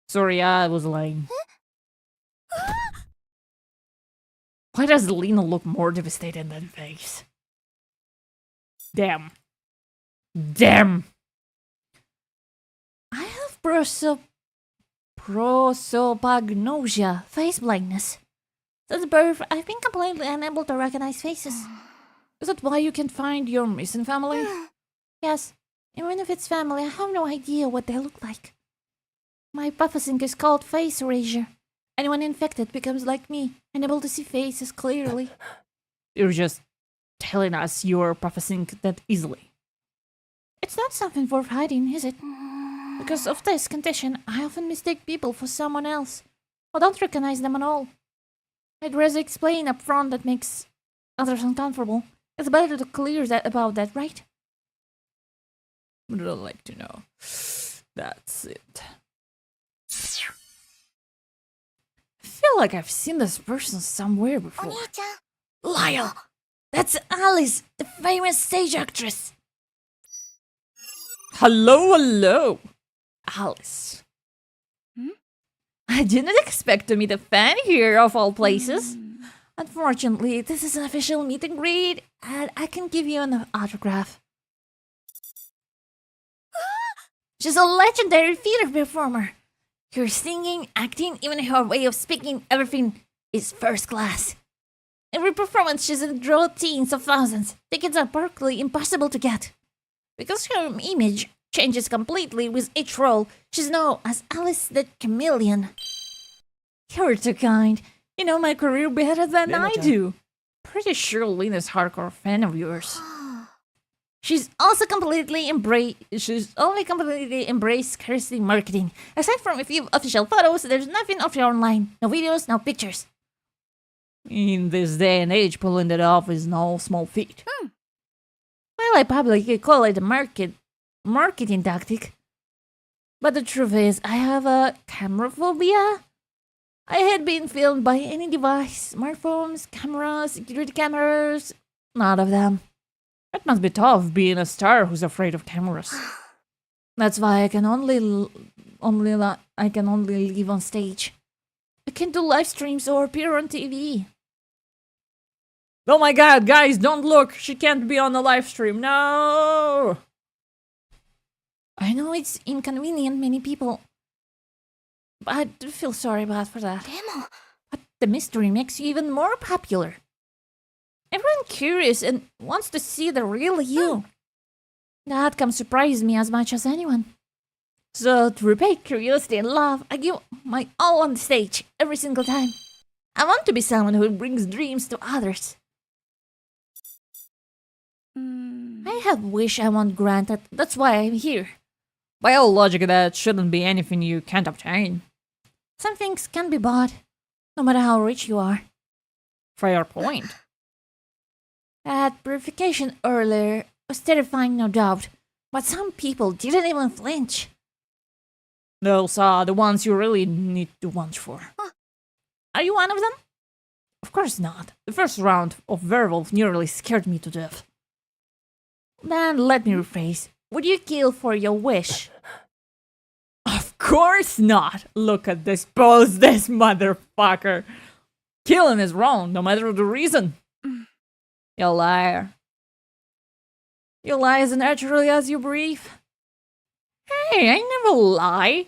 Sorry, I was lying. Why does Lena look more devastated than Face? Damn. Damn. I have prosopagnosia, face blindness. Since birth, I've been completely unable to recognize faces. Is that why you can find your missing family? Yes. Even if it's family, I have no idea what they look like. My pathosync is called face erasure. Anyone infected becomes like me, unable to see faces clearly. You're just telling us you're pathosync that easily. It's not something worth hiding, is it? Because of this condition, I often mistake people for someone else, or don't recognize them at all. I'd rather explain up front that makes others uncomfortable. It's better to clear that about that, right? Would I like to know? That's it. I feel like I've seen this person somewhere before. Lyle! That's Alice, the famous stage actress! Hello! Alice. I didn't expect to meet a fan here of all places. Unfortunately, this is an official meet and greet, and I can give you an autograph. She's a legendary theater performer. Her singing, acting, even her way of speaking, everything is first class. Every performance she's in draw teens of thousands. Tickets are practically impossible to get. Because her image changes completely with each role, she's known as Alice the Chameleon. You're too kind. You know my career better than I do. Pretty sure Lena's a hardcore fan of yours. She's only completely embraced charismatic marketing. Aside from a few official photos, there's nothing official online. No videos, no pictures. In this day and age, pulling it off is no small feat. Well, I publicly call it a marketing tactic. But the truth is, I have a camera phobia. I had been filmed by any device, smartphones, cameras, security cameras, none of them. It must be tough being a star who's afraid of cameras. That's why I can only live on stage. I can't do live streams or appear on TV. Oh my god, guys, don't look! She can't be on a live stream, no! I know it's inconvenient many people, but I do feel sorry about for that. But the mystery makes you even more popular. Everyone curious and wants to see the real you. The outcome surprised me as much as anyone. So to repay curiosity and love, I give my all on the stage every single time. I want to be someone who brings dreams to others. I have wish I want granted. That's why I'm here. By all logic, that shouldn't be anything you can't obtain. Some things can be bought, no matter how rich you are. Fair point. That purification earlier was terrifying, no doubt, but some people didn't even flinch. Those are the ones you really need to watch for. Are you one of them? Of course not. The first round of werewolf nearly scared me to death. Then let me rephrase. Would you kill for your wish? Of course not! Look at this pose, this motherfucker! Killing is wrong, no matter the reason. You liar. You lie as naturally as you breathe. Hey, I never lie.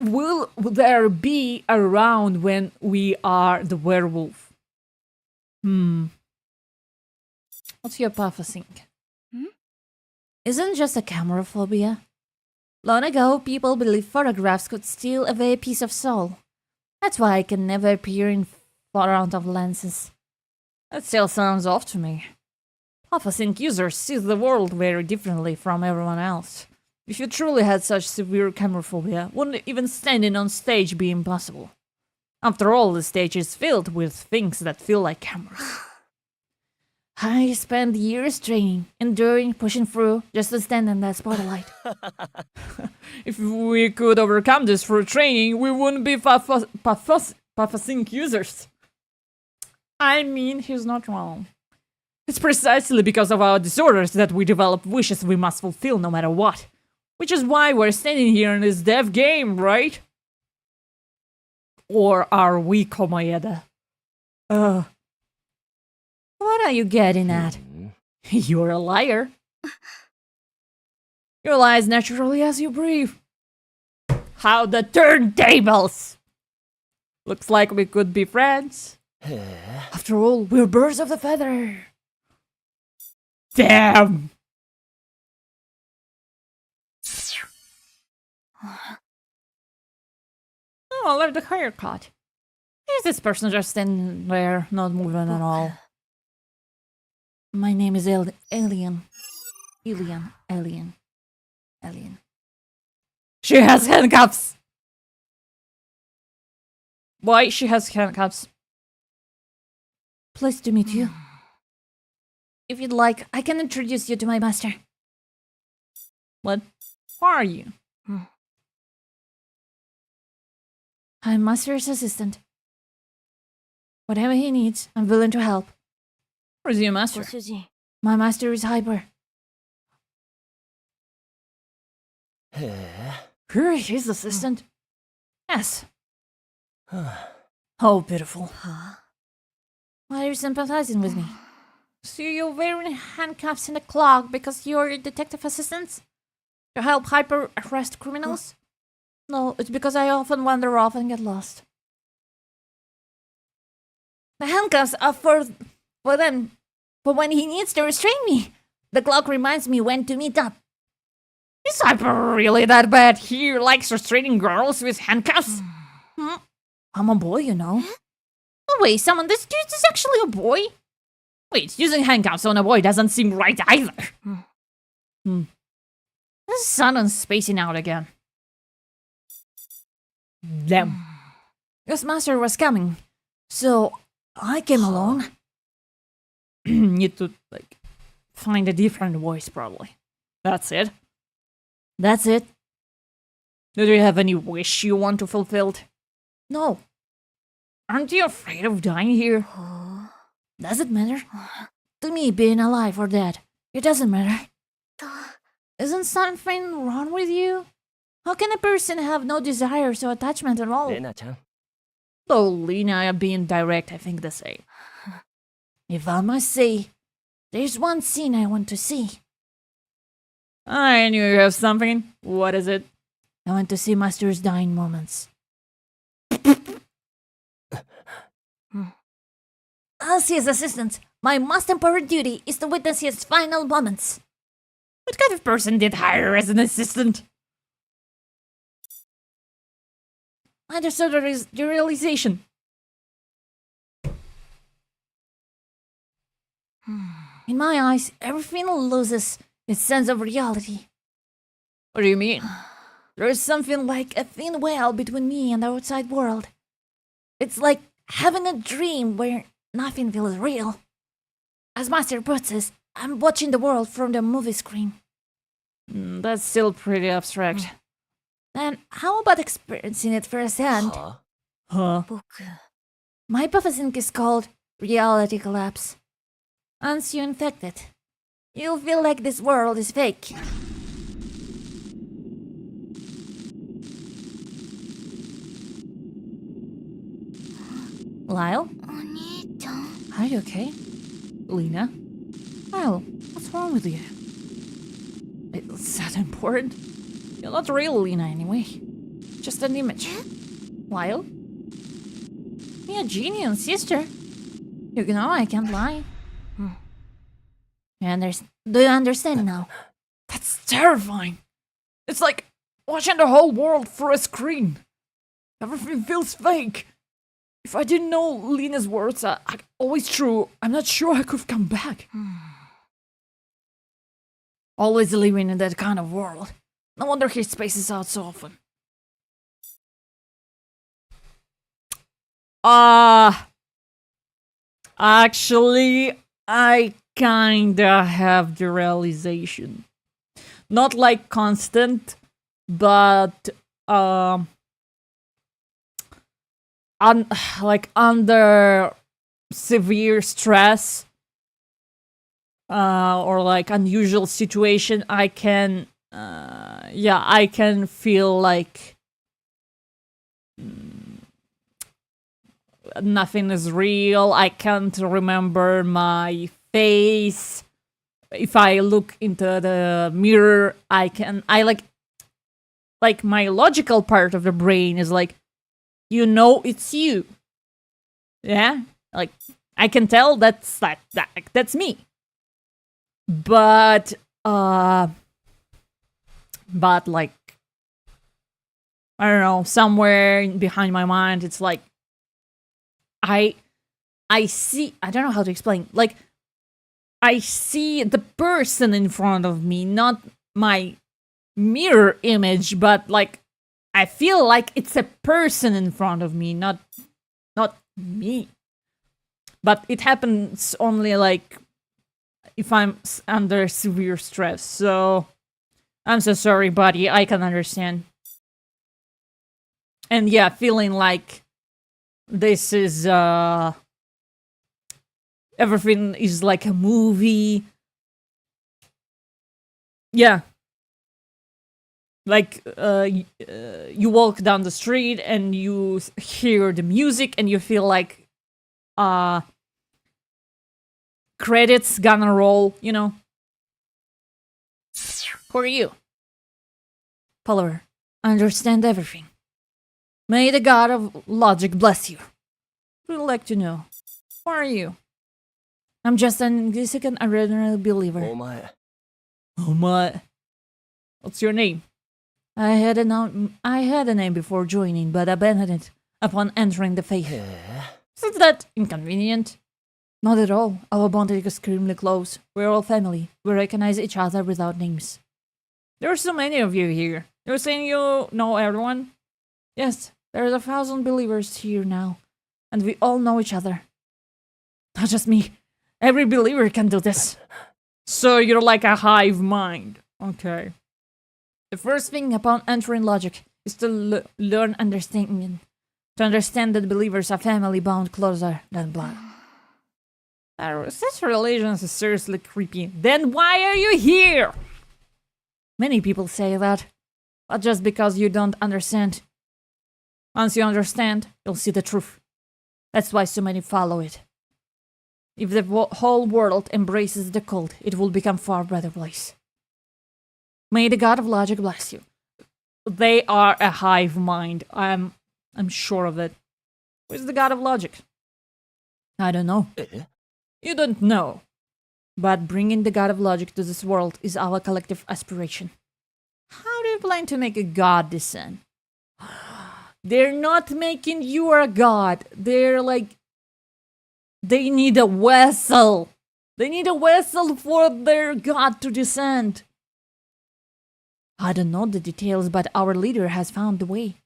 Will there be a round when we are the werewolf? What's your papa think? Isn't just a camera phobia? Long ago, people believed photographs could steal away a piece of soul. That's why I can never appear in front of lenses. That still sounds off to me. PHOSEPO users see the world very differently from everyone else. If you truly had such severe camera phobia, wouldn't even standing on stage be impossible? After all, the stage is filled with things that feel like cameras. I spent years training, enduring, pushing through, just to stand in that spotlight. If we could overcome this through training, we wouldn't be PHOSEPO users. I mean, he's not wrong. It's precisely because of our disorders that we develop wishes we must fulfill no matter what. Which is why we're standing here in this dev game, right? Or are we, Komaeda? What are you getting at? You're a liar. You lie as naturally as you breathe. How the turntables! Looks like we could be friends. After all, we're birds of the feather. Damn! Oh, I love the haircut. Here's this person just standing there, not moving at all. My name is Alien. She has handcuffs! Why she has handcuffs? Pleased to meet you. If you'd like, I can introduce you to my master. What? Who are you? I'm master's assistant. Whatever he needs, I'm willing to help. Where's your master? My master is Hyper. Here, his assistant? Yes. Oh, beautiful. Why are you sympathizing with me? So you're wearing handcuffs and a clock because you're a detective assistant? To help Hyper arrest criminals? No, it's because I often wander off and get lost. The handcuffs are for them. But when he needs to restrain me, the clock reminds me when to meet up. Is Hyper really that bad? He likes restraining girls with handcuffs? I'm a boy, you know. Oh wait, this dude is actually a boy? Wait, using handcuffs on a boy doesn't seem right either. This sudden spacing out again. Damn. Your master was coming, so I came along. Need to, find a different voice, probably. That's it? That's it. Do you have any wish you want to fulfill? No. Aren't you afraid of dying here? Does it matter? To me, being alive or dead, it doesn't matter. Isn't something wrong with you? How can a person have no desires or attachment at all? Though Lena being direct, I think the same. If I must say, there's one scene I want to see. I knew you have something. What is it? I want to see Master's dying moments. As his assistant, my most important duty is to witness his final moments. What kind of person did hire as an assistant? I understood the realization. In my eyes, everything loses its sense of reality. What do you mean? There's something like a thin veil between me and the outside world. It's like having a dream where nothing feels real. As Master puts it, I'm watching the world from the movie screen. That's still pretty abstract. And how about experiencing it firsthand? Huh? 僕 My hypothesis is called reality collapse. Once you're infected, you'll feel like this world is fake. Lyle? お兄ちゃん Are you okay? Lena? Lyle, what's wrong with you? Is that important? You're not real Lena anyway. Just an image. Lyle? You're a genie and sister. You know I can't lie. Do you understand now? That's terrifying. It's like watching the whole world through a screen. Everything feels fake. If I didn't know Lena's words are always true, I'm not sure I could have come back. Always living in that kind of world. No wonder he spaces out so often. Actually, I kinda have the realization. Not like constant, but like under severe stress or like unusual situation, I can feel like nothing is real. I can't remember my face. If I look into the mirror, I like my logical part of the brain is like, you know, it's you. Yeah, like I can tell that's me. But like I don't know, somewhere behind my mind, it's like I see. I don't know how to explain. Like I see the person in front of me, not my mirror image, but like I feel like it's a person in front of me, not me. But it happens only like if I'm under severe stress. So I'm so sorry, buddy. I can understand. And yeah, feeling like this is everything is like a movie. Yeah. Like you walk down the street and you hear the music and you feel like credits gonna roll, you know. Who are you? Follower, I understand everything. May the god of logic bless you. Would like to know. Who are you? I'm just an insignificant ordinary believer. お前 Oh my. What's your name? I had a name before joining, but abandoned it upon entering the faith. Isn't that inconvenient? Not at all. Our bond is extremely close. We're all family. We recognize each other without names. There are so many of you here. You're saying you know everyone? Yes, there's 1,000 believers here now, and we all know each other. Not just me. Every believer can do this. So you're like a hive mind. Okay. The first thing upon entering logic is to learn understanding. To understand that believers are family bound closer than blood. Such religions is seriously creepy. Then why are you here? Many people say that, but just because you don't understand. Once you understand, You'll see the truth. That's why so many follow it. If the whole world embraces the cult, it will become a far better place. May the god of logic bless you. they are a hive mind. I'm sure of it. Who's the god of logic? I don't know. You don't know. But bringing the god of logic to this world is our collective aspiration. How do you plan to make a god descend? They're not making you a god. They're like... They need a vessel. They need a vessel for their god to descend. I don't know the details, but our leader has found the way.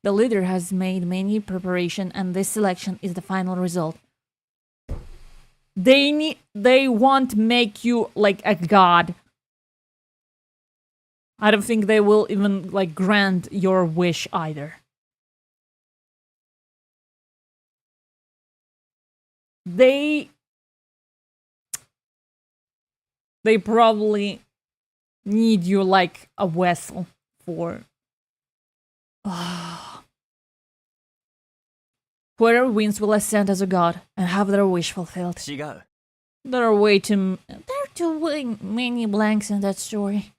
The leader has made many preparation, and this selection is the final result. They want to make you like a god. I don't think they will even like grant your wish either. They probably need you like a vessel for whoever wins will ascend as a god and have their wish fulfilled. 違う。 There are too many blanks in that story.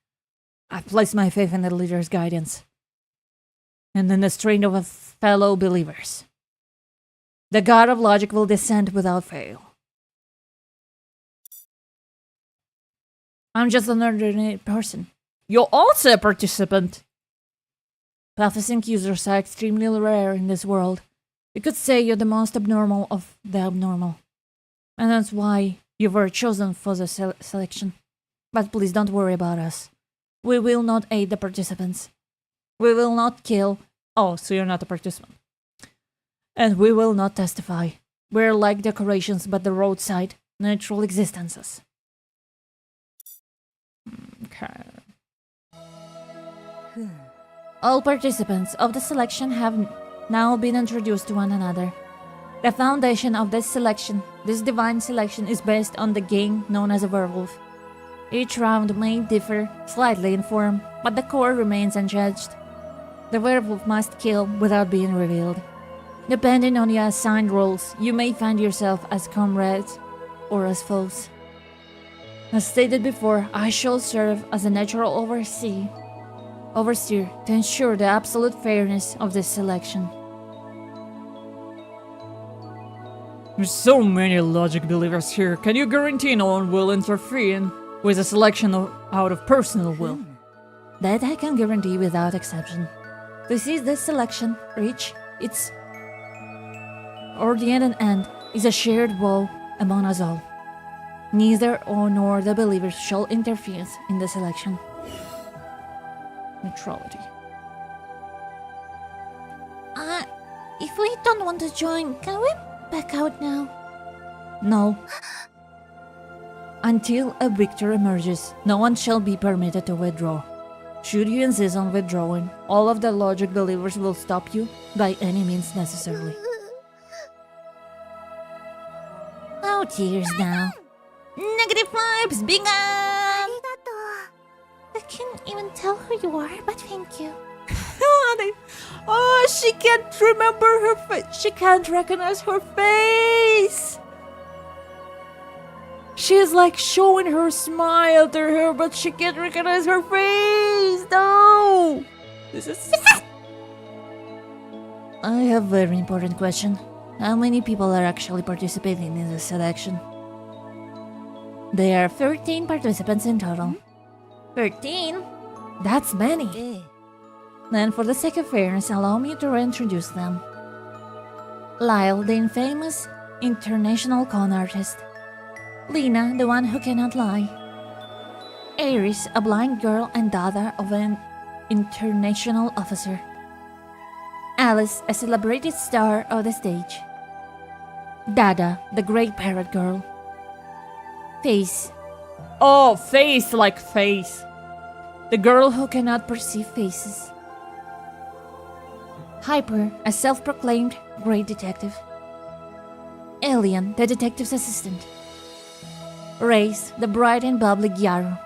I've placed my faith in the leader's guidance and in the strength of fellow believers. The god of logic will descend without fail. I'm just an ordinary person. You're also a participant. Pathosync users are extremely rare in this world. You could say you're the most abnormal of the abnormal. And that's why you were chosen for the selection. But please don't worry about us. We will not aid the participants. We will not kill. Oh, so you're not a participant. And we will not testify. We're like decorations but the roadside, natural existences. Okay. All participants of the selection have now been introduced to one another. The foundation of this divine selection, is based on the game known as a werewolf. Each round may differ slightly in form, but the core remains unchanged. The werewolf must kill without being revealed. Depending on your assigned roles, you may find yourself as comrades or as foes. As stated before, I shall serve as a natural overseer to ensure the absolute fairness of this selection. There's so many logic believers here. Can you guarantee no one will interfere with a selection out of personal will? That I can guarantee without exception. To see this selection reach its ordained end is a shared woe among us all. Neither nor the believers shall interfere in the selection. Neutrality. If we don't want to join, can we back out now? No. Until a victor emerges, no one shall be permitted to withdraw. Should you insist on withdrawing, all of the logic believers will stop you by any means necessary. Oh, tears now. Negative vibes, begun! I can't even tell who you are, but thank you. Oh, she can't remember her face. She can't recognize her face. She's like showing her smile to her, but she can't recognize her face. No! This is... I have a very important question. How many people are actually participating in this selection? There are 13 participants in total. 13? That's many. Then, for the sake of fairness, allow me to reintroduce them. Lyle, the infamous international con artist. Lena, the one who cannot lie. Iris, a blind girl and daughter of an international officer. Alice, a celebrated star of the stage. Dada, the great parrot girl. Face. Oh, face like face. The girl who cannot perceive faces. Hyper, a self-proclaimed great detective. Alien, the detective's assistant. Race, the bright and bubbly Gyaru.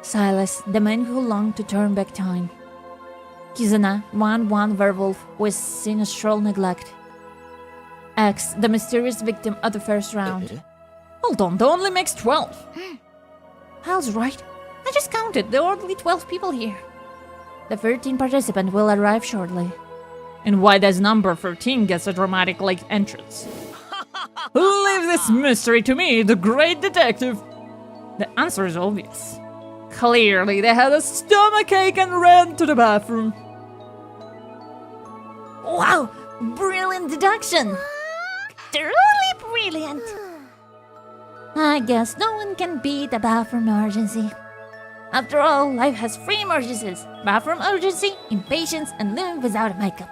Silas, the man who longed to turn back time. Kizuna, one werewolf with sinistral neglect. X, the mysterious victim of the first round. Hold on, that only makes 12. Hal's right. I just counted. There are only 12 people here. The 13th participant will arrive shortly. And why does number 13 get a dramatic like entrance? Leave this mystery to me, the great detective. The answer is obvious. Clearly, they had a stomachache and ran to the bathroom. Wow! Brilliant deduction! Truly brilliant. I guess no one can beat a bathroom emergency. After all, life has 3 emergencies. Bathroom emergency, impatience, and living without makeup.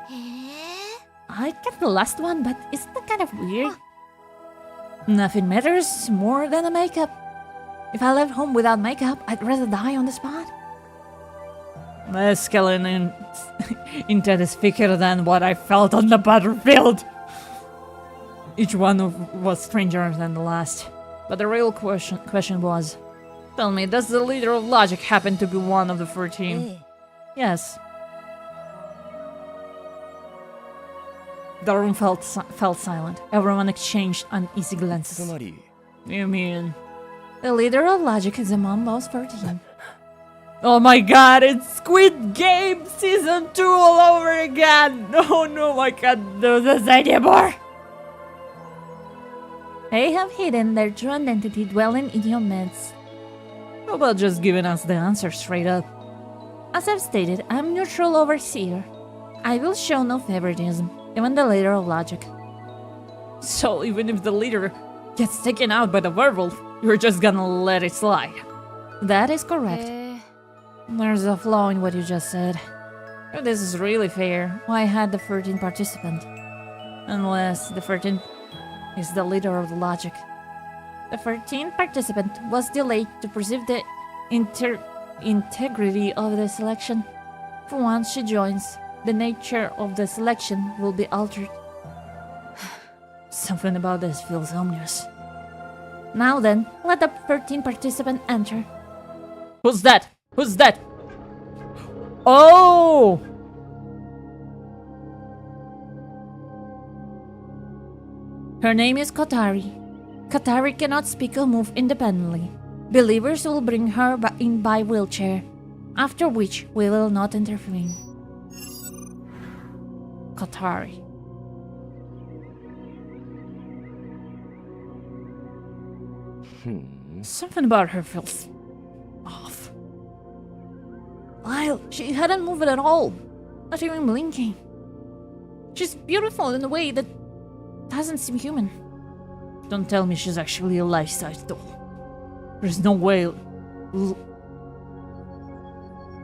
I get the last one, but isn't that kind of weird? Nothing matters more than the makeup. If I left home without makeup, I'd rather die on the spot. The skeleton intent is thicker than what I felt on the battlefield. Each one was stranger than the last. But the real question was, tell me, does the leader of Logic happen to be one of the 13? Yes. The room felt silent. Everyone exchanged uneasy glances. つまり You mean... The leader of Logic is among those 13. Oh my god, it's Squid Game Season 2 all over again! Oh no, I can't do this anymore! They have hidden their true identity dwelling in your midst. How about just giving us the answer straight up? As I've stated, I'm neutral overseer. I will show no favoritism, even the leader of Logic. So even if the leader gets taken out by the werewolf, you're just gonna let it slide? That is correct. There's a flaw in what you just said. If this is really fair, why had the 13th participant? Unless the 13th is the leader of the Logic. The 13th participant was delayed to preserve the integrity of the selection. For once she joins, the nature of the selection will be altered. Something about this feels ominous. Now then, let the 13th participant enter. Who's that? Who's that? Oh! Her name is Kotari. Kotari cannot speak or move independently. Believers will bring her in by wheelchair, after which we will not intervene. Kotari. Something about her feels off. Lyle, she hadn't moved at all. Not even blinking. She's beautiful in a way that doesn't seem human. Don't tell me she's actually a life-size doll. There's no way...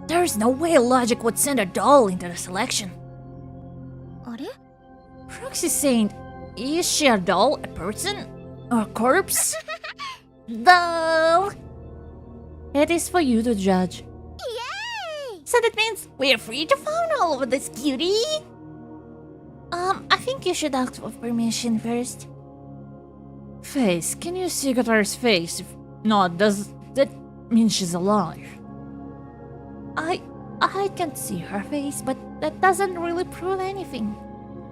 There's no way Logic would send a doll into the selection. Proxy Saint, is she a doll, a person, or a corpse? Doll! It is for you to judge. Yay! So that means we're free to fawn all over this cutie? I think you should ask for permission first. Face, can you see Kotari's face? If not, does that mean she's alive? I can't see her face, but that doesn't really prove anything.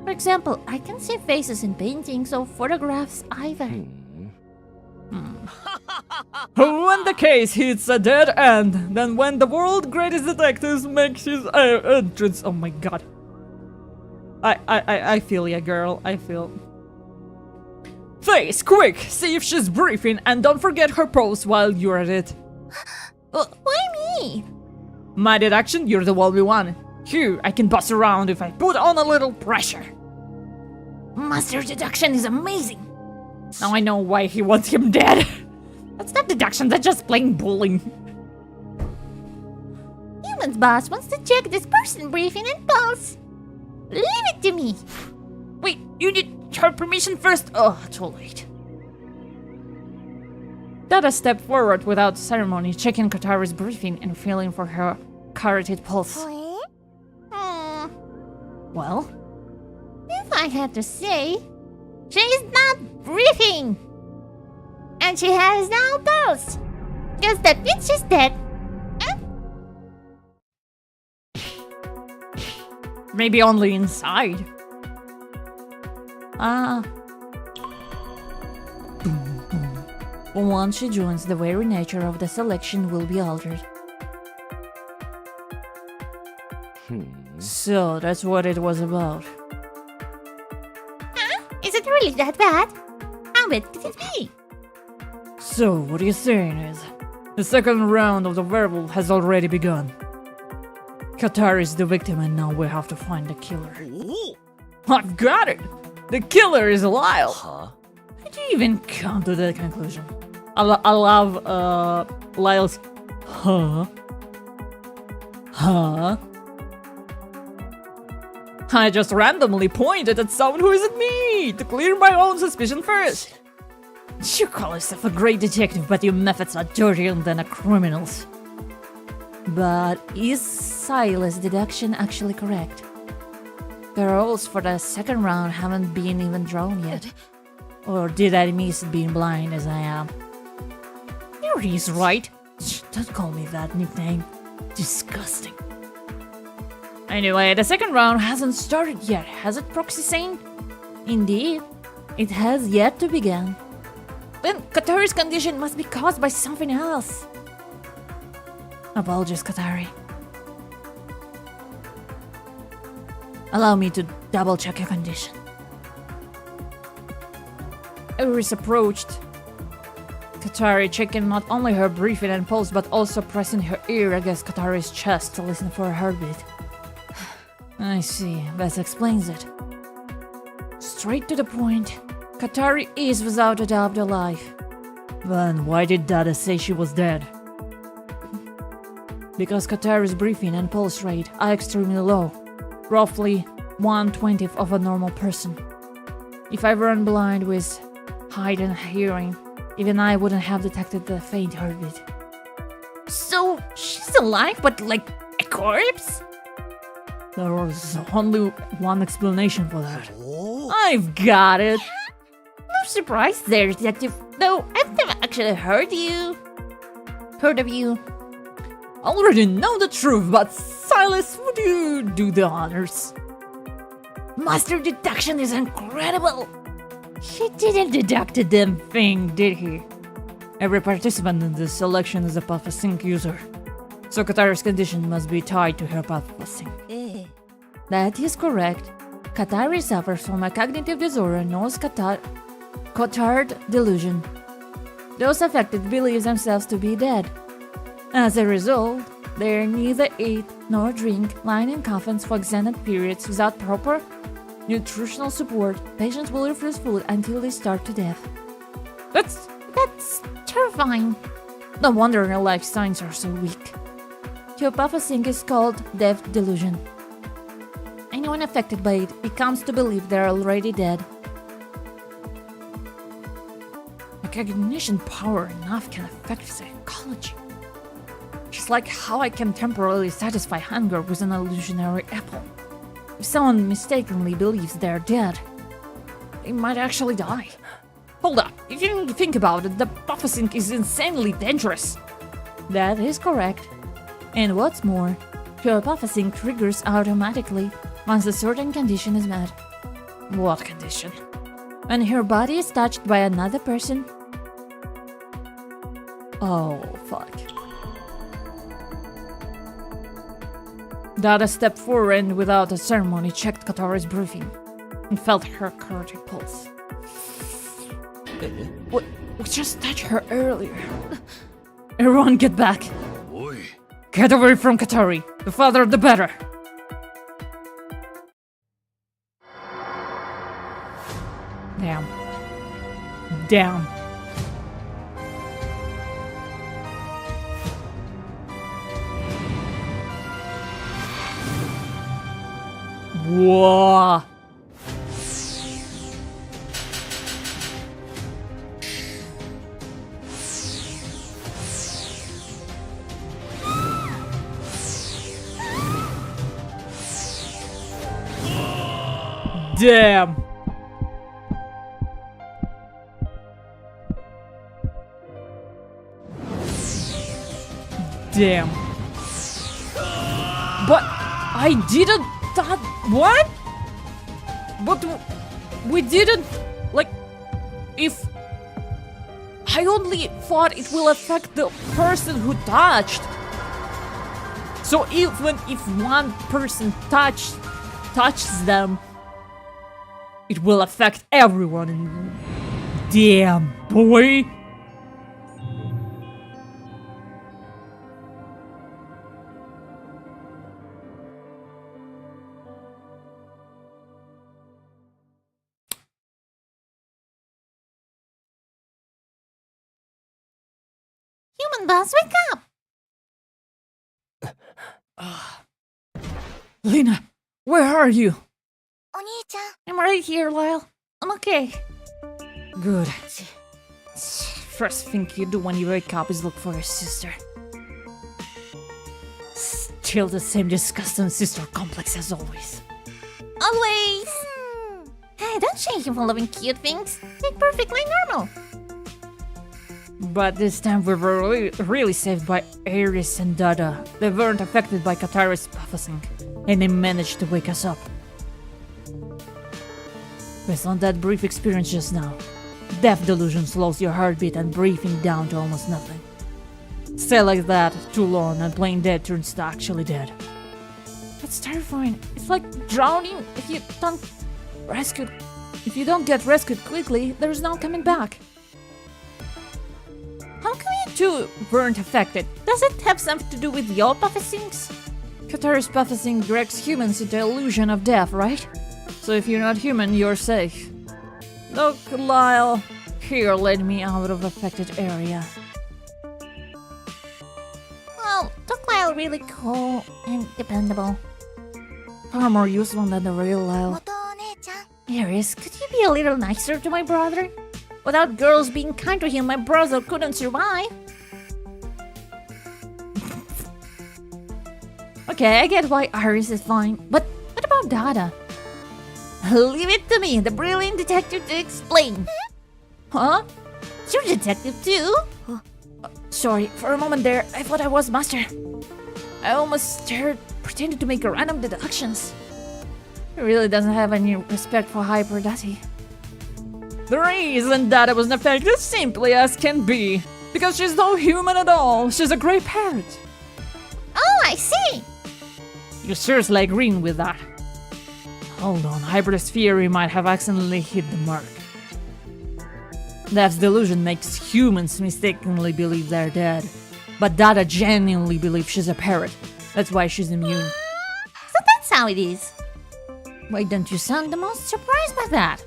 For example, I can see faces in paintings or photographs either. When the case hits a dead end, then when the world's greatest detective makes his entrance... Oh my god. I feel ya, girl. I feel... Face, quick! See if she's breathing, and don't forget her pose while you're at it. Why me? My deduction, you're the one we want. Here, I can boss around if I put on a little pressure. Master deduction is amazing. Now I know why he wants him dead. That's not deduction, that's just plain bullying. Human's boss wants to check this person breathing and pulse. Leave it to me. Wait, you need her permission first? Oh, too late. Dada stepped forward without ceremony, checking Kotari's breathing and feeling for her carotid pulse. Well? If I had to say, she's not breathing. And she has no pulse. Because that means she's dead. Maybe only inside. Once she joins, the very nature of the selection will be altered. So that's what it was about. Is it really that bad? How bad could it be? So what you're saying is, the second round of the werewolf has already begun. Katari is the victim and now we have to find the killer. I've got it! The killer is Lyle! Huh? I Did you even come to that conclusion? I love Lyle's huh? I just randomly pointed at someone who isn't me to clear my own suspicion first. You call yourself a great detective, but your methods are dirtier than a criminal's. But is Silas' deduction actually correct? The rolls for the second round haven't been even drawn yet. Or did I miss being blind as I am? He's right. Don't call me that nickname. Disgusting. Anyway, the second round hasn't started yet, has it, Proxy Saint? Indeed, it has yet to begin. Then Katari's condition must be caused by something else. Apologies, Katari. Allow me to double-check your condition. Iris approached Katari, checking not only her breathing and pulse, but also pressing her ear against Katari's chest to listen for a heartbeat. I see, that explains it. Straight to the point, Katari is without a doubt alive. Then why did Dada say she was dead? Because Katari's breathing and pulse rate are extremely low, roughly 1/20th of a normal person. If I weren't blind with heightened hearing, even I wouldn't have detected the faint heartbeat. So she's alive, but like a corpse? There was only one explanation for that. I've got it! No surprise there, Detective. Though I've never actually heard of you. Already know the truth, but Silas, would you do the honors? Master deduction is incredible! He didn't deduct a damn thing, did he? Every participant in this selection is a PHOSEPO user, so Katari's condition must be tied to her PHOSEPO. That is correct. Katari suffers from a cognitive disorder known as Cotard delusion. Those affected believe themselves to be dead. As a result, they neither eat nor drink, lying in coffins for extended periods without proper nutritional support. Patients will refuse food until they starve to death. That's Terrifying. No wonder their life signs are so weak. Hypophysing is called death delusion. Anyone affected by it becomes to believe they're already dead. a cognition power enough can affect psychology. Just like how I can temporarily satisfy hunger with an illusionary apple. If someone mistakenly believes they're dead, they might actually die. Hold up, if you think about it, the PHOSEPO is insanely dangerous. That is correct. And what's more, pure PHOSEPO triggers automatically once a certain condition is met. What condition? When her body is touched by another person. Oh, fuck. Dada stepped forward and without a ceremony checked Katara's breathing and felt her cardiac pulse. We just touched her earlier. Everyone get back. Get away from Katari. The farther the better. Damn. Damn. Whoa. Damn. Damn. But I didn't thought what? But we didn't like if I only thought it will affect the person who touched. So even if one person touches them, it will affect everyone. Damn, boy. on, boss, wake up! Lena, where are you? お兄ちゃん I'm right here, Lyle. I'm okay. Good. First thing you do when you wake up is look for your sister. Still the same disgusting sister complex as always. Always! Hey, don't shake him for loving cute things. They're perfectly normal. But this time we were really saved by Aries and Dada. They weren't affected by Katara's puffing, and they managed to wake us up. Based on that brief experience just now, death delusion slows your heartbeat and breathing down to almost nothing. Stay like that too long and playing dead turns to actually dead. That's terrifying. It's like drowning if you don't get rescued quickly, there's no coming back. How come you two weren't affected? Does it have something to do with your puffings? Katara's puffing directs humans into illusion of death, right? So if you're not human, you're safe. Look, Lyle, here led me out of affected area. Well, took Lyle really cool and dependable. Far more useful than the real Lyle. 元お姉ちゃん Aries, could you be a little nicer to my brother? Without girls being kind to him, my brother couldn't survive. Okay, I get why Iris is fine, but what about Dada? Leave it to me, the brilliant detective, to explain. Huh? You're a detective too? Sorry, for a moment there, I thought I was master. I almost pretended to make random deductions. He really doesn't have any respect for hyper, does he? The reason Dada wasn't affected simply as can be. Because she's no human at all. She's a grey parrot. Oh, I see. You're seriously agreeing with that. Hold on, Hybrid's theory might have accidentally hit the mark. Death's delusion makes humans mistakenly believe they're dead. But Dada genuinely believes she's a parrot. That's why she's immune. So that's how it is. Why don't you sound the most surprised by that?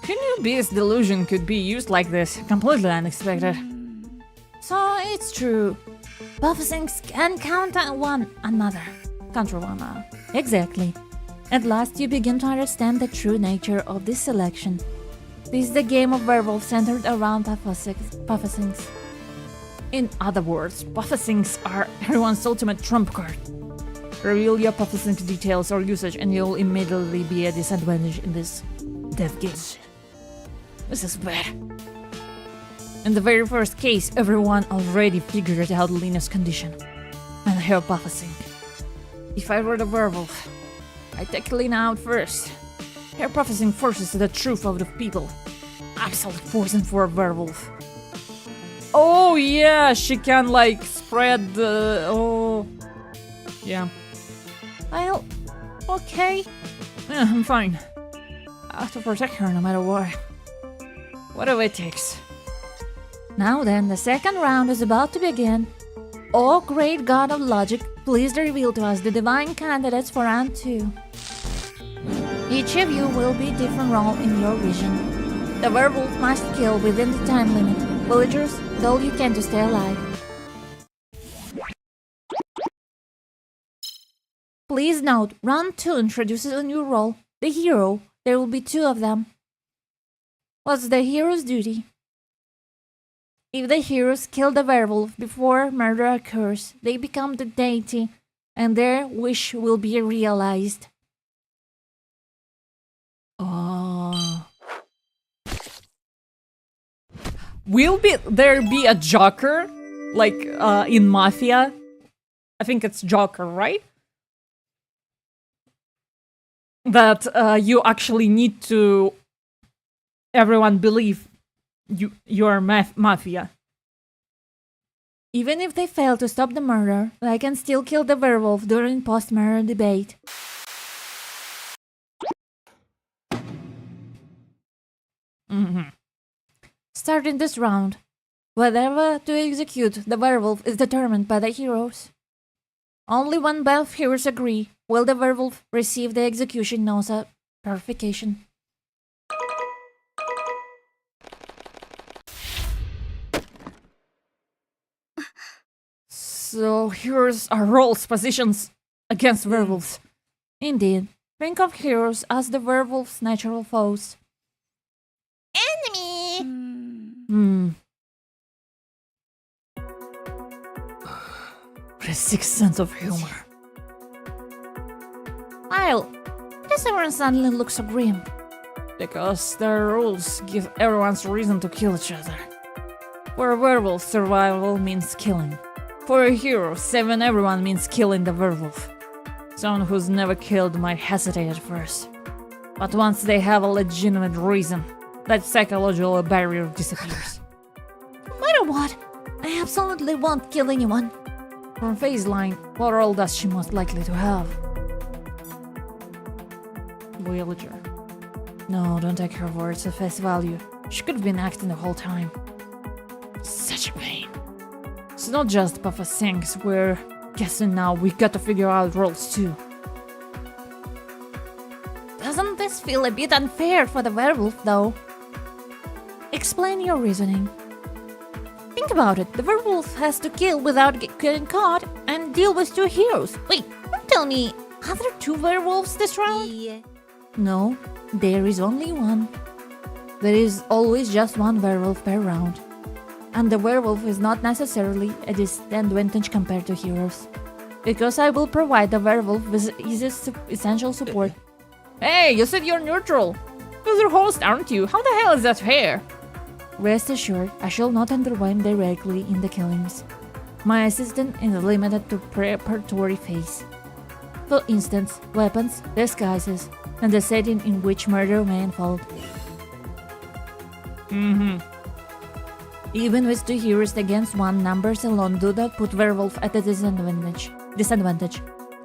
Who knew Beast's delusion could be used like this? Completely unexpected. So it's true. Puffings can counter one another. Control one now. Exactly. At last you begin to understand the true nature of this selection. This is the game of werewolf centered around puffings. In other words, puffings are everyone's ultimate trump card. Reveal your puffing details or usage and you'll immediately be at a disadvantage in this death game. This is bad. In the very first case, everyone already figured out Lena's condition and her puffing. If I were the werewolf, I'd take Lena out first. Her puffing forces the truth out of people. Absolute poison for a werewolf. Oh yeah, she can like spread the... oh... yeah. Well, okay. Yeah, I'm fine. I have to protect her no matter what. Whatever it takes. Now then, the second round is about to begin. Oh great god of logic, please reveal to us the divine candidates for round 2. Each of you will be a different role in your vision. The werewolf must kill within the time limit. Villagers, do all you can to stay alive. Please note, round 2 introduces a new role, the hero. There will be 2 of them. What's the hero's duty? If the heroes kill the werewolf before murder occurs, they become the deity, and their wish will be realized. Oh. Will there be a Joker? Like, in Mafia? I think it's Joker, right? That, you actually need to... everyone believe you're Mafia. Even if they fail to stop the murder, they can still kill the werewolf during post-murder debate. Starting this round, whether to execute the werewolf is determined by the heroes. Only when both heroes agree will the werewolf receive the execution notice purification. So heroes are roles, positions against werewolves. Indeed. Think of heroes as the werewolf's natural foes. Hmm. What a sick sense of humor. Lyle, why does everyone suddenly look so grim? Because their rules give everyone's reason to kill each other. For a werewolf, survival means killing. For a hero, saving everyone means killing the werewolf. Someone who's never killed might hesitate at first. But once they have a legitimate reason, that psychological barrier disappears. No matter what, I absolutely won't kill anyone. From Phaseline, what role does she most likely to have? Voyager. No, don't take her words at face value. She could have been acting the whole time. Such a pain. It's not just Puffa Sinks, we're guessing now. We got to figure out roles too. Doesn't this feel a bit unfair for the werewolf, though? Explain your reasoning. Think about it. The werewolf has to kill without getting caught and deal with two heroes. Wait, don't tell me, are there two werewolves this round? No, there is only one. There is always just one werewolf per round. And the werewolf is not necessarily a disadvantage compared to heroes. Because I will provide the werewolf with essential support. Hey, you said you're neutral. You're the host, aren't you? How the hell is that fair? Rest assured, I shall not intervene directly in the killings. My assistance is limited to preparatory phase. For instance, weapons, disguises, and the setting in which murder may unfold. Even with two heroes against one, numbers alone do not put werewolf at a disadvantage.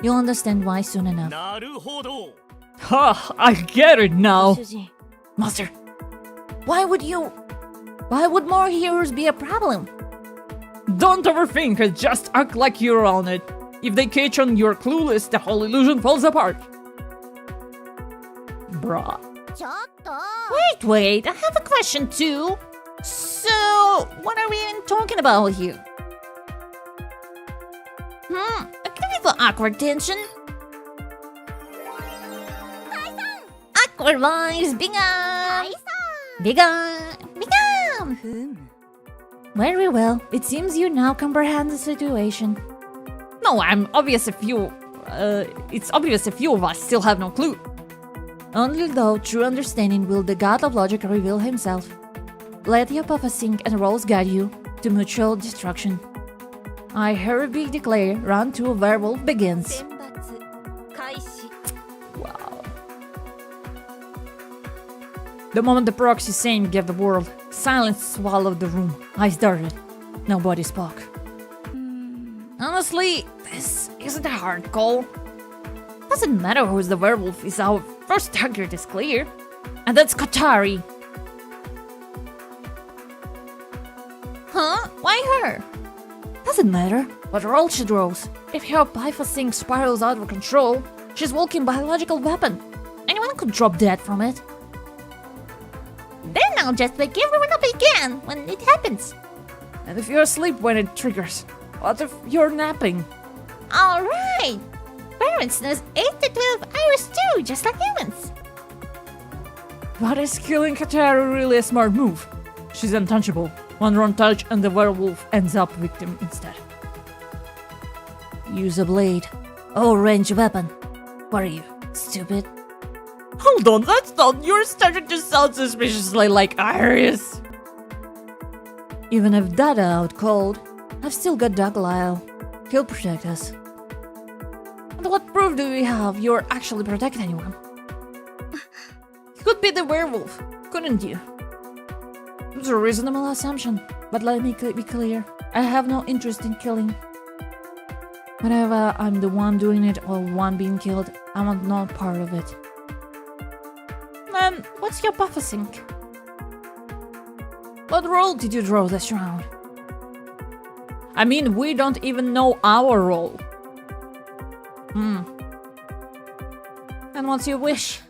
You'll understand why soon enough. なるほど Ha! I get it now! Master, why would more heroes be a problem? Don't overthink it, just act like you're on it. If they catch on you're clueless, the whole illusion falls apart. Bruh. Wait, I have a question too. So, what are we even talking about here? Agree for awkward tension. Awkward vibes, bigger. Very well. It seems you now comprehend the situation. No, it's obvious if few of us still have no clue. Only though true understanding will the god of logic reveal himself. Let your Puffa sink and rolls guide you to mutual destruction. I hereby declare round 2 of werewolf begins. 選抜開始 Wow. The moment the proxy saying gave the word, silence swallowed the room. I started. Nobody spoke. Honestly, this isn't a hard call. Doesn't matter who's the werewolf, is our first target is clear. And that's Katari. Huh? Why her? Doesn't matter what role she draws. If her Puffa Sink spirals out of control, she's walking biological weapon. Anyone could drop dead from it. Then I'll just wake everyone up again when it happens. And if you're asleep when it triggers, what if you're napping? Alright! Parents knows 8 to 12 hours too, just like humans. But is killing Katari really a smart move? She's untouchable. One wrong touch and the werewolf ends up victim instead. Use a blade. Oh, ranged weapon. What are you, stupid? Hold on, that's not. You're starting to sound suspiciously like Iris. Even if Dada out cold, I've still got Doug Lyle. He'll protect us. And what proof do we have you're actually protecting anyone? You could be the werewolf, couldn't you? It's a reasonable assumption, but let me be clear. I have no interest in killing. Whenever I'm the one doing it or one being killed, I want no part of it. Then, what's your Puffa Sink? What role did you draw this round? I mean, we don't even know our role. And what's your wish?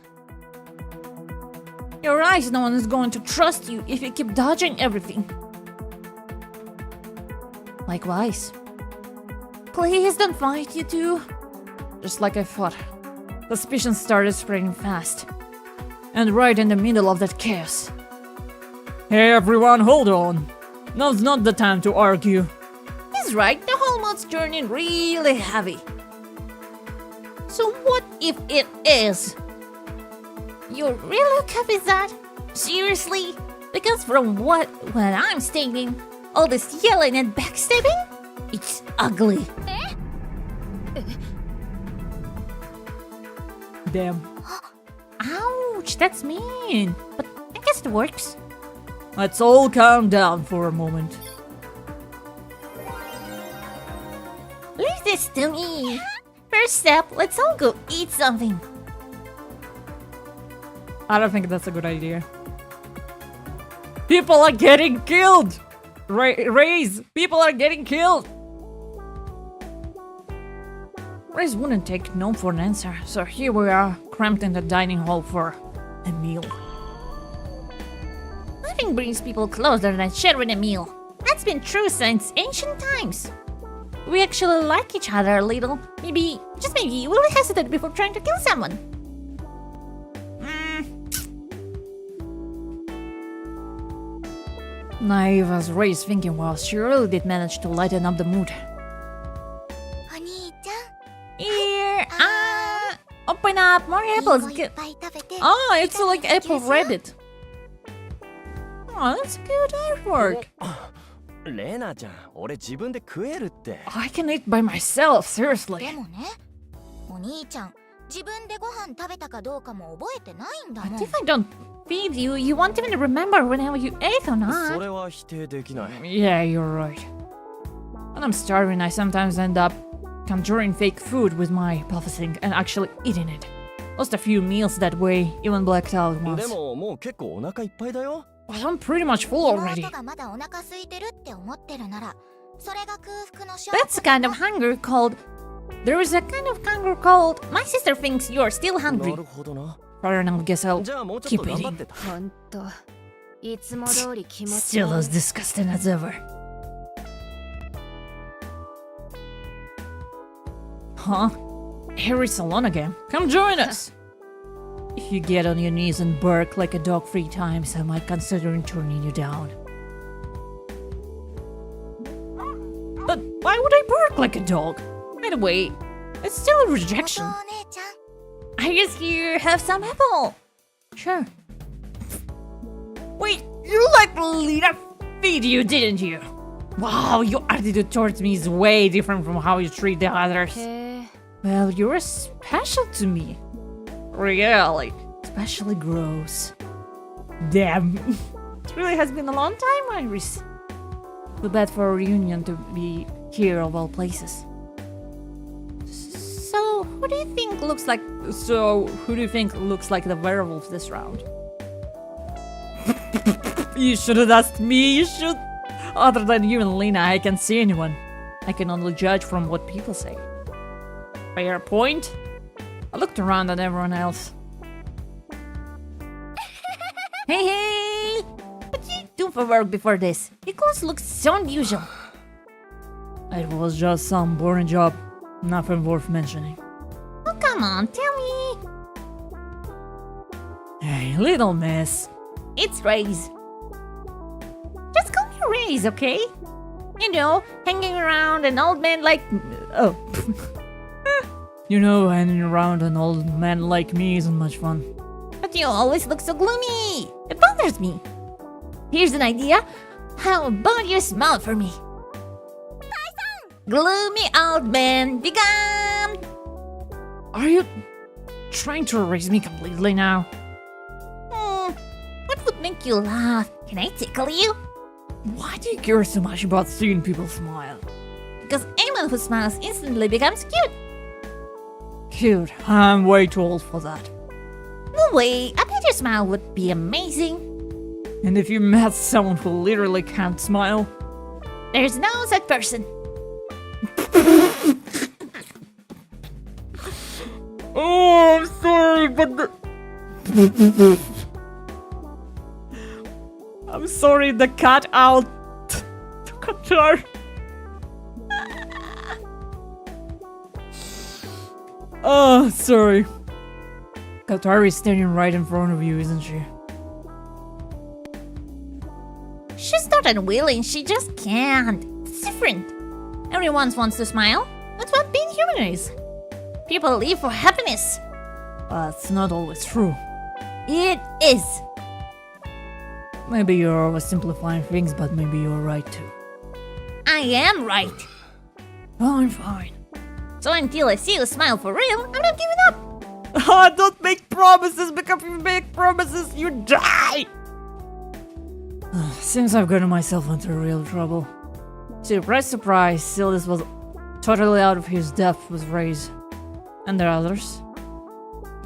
Your eyes, no one is going to trust you if you keep dodging everything. Likewise. Please don't fight, you two. Just like I thought. Suspicion started spreading fast. And right in the middle of that chaos. Hey everyone, hold on. Now's not the time to argue. He's right, the whole mood's turning really heavy. So what if it is? You're really okay with that? Seriously? Because from what I'm stating, all this yelling and backstabbing, it's ugly. Damn. Ouch, that's mean. But I guess it works. Let's all calm down for a moment. Leave this to me. First step, let's all go eat something. I don't think that's a good idea. People are getting killed! Raise! People are getting killed! Raze wouldn't take no for an answer, so here we are, cramped in the dining hall for a meal. Nothing brings people closer than sharing a meal. That's been true since ancient times. We actually like each other a little. Maybe, just maybe, we'll hesitate before trying to kill someone. Naive as Ray's thinking was, she really did manage to lighten up the mood. Here, open up, more apples. Oh, it's like apple rabbit. Oh, that's good artwork. レナちゃん、俺自分で食えるって。I can eat by myself, seriously. でもね、お兄ちゃん、自分でご飯食べたかどうかも覚えてないんだもん。 But if I don't feed you, you won't even remember whenever you ate or not. それは否定できない。Yeah, you're right. When I'm starving, I sometimes end up conjuring fake food with my processing and actually eating it. Lost a few meals that way, even blacked out で once. ももう結構お腹いっぱいだよ。 But I'm pretty much full already. 妹がまだお腹空いてるって思ってるなら、それが空腹の証拠。 That's a kind of hunger called... There is a kind of hunger called... My sister thinks you're still な hungry. るほどな。 Paranormal, guess I'll じゃあもうちょっ keep と頑張っ eating. てた。ほんと、いつも通り気持ち Still as disgusting as ever. Huh? Harry's alone again. Come join us! If you get on your knees and bark like a dog 3 times, I might consider turning you down. But why would I bark like a dog? By the way, it's still a 元 rejection. お姉ちゃん。 I guess you have some apple. Sure. Wait, you let Lita feed you, didn't you? Wow, your attitude towards me is way different from how you treat the others. へえ。 Well, you're special to me. Really. Especially gross. Damn. It really has been a long time, Iris. Too bad for a reunion to be here of all places. So, who do you think looks like... So, who do you think looks like the werewolf this round? You should have asked me, you should. Other than you and Lena, I can't see anyone. I can only judge from what people say. Fair point. I looked around at everyone else. Hey, hey! What did you do for work before this? Your clothes look so unusual. It was just some boring job. Nothing worth mentioning. Oh, come on, tell me. Hey, little miss. It's Raze. Just call me Raze, okay? You know, hanging around an old man like... Oh. You know, hanging around an old man like me isn't much fun. But you always look so gloomy. It bothers me. Here's an idea. How about you smile for me? Gloomy old man, be gone! Are you trying to erase me completely now? What would make you laugh? Can I tickle you? Why do you care so much about seeing people smile? Because anyone who smiles instantly becomes cute. Cute, I'm way too old for that. No way, I bet your smile would be amazing. And if you met someone who literally can't smile? There's no such person. Oh, I'm sorry, but I'm sorry, the cat out took a turn. Oh, sorry. Katari's standing right in front of you, isn't she? She's not unwilling, she just can't. It's different. Everyone wants to smile. That's what being human is. People live for happiness. That's not always true. It is. Maybe you're oversimplifying things, but maybe you're right too. I am right. Fine. So until I see you smile for real, I'm not giving up. Don't make promises, because if you make promises, you die! Seems I've gotten myself into real trouble. Surprise, Sildis was totally out of his depth with Raze. And the others.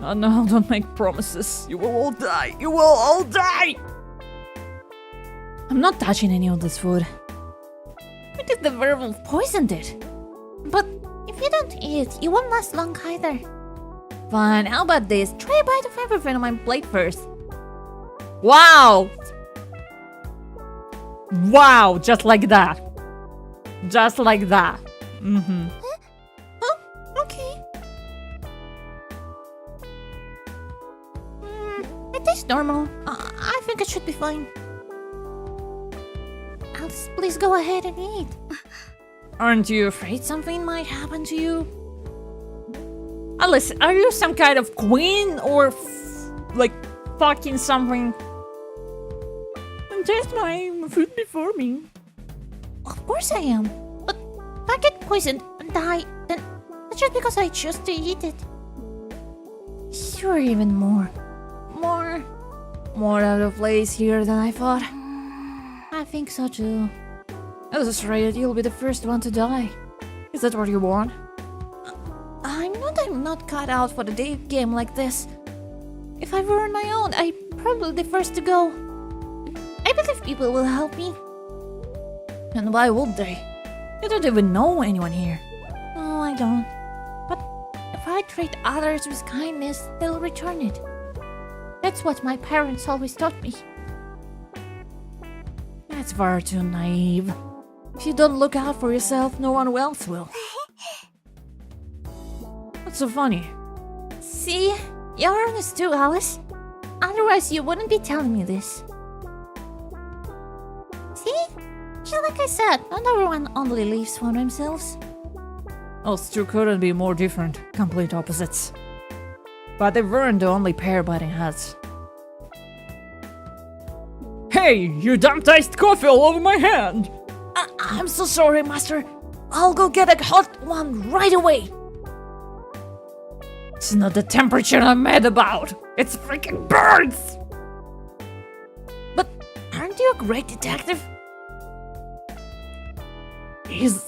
Oh no, don't make promises. You will all die. You will all die! I'm not touching any of this food. What if the werewolf poisoned it? But if you don't eat it, you won't last long either. Fine, how about this? Try a bite of everything on my plate first. Wow! Wow, just like that. Just like that. Mm-hmm. Huh? Okay. It tastes normal. I think it should be fine. Alice, please go ahead and eat. Aren't you afraid something might happen to you? Alice, are you some kind of queen or like fucking something? Taste my food before me. Of course I am. But if I get poisoned and die, then that's just because I choose to eat it. You're even more More out of place here than I thought. I think so too. I was afraid you'll be the first one to die. Is that what you want? I'm not cut out for the day game like this. If I were on my own, I'd probably be the first to go. I believe people will help me. And why would they? You don't even know anyone here. No, I don't. But if I treat others with kindness, they'll return it. That's what my parents always taught me. That's far too naive. If you don't look out for yourself, no one else will. What's so funny? See? You're honest too, Alice. Otherwise, you wouldn't be telling me this. See? Just like I said, not everyone only lives for themselves. Those two couldn't be more different, complete opposites. But they weren't the only pair butting heads. Hey, you dumped iced coffee all over my hand! I'm so sorry, Master. I'll go get a hot one right away. It's not the temperature I'm mad about. It's freaking birds! But aren't you a great detective? Is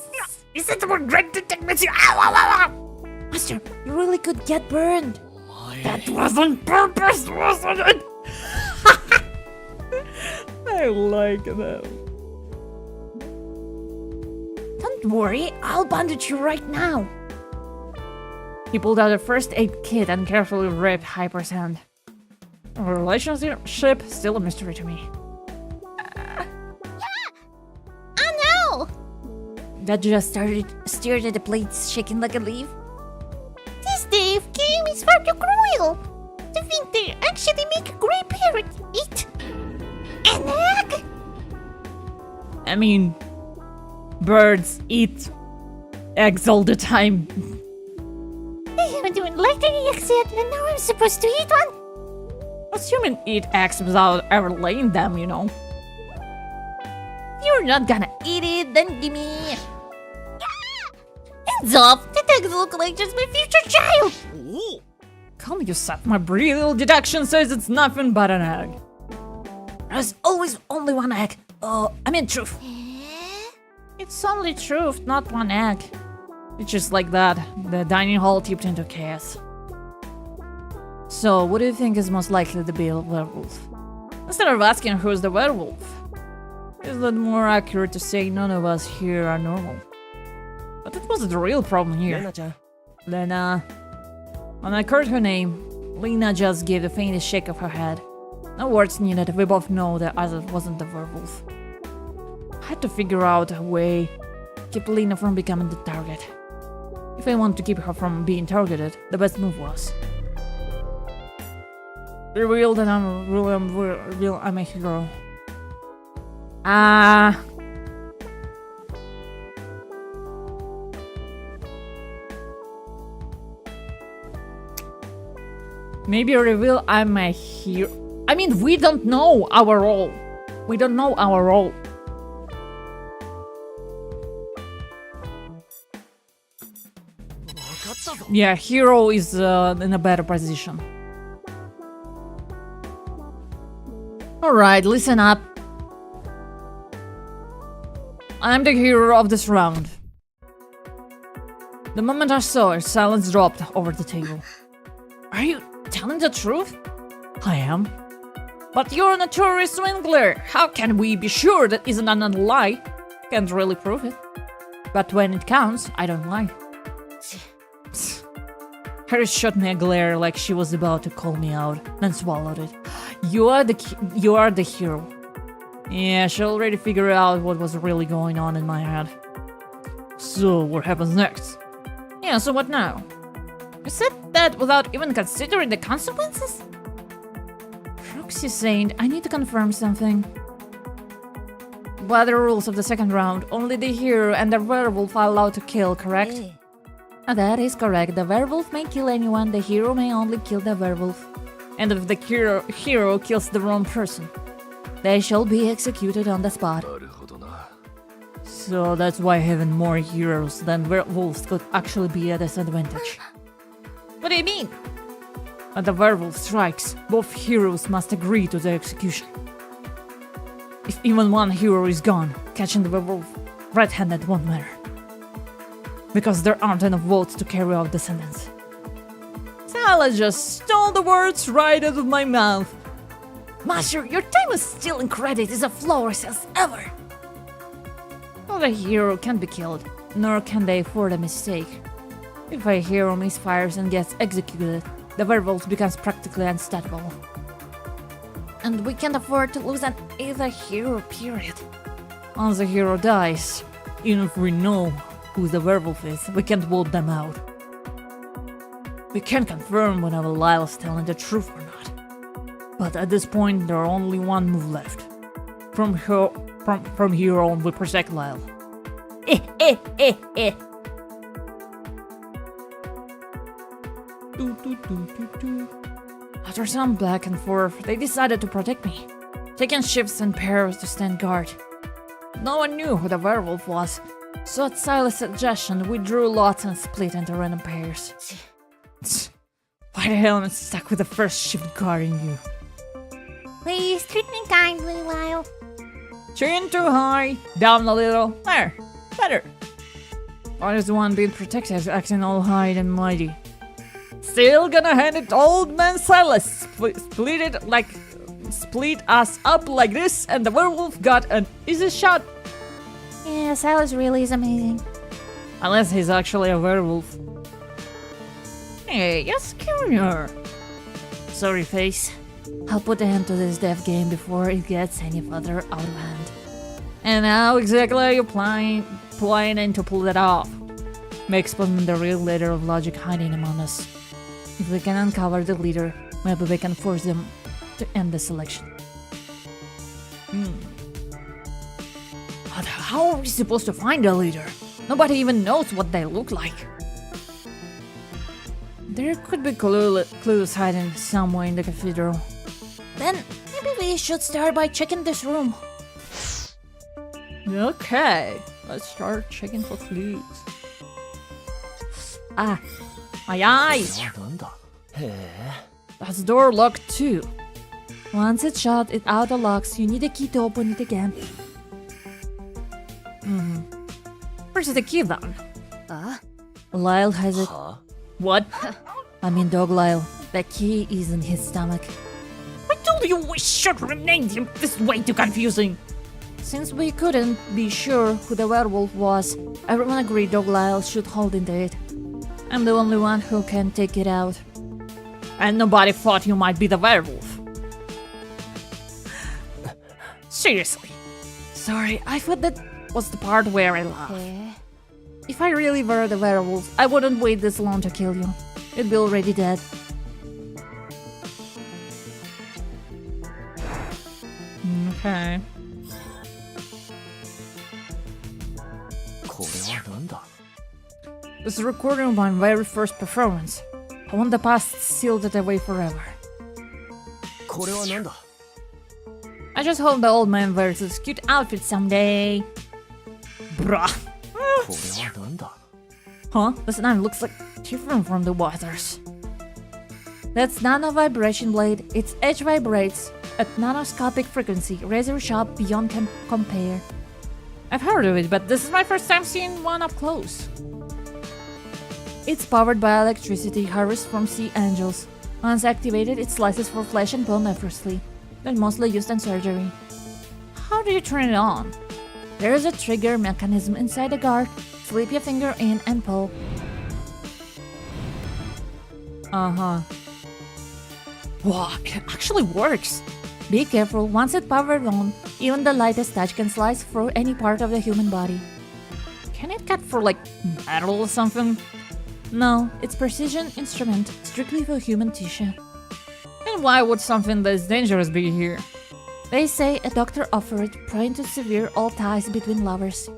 it what great detectives you? Ow, ow, ow, ow. Master, you really could get burned. That was on purpose, wasn't it? I like that. Don't worry, I'll bandage you right now. He pulled out a first aid kit and carefully wrapped Hyper's hand. Our relationship still a mystery to me. Oh no! That just Stared at the plates, shaking like a leaf. This game is far too cruel. To think they actually make a grey parrot eat an egg? I mean, birds eat eggs all the time. I haven't even liked any eggs yet, and now I'm supposed to eat one? Most humans eat eggs without ever laying them, you know. If you're not gonna eat it, then give me... Hands off! The eggs look like just my future child! Calm yourself, my brilliant little deduction says it's nothing but an egg. There's always only one egg. I mean truth. It's only truth, not one egg. It's just like that. The dining hall tipped into chaos. So, what do you think is most likely to be a werewolf? Instead of asking who's the werewolf, is it more accurate to say none of us here are normal? But that wasn't the real problem here. Lena. When I heard her name, Lena just gave the faintest shake of her head. No words needed, we both know that Azad wasn't the werewolf. I had to figure out a way to keep Lena from becoming the target. If I want to keep her from being targeted, the best move was reveal that I'm a hero. Maybe reveal I'm a hero. I mean, we don't know our role. We don't know our role. Yeah, hero is in a better position. Alright, listen up. I'm the hero of this round. The moment I saw her, silence dropped over the table. Are you telling the truth? I am. But you're a notorious swindler. How can we be sure that isn't a lie? Can't really prove it. But when it counts, I don't lie. Harris shot me a glare like she was about to call me out, then swallowed it. You are the hero. Yeah, she already figured out what was really going on in my head. So, what happens next? Yeah, so what now? You said that without even considering the consequences? Proxy Saint, I need to confirm something. By the rules of the second round, only the hero and the werewolf are allowed to kill, correct? That is correct. The werewolf may kill anyone, the hero may only kill the werewolf. And if the hero kills the wrong person, they shall be executed on the spot. So that's why having more heroes than werewolves could actually be a disadvantage. What do you mean? When the werewolf strikes, both heroes must agree to the execution. If even one hero is gone, catching the werewolf red-handed won't matter. Because there aren't enough votes to carry out the sentence. Sala just stole the words right out of my mouth. Master, your time of stealing credit is as flawless as ever. Well, the hero can't be killed, nor can they afford a mistake. If a hero misfires and gets executed, the werewolf becomes practically unstoppable. And we can't afford to lose either hero, period. Once the hero dies, even if we know who the werewolf is, we can't vote them out. We can't confirm whether Lyle is telling the truth or not. But at this point, there's only one move left. From here on, we protect Lyle. After some back and forth, they decided to protect me, taking shifts in pairs to stand guard. No one knew who the werewolf was, so at Silas' suggestion, we drew lots and split into random pairs. Why the hell am I stuck with the first shift guarding you? Please treat me kindly, Lyle. Chin too high, down a little. There, better. Why is the one being protected acting all high and mighty? Still gonna hand it to old man Silas. Split us up like this, and the werewolf got an easy shot. Yeah, Silas really is amazing. Unless he's actually a werewolf. Hey, you're scaring. Sorry, face. I'll put an end to this death game before it gets any further out of hand. And how exactly are you planning to pull that off? May explain the real leader of logic hiding among us. If we can uncover the leader, maybe we can force them to end the selection. But how are we supposed to find the leader? Nobody even knows what they look like. There could be clues hiding somewhere in the cathedral. Then maybe we should start by checking this room. Okay, let's start checking for clues. Ah, my eyes! That's the door locked too. Once it's shut, it auto-locks. You need a key to open it again. Where's the key then? Lyle has it. What? I mean, Dog Lyle. The key is in his stomach. I told you we should rename him. This is way too confusing. Since we couldn't be sure who the werewolf was, everyone agreed Dog Lyle should hold into it. I'm the only one who can take it out. And nobody thought you might be the werewolf. Seriously. Sorry, I thought that was the part where I laughed. if I really were the werewolf, I wouldn't wait this long to kill you. You'd be already dead. Okay. これはなんだ This is a recording of my very first performance. I want the past sealed it away forever. これはなんだ I just hope the old man wears this cute outfit someday. Bruh. これはなんだ Huh? This knife looks like different from the others. That's nano vibration blade. Its edge vibrates at nanoscopic frequency, razor sharp beyond compare. I've heard of it, but this is my first time seeing one up close. It's powered by electricity harvested from sea angels. Once activated, it slices for flesh and bone effortlessly, but mostly used in surgery. How do you turn it on? There is a trigger mechanism inside the guard. Slip your finger in and pull. Uh-huh. Wow, it actually works. Be careful, once it's powered on, even the lightest touch can slice through any part of the human body. Can it cut for like metal or something? No, it's precision instrument, strictly for human tissue. And why would something this dangerous be here? They say a doctor offered it, praying to sever all ties between lovers.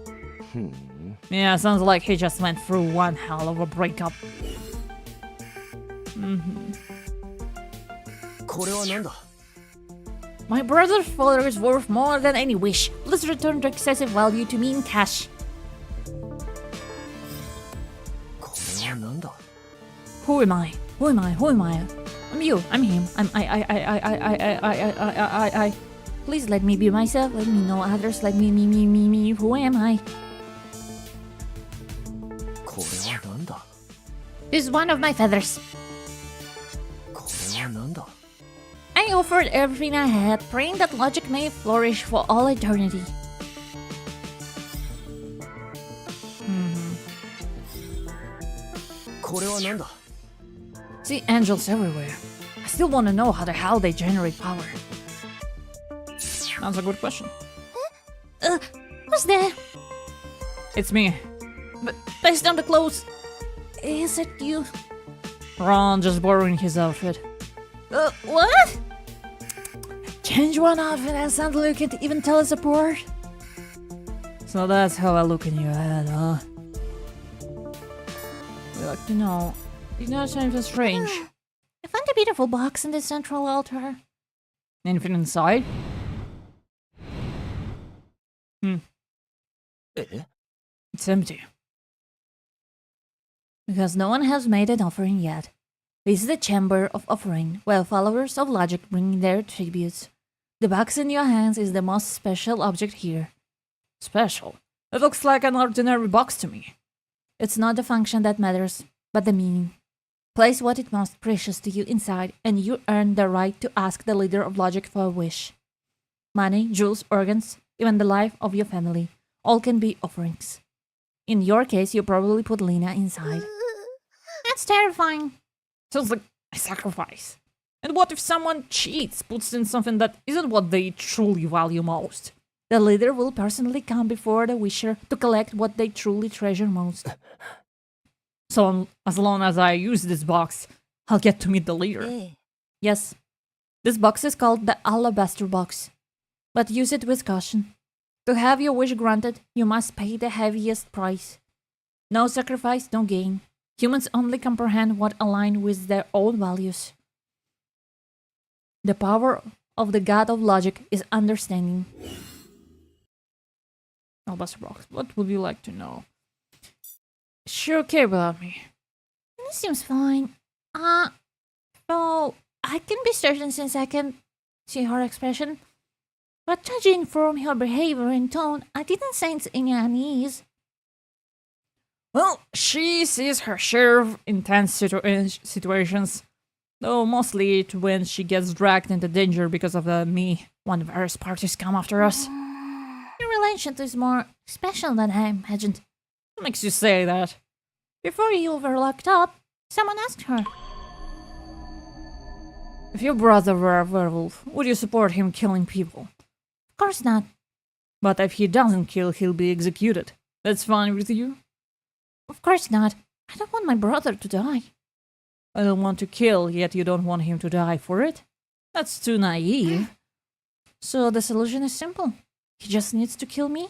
Yeah, sounds like he just went through one hell of a breakup. これはなんだ My brother's father is worth more than any wish. Please return the excessive value to me in cash. これはなんだ Who am I? Who am I? Who am I? I'm you. I'm him. I'm I. Please let me be myself. Let me know others. Let me. Who am I? これはなんだ This is one of my feathers. これはなんだ I offered everything I had, praying that logic may flourish for all eternity. Mm-hmm. これはなんだ See angels everywhere. I still want to know how the hell they generate power. That's a good question. Who's there? It's me. But based on the clothes, is it you? Ron just borrowing his outfit. What? Change one outfit and suddenly you can't even tell it's apart. So that's how I look in your head, huh? We like to know. You know something strange. I found a beautiful box in the central altar. Anything inside? え It's empty. Because no one has made an offering yet. This is the chamber of offering, where followers of logic bring their tributes. The box in your hands is the most special object here. Special? It looks like an ordinary box to me. It's not the function that matters, but the meaning. Place what is most precious to you inside, and you earn the right to ask the leader of logic for a wish. Money, jewels, organs, even the life of your family, all can be offerings. In your case, you probably put Lena inside. That's terrifying. Sounds like a sacrifice. And what if someone cheats, puts in something that isn't what they truly value most? The leader will personally come before the wisher to collect what they truly treasure most. So as long as I use this box, I'll get to meet the leader. Yes. This box is called the Alabaster Box. But use it with caution. To have your wish granted, you must pay the heaviest price. No sacrifice, no gain. Humans only comprehend what aligns with their own values. The power of the god of logic is understanding. Alabaster box. What would you like to know? Sure care about me. This seems fine. So I can be certain since I can see her expression. But judging from her behavior and tone, I didn't sense any unease. Well, she sees her share of intense situations, though mostly it when she gets dragged into danger because of me when various parties come after us. Your relationship is more special than I imagined. What makes you say that? Before you were locked up, someone asked her. If your brother were a werewolf, would you support him killing people? Of course not. But if he doesn't kill, he'll be executed. That's fine with you? Of course not. I don't want my brother to die. I don't want to kill, yet you don't want him to die for it? That's too naive. So the solution is simple. He just needs to kill me?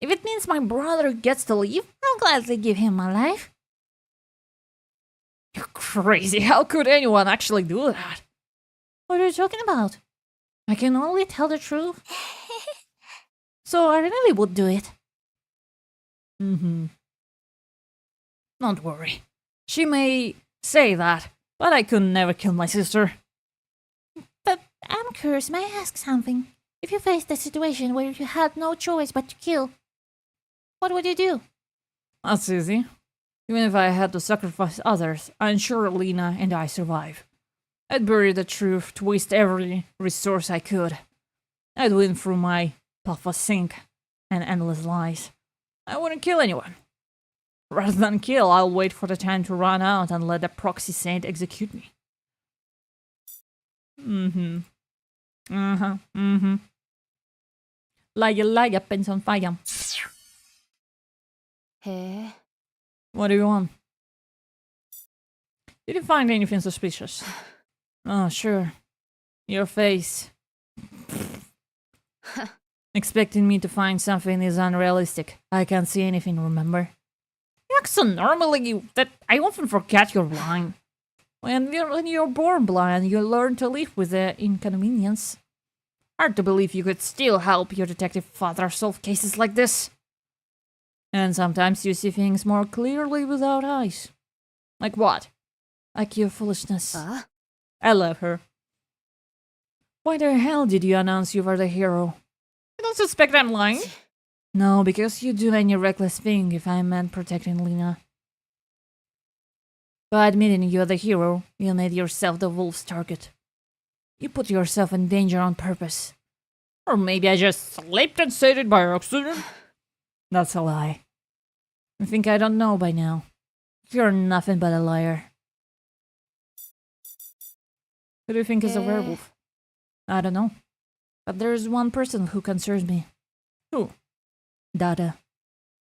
If it means my brother gets to live, I'll gladly give him my life. You're crazy. How could anyone actually do that? What are you talking about? I can only tell the truth. So I really would do it. Don't worry. She may say that, but I could never kill my sister. But I'm curious, may I ask something? If you faced a situation where you had no choice but to kill, what would you do? That's easy. Even if I had to sacrifice others, I'm sure Lena and I survive. I'd bury the truth, twist every resource I could. I'd win through my PHOSEPO and endless lies. I wouldn't kill anyone. Rather than kill, I'll wait for the time to run out and let the proxy saint execute me. Liar, pens on fire. へえ What do you want? Did you find anything suspicious? Oh, sure. Your face. Expecting me to find something is unrealistic. I can't see anything, remember? You act so normally that I often forget you're blind. When you're born blind, you learn to live with the inconvenience. Hard to believe you could still help your detective father solve cases like this. And sometimes you see things more clearly without eyes. Like what? Like your foolishness. I love her. Why the hell did you announce you were the hero? You don't suspect I'm lying? No, because you do any reckless thing if I meant protecting Lena. By admitting you're the hero, you made yourself the wolf's target. You put yourself in danger on purpose. Or maybe I just slipped and said it by accident? That's a lie. I think I don't know by now. You're nothing but a liar. Who do you think is a werewolf? I don't know. But there's one person who concerns me. Who? Dada.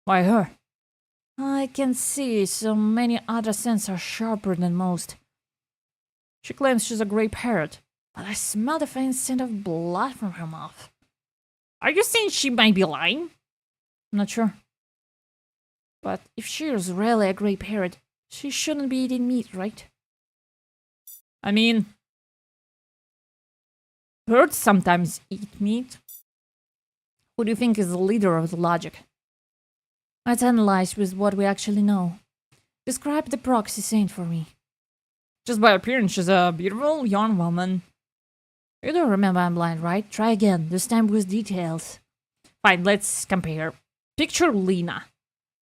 Why her? I can see so many other scents are sharper than most. She claims she's a grey parrot. But I smell the faint scent of blood from her mouth. Are you saying she might be lying? I'm not sure. But if she is really a grey parrot, she shouldn't be eating meat, right? I mean, birds sometimes eat meat. Who do you think is the leader of the logic? Let's analyze with what we actually know. Describe the proxy saint for me. Just by appearance, she's a beautiful young woman. You don't remember I'm blind, right? Try again, this time with details. Fine, let's compare. Picture Lena.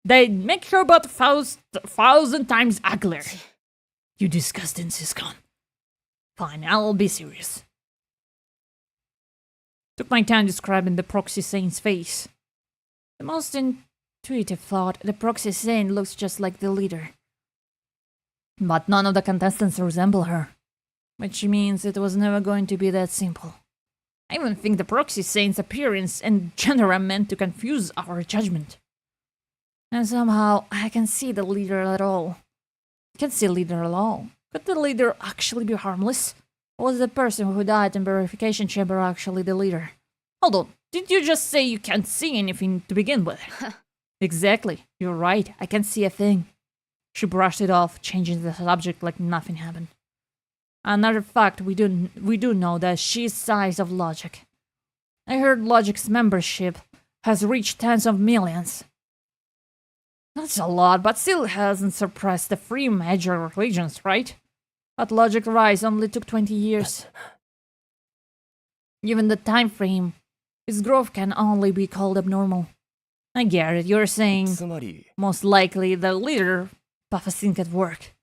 They make her about 1,000 times uglier. You disgusting siscon. Fine, I'll be serious. Took my time describing the proxy saint's face. The most intuitive thought, the proxy saint looks just like the leader. But none of the contestants resemble her. Which means it was never going to be that simple. I even think the proxy saint's appearance and gender are meant to confuse our judgment. And somehow, I can see the leader at all. Can't see leader at all. Could the leader actually be harmless? Or was the person who died in verification chamber actually the leader? Hold on, did you just say you can't see anything to begin with? Exactly, you're right, I can't see a thing. She brushed it off, changing the subject like nothing happened. Another fact we do know that she's size of Logic. I heard Logic's membership has reached tens of millions. That's a lot, but still hasn't surpassed the three major religions, right? But Logic rise only took 20 years. Given the time frame, its growth can only be called abnormal. I get it, you're saying most likely the leader PHOSEPO at work.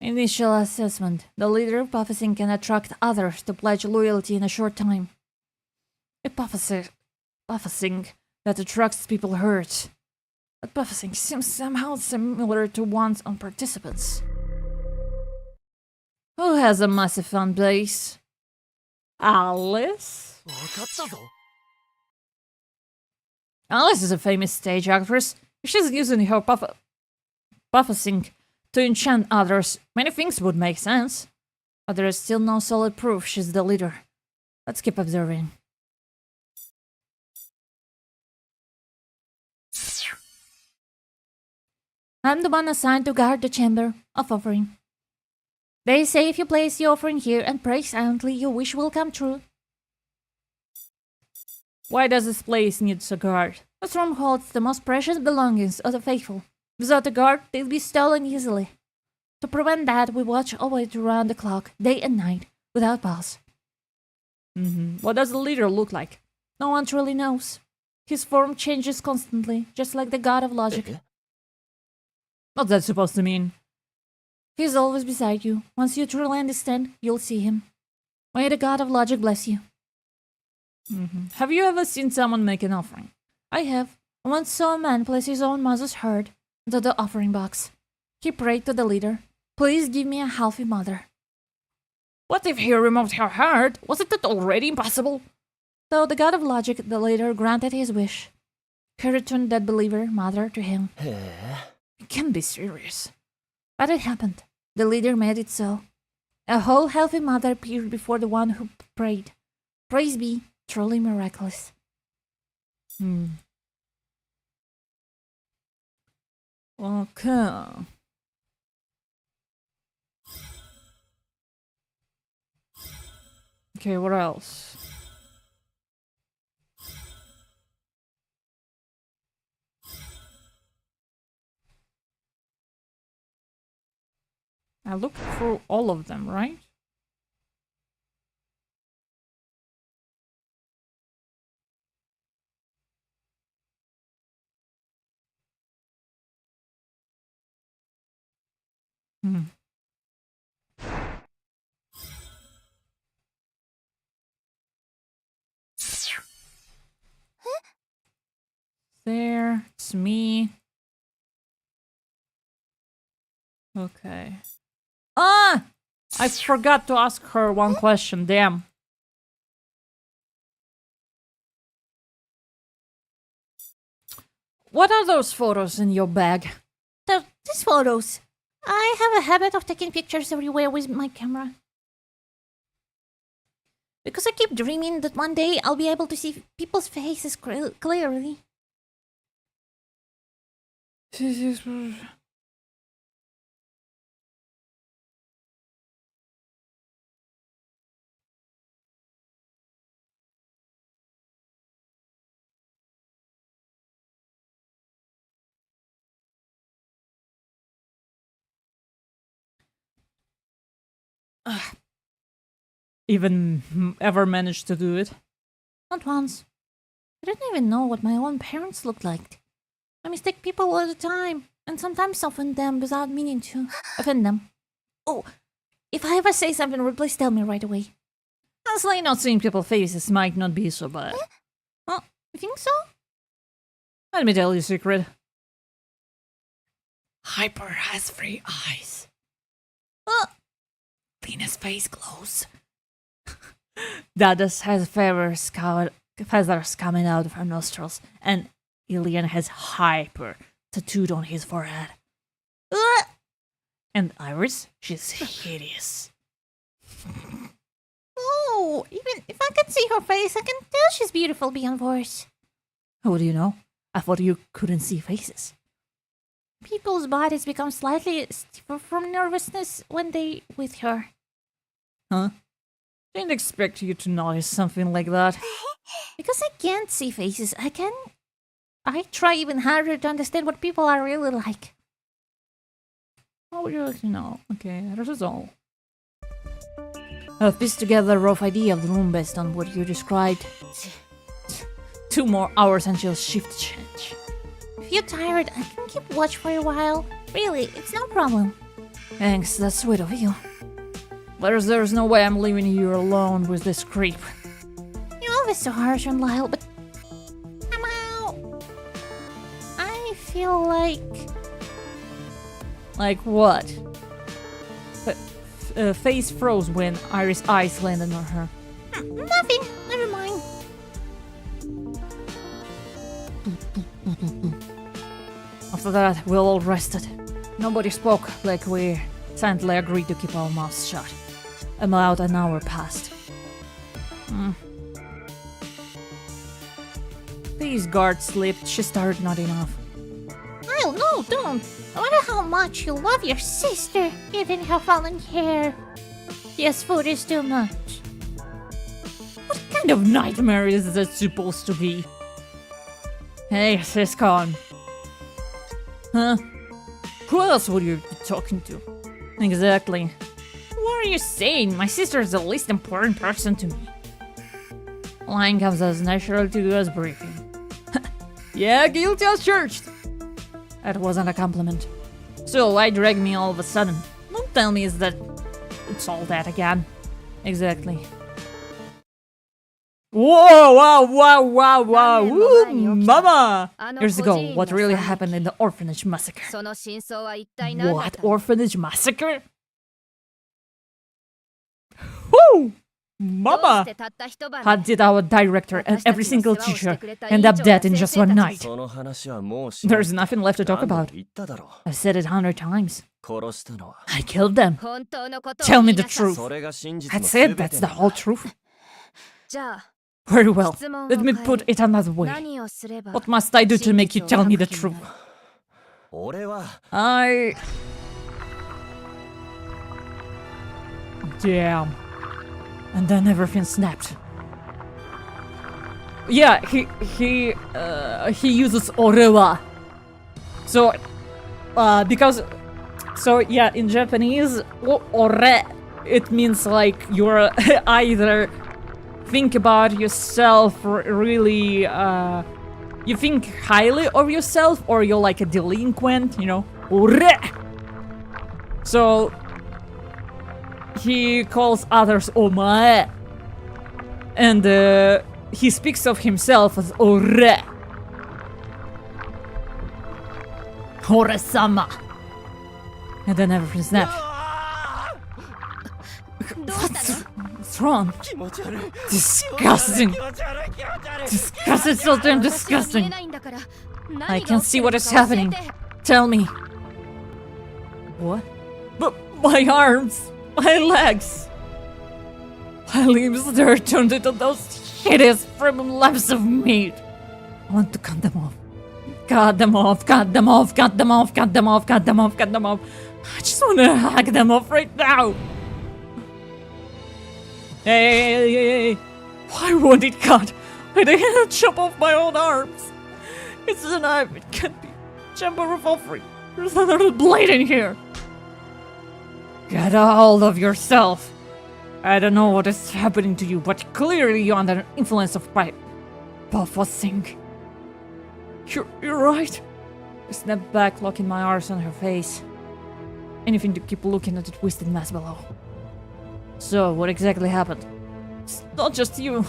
Initial assessment. The leader of PHOSEPO can attract others to pledge loyalty in a short time. A PHOSEPO that attracts people hurt. But PHOSEPO seems somehow similar to one's own participants. Who has a massive fan base? Alice? Alice is a famous stage actress. If she's using her puffasync to enchant others, many things would make sense. But there is still no solid proof she's the leader. Let's keep observing. I'm the one assigned to guard the chamber of offering. They say if you place the offering here and pray silently, your wish will come true. Why does this place need a guard? This room holds the most precious belongings of the faithful. Without a guard, they'll be stolen easily. To prevent that, we watch over it around the clock, day and night, without pause. What does the leader look like? No one truly knows. His form changes constantly, just like the god of logic. What's that supposed to mean? He's always beside you. Once you truly understand, you'll see him. May the god of logic bless you. Have you ever seen someone make an offering? I have. I once saw a man place his own mother's heart into the offering box. He prayed to the leader, "Please give me a healthy mother." What if he removed her heart? Wasn't that already impossible? Though the god of logic, the leader granted his wish. He returned that believer mother to him. It can't be serious. But it happened. The leader made it so. A whole healthy mother appeared before the one who prayed. Praise be, truly miraculous. Okay. Okay, what else? I looked through all of them, right? There, it's me. Okay. Ah! I forgot to ask her one question, damn. What are those photos in your bag? These photos. I have a habit of taking pictures everywhere with my camera. Because I keep dreaming that one day I'll be able to see people's faces clearly. Even ever managed to do it? Not once. I didn't even know what my own parents looked like. I mistake people all the time, and sometimes offend them without meaning to offend them. Oh, if I ever say something rude, please tell me right away. Honestly, not seeing people's faces might not be so bad. Oh, you think so? Let me tell you a secret. Hyper has 3 eyes. Tina's face glows. Dada's has feathers coming out of her nostrils, and Ilian has Hyper tattooed on his forehead. And Iris, she's hideous. Oh, even if I can see her face, I can tell she's beautiful beyond words. How do you know? I thought you couldn't see faces. People's bodies become slightly stiffer from nervousness when they with her. Huh? Didn't expect you to notice something like that. Because I can't see faces, I try even harder to understand what people are really like. How would you like to know? Okay, that is all. I've pieced together a rough idea of the room based on what you described. 2 more hours until shift change. If you're tired, I can keep watch for a while. Really, it's no problem. Thanks, that's sweet of you. There's no way I'm leaving you alone with this creep. You're always so harsh on Lyle, but somehow I feel like... Like what? Face froze when Iris' eyes landed on her. Nothing, never mind. After that, we all rested. Nobody spoke, like we silently agreed to keep our mouths shut. About an hour passed. These guards slipped. She started nodding off. Kyle, no, don't. No matter how much you love your sister, giving her fallen hair. Yes, food is too much. What kind of nightmare is that supposed to be? Hey, Siscon. Huh? Who else would you be talking to? Exactly. What are you saying? My sister is the least important person to me. Lying comes as natural to you as breathing. Yeah, guilty as charged. That wasn't a compliment. So why drag me all of a sudden? Don't tell me it's all that again. Exactly. Whoa, wow. Ooh, mama! Years ago, what really happened in the orphanage massacre? What orphanage massacre? Woo! Mama! How did our director and every single teacher end up dead in just one night? There's nothing left to talk about. I've said it 100 times. I killed them. Tell me the truth. That's it, that's the whole truth. Very well, let me put it another way. What must I do to make you tell me the truth? Damn. And then everything snapped. Yeah, he uses orewa. So, yeah, in Japanese, ore, it means like you're either think about yourself really, you think highly of yourself, or you're like a delinquent, you know, ore. So, he calls others omae, and he speaks of himself as ore. Ore-sama. And then everything snapped. What's wrong? Disgusting. Disgusting, so damn disgusting. I can see what is happening. Tell me. What? But my arms, my legs, my limbs, they're turned into those hideous premium lumps of meat. I want to cut them off. Cut them off, cut them off, cut them off, cut them off, cut them off, cut them off. I just want to hack them off right now. Hey. Why won't it cut? I didn't chop off my own arms. It's a knife, it can't be. Chamber of offering. There's another blade in here. Get a hold of yourself. I don't know what is happening to you, but clearly you're under the influence of buffering. You're right. I snapped back, locking my arms on her face. Anything to keep looking at the twisted mess below. So, what exactly happened? It's not just you.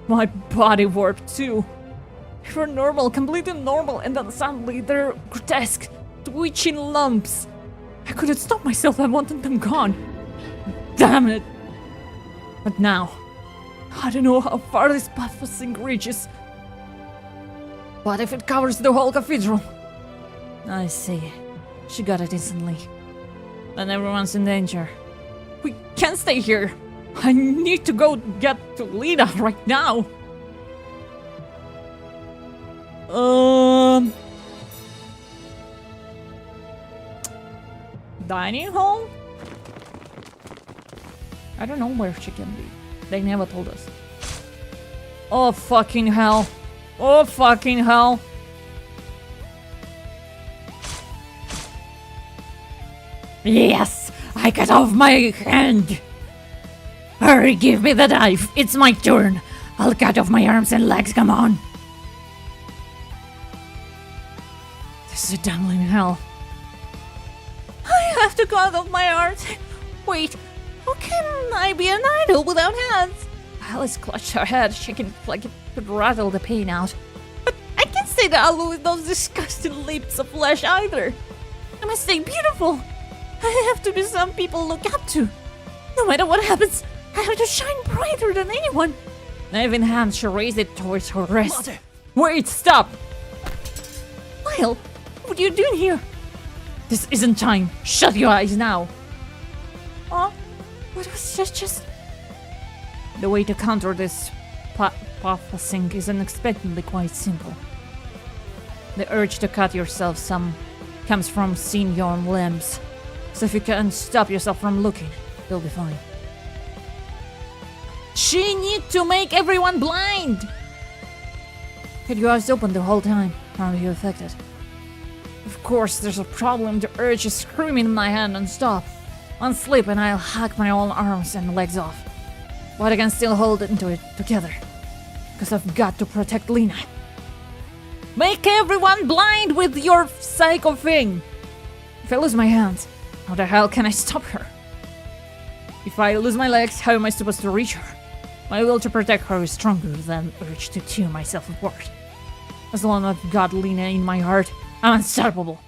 My body warped too. They were normal, completely normal, and then suddenly they're grotesque, twitching lumps. I couldn't stop myself, I wanted them gone. Damn it. But now, I don't know how far this buffering reaches. What if it covers the whole cathedral? I see. She got it instantly. Then everyone's in danger. We can't stay here. I need to go get to Lita right now. Dining hall? I don't know where she can be. They never told us. Oh fucking hell. Oh fucking hell. Yes! I cut off my hand! Hurry, give me the knife! It's my turn! I'll cut off my arms and legs, come on! This is a damn hell. I have to cut off my arms! Wait, how can I be an idol without hands? Alice clutched her head, shaking like it could rattle the pain out. But I can't stay the idol with those disgusting lips of flesh either! I must stay beautiful! I have to be some people look up to. No matter what happens, I have to shine brighter than anyone. Knife in hand, she raised it towards her wrist. Wait, stop! Lyle, What are you doing here? This isn't time. Shut your eyes now. Oh, what was just... The way to counter this pathosync is unexpectedly quite simple. The urge to cut yourself some comes from seeing your own limbs. So if you can stop yourself from looking, you'll be fine. She need to make everyone blind! Had your eyes open the whole time, how are you affected? Of course, there's a problem. The urge is screaming in my head non-stop. I'll sleep and I'll hack my own arms and legs off. But I can still hold into it together. Because I've got to protect Lena. Make everyone blind with your psycho thing! If I lose my hands, how the hell can I stop her? If I lose my legs, how am I supposed to reach her? My will to protect her is stronger than the urge to tear myself apart. As long as I've got Lena in my heart, I'm unstoppable.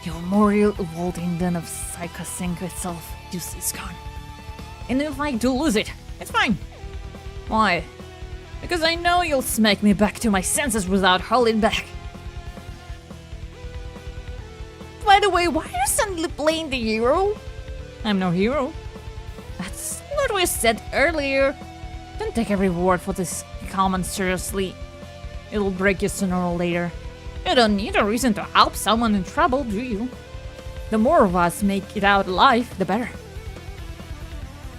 You're more revolting than a Psycho-Sync itself, useless gun. And if I do lose it, it's fine. Why? Because I know you'll smack me back to my senses without holding back. By the way, why are you suddenly playing the hero? I'm no hero. That's what we said earlier. Don't take every word for this comment seriously. It'll break you sooner or later. You don't need a reason to help someone in trouble, do you? The more of us make it out alive, the better.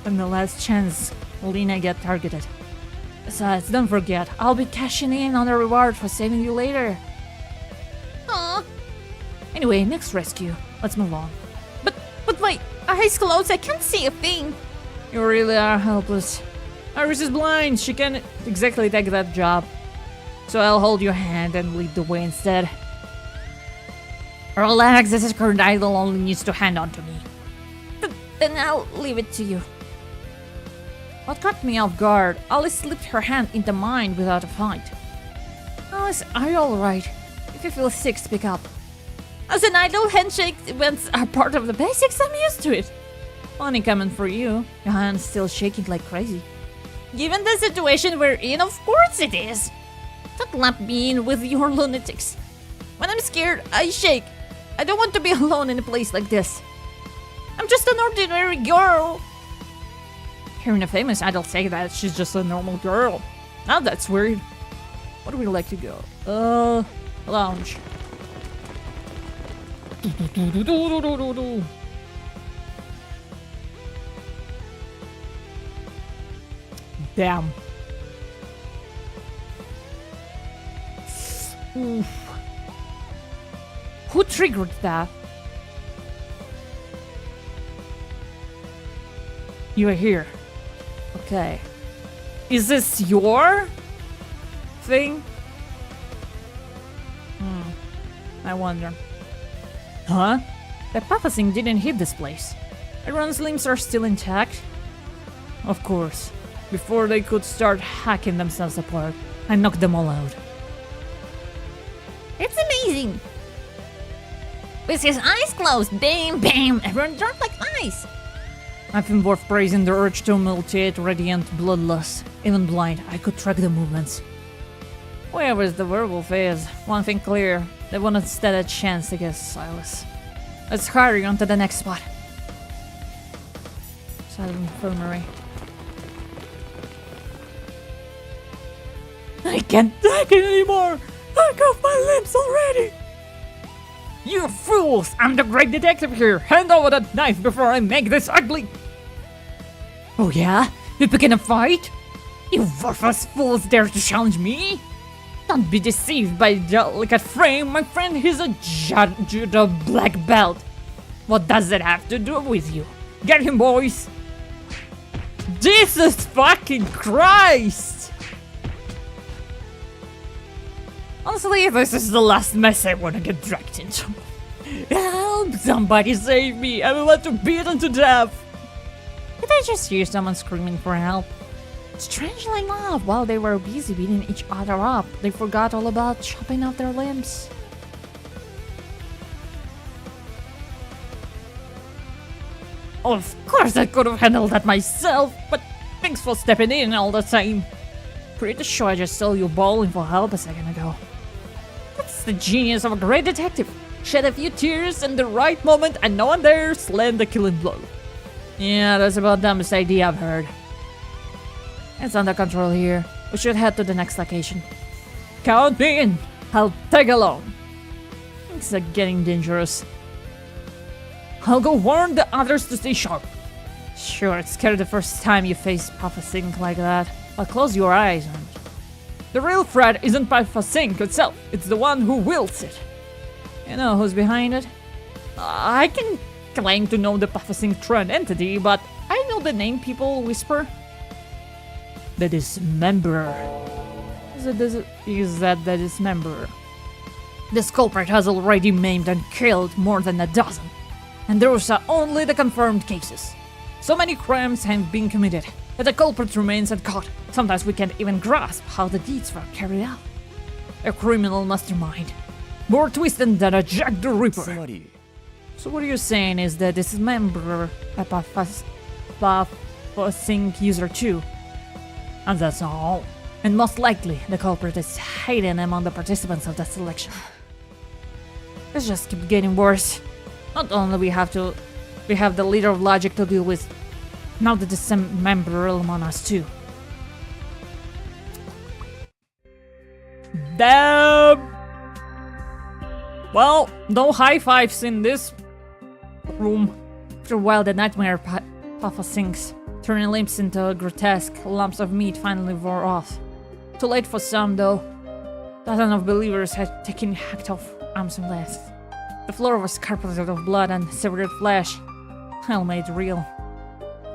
And the last chance Lena get targeted. Besides, don't forget, I'll be cashing in on the reward for saving you later. Aww. Anyway, next rescue. Let's move on. But my eyes closed, I can't see a thing. You really are helpless. Iris is blind, she can't exactly take that job. So I'll hold your hand and lead the way instead. Relax, this current idol only needs to hand on to me. Then I'll leave it to you. What caught me off guard, Alice slipped her hand into mine without a fight. Alice, are you alright? If you feel sick, speak up. As an idol, handshake events are part of the basics, I'm used to it. Funny coming for you, your hand's still shaking like crazy. Given the situation we're in, of course it is. Don't lump me in with your lunatics. When I'm scared, I shake. I don't want to be alone in a place like this. I'm just an ordinary girl. Hearing a famous idol say that she's just a normal girl. Now that's weird. Where do we like to go? Lounge. Damn. Oof. Who triggered that? You are here. Okay. Is this your thing? I wonder. Huh? The pathosync didn't hit this place. Everyone's limbs are still intact? Of course. Before they could start hacking themselves apart, I knocked them all out. It's amazing! With his eyes closed, bam, bam, everyone dropped like ice! Nothing worth praising the urge to mutilate, radiant, bloodlust. Even blind, I could track the movements. Wherever the werewolf is, one thing clear, they wouldn't stand a chance against Silas. Let's hurry on to the next spot. Silent infirmary. I can't take it anymore! Hack off my limbs already! You fools! I'm the great detective here! Hand over that knife before I make this ugly! Oh yeah? You begin a fight? You worthless fools dare to challenge me? Don't be deceived by the delicate frame, my friend. He's a judo black belt. What does that have to do with you? Get him, boys! Jesus fucking Christ! Honestly, this is the last mess I want to get dragged into. Help! Somebody save me! I'm about to beat them to death! Did I just hear someone screaming for help? Strangely enough, while they were busy beating each other up, they forgot all about chopping off their limbs. Of course I could have handled that myself, but thanks for stepping in all the same. Pretty sure I just saw you bawling for help a second ago. That's the genius of a great detective. Shed a few tears in the right moment and no one dares land the killing blow. Yeah, that's about the dumbest idea I've heard. It's under control here. We should head to the next location. Count me in. I'll tag along. Things are getting dangerous. I'll go warn the others to stay sharp. Sure, it's scary the first time you face Papa Sink like that, but close your eyes and... The real threat isn't Papa Sink itself, it's the one who wields it. You know who's behind it? I can claim to know the Papa Sink trend entity, but I know the name people whisper. The Dismemberer. Is that the Dismemberer? This culprit has already maimed and killed more than a dozen. And those are only the confirmed cases. So many crimes have been committed that the culprit remains uncaught. Sometimes we can't even grasp how the deeds were carried out. A criminal mastermind. More twisted than a Jack the Ripper. So what you're saying is that this Dismemberer a Papa Sink user too. And that's all. And most likely, the culprit is hidden among the participants of that selection. Let's just keep getting worse. Not only we have the leader of logic to deal with, now the Dismemberer among us too. Damn! Well, no high fives in this room. After a while, the nightmare Papa Sinks, turning limbs into grotesque lumps of meat, finally wore off. Too late for some, though. Dozens of believers had taken hacked off arms and legs. The floor was carpeted of blood and severed flesh. Hell made real.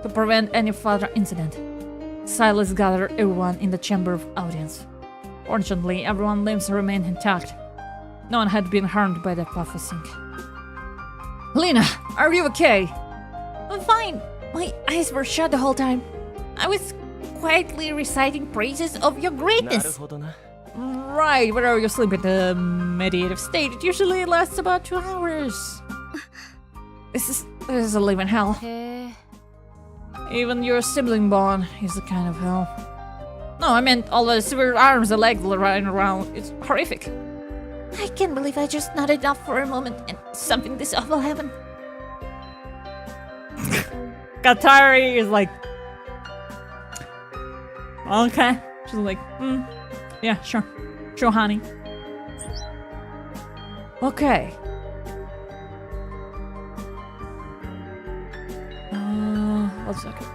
To prevent any further incident, Silas gathered everyone in the chamber of audience. Fortunately, everyone's limbs remained intact. No one had been harmed by the Papa Sink. Lena, are you okay? I'm fine. My eyes were shut the whole time. I was quietly reciting praises of your greatness. Right, where are you sleeping? The meditative state. It usually lasts about 2 hours. This is a living hell. Even your sibling bond is a kind of hell. No, I meant all the severed arms, the legs lying around. It's horrific. I can't believe I just nodded off for a moment and something this awful happened. Katari is like... Okay. She's like, yeah, sure. Sure, honey. Okay. One second.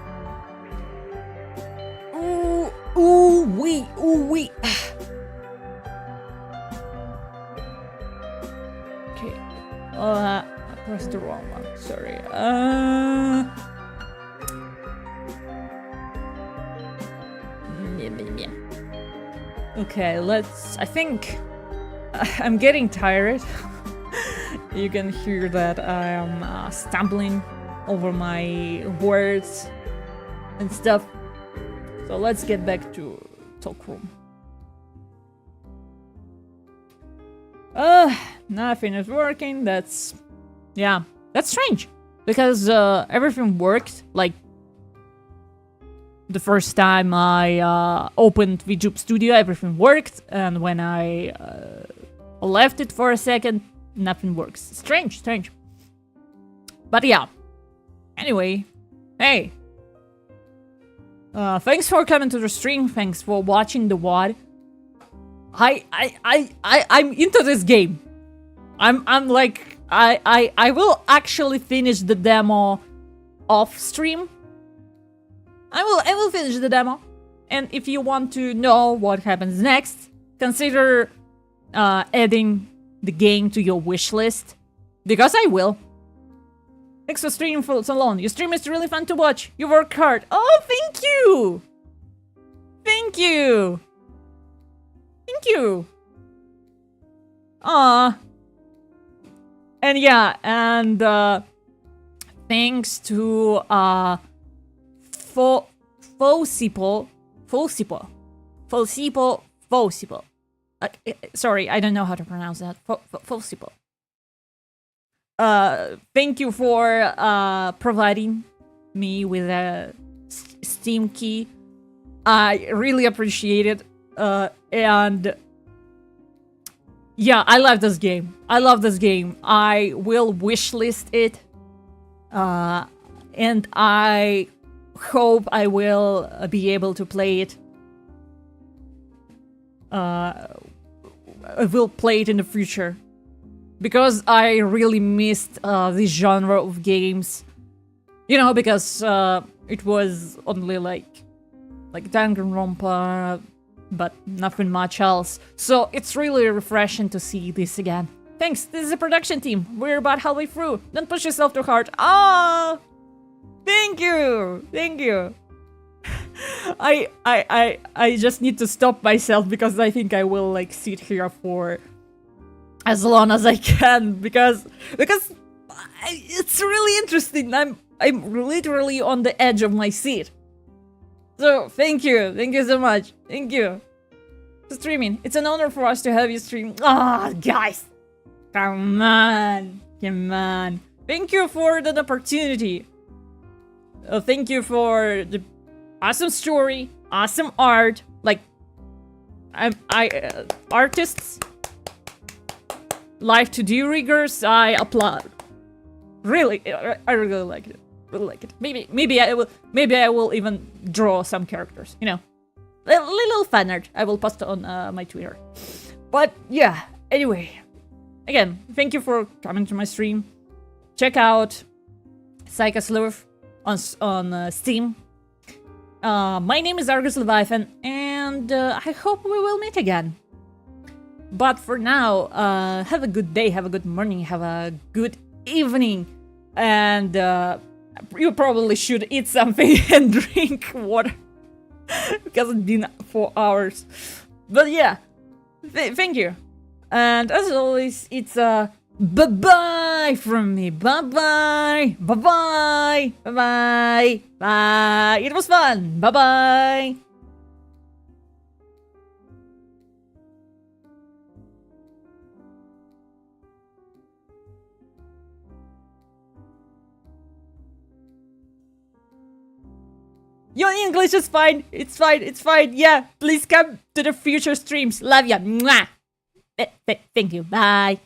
Ooh, wee. Okay. I pressed the wrong one. Sorry. Okay, I think I'm getting tired. You can hear that I am stumbling over my words and stuff. So let's get back to talk room. Nothing is working. That's strange because everything worked. Like the first time I opened VTube Studio, everything worked, and when I left it for a second, nothing works. Strange. But yeah. Anyway, hey. Thanks for coming to the stream. Thanks for watching the VOD. I'm into this game. I'm like I will actually finish the demo off stream. I will finish the demo. And if you want to know what happens next, consider adding the game to your wish list. Because I will. Thanks for streaming for so long. Your stream is really fun to watch. You work hard. Oh, thank you! Thank you! Thank you! And yeah, and thanks to PHOSEPO. Sorry, I don't know how to pronounce that. PHOSEPO. Thank you for providing me with a Steam key. I really appreciate it. And yeah, I love this game. I love this game. I will wishlist it. And I hope I will be able to play it. I will play it in the future. Because I really missed this genre of games. You know, because it was only like Danganronpa, but nothing much else. So it's really refreshing to see this again. Thanks, this is a production team. We're about halfway through. Don't push yourself too hard. Ah! Thank you! Thank you! I just need to stop myself because I think I will like sit here for as long as I can because it's really interesting. I'm literally on the edge of my seat. So thank you so much. Thank you for streaming. It's an honor for us to have you stream. Ah, guys, come on. Thank you for the opportunity. Thank you for the awesome story, awesome art. Like, artists like to do rigors. I applaud. Really, I really like it. Really like it. Maybe I will even draw some characters. You know, little fan art. I will post on my Twitter. But yeah. Anyway, again, thank you for coming to my stream. Check out Psycho-Sleuth on Steam. My name is Argus Leviathan, and I hope we will meet again. But for now, have a good day, have a good morning, have a good evening, and you probably should eat something and drink water because it's been 4 hours. But yeah, thank you. And as always, it's a bye-bye from me. Bye-bye. Bye-bye. Bye-bye. Bye. It was fun. Bye-bye. Your English is fine. It's fine. It's fine. Yeah. Please come to the future streams. Love ya. Mwah. Thank you. Bye.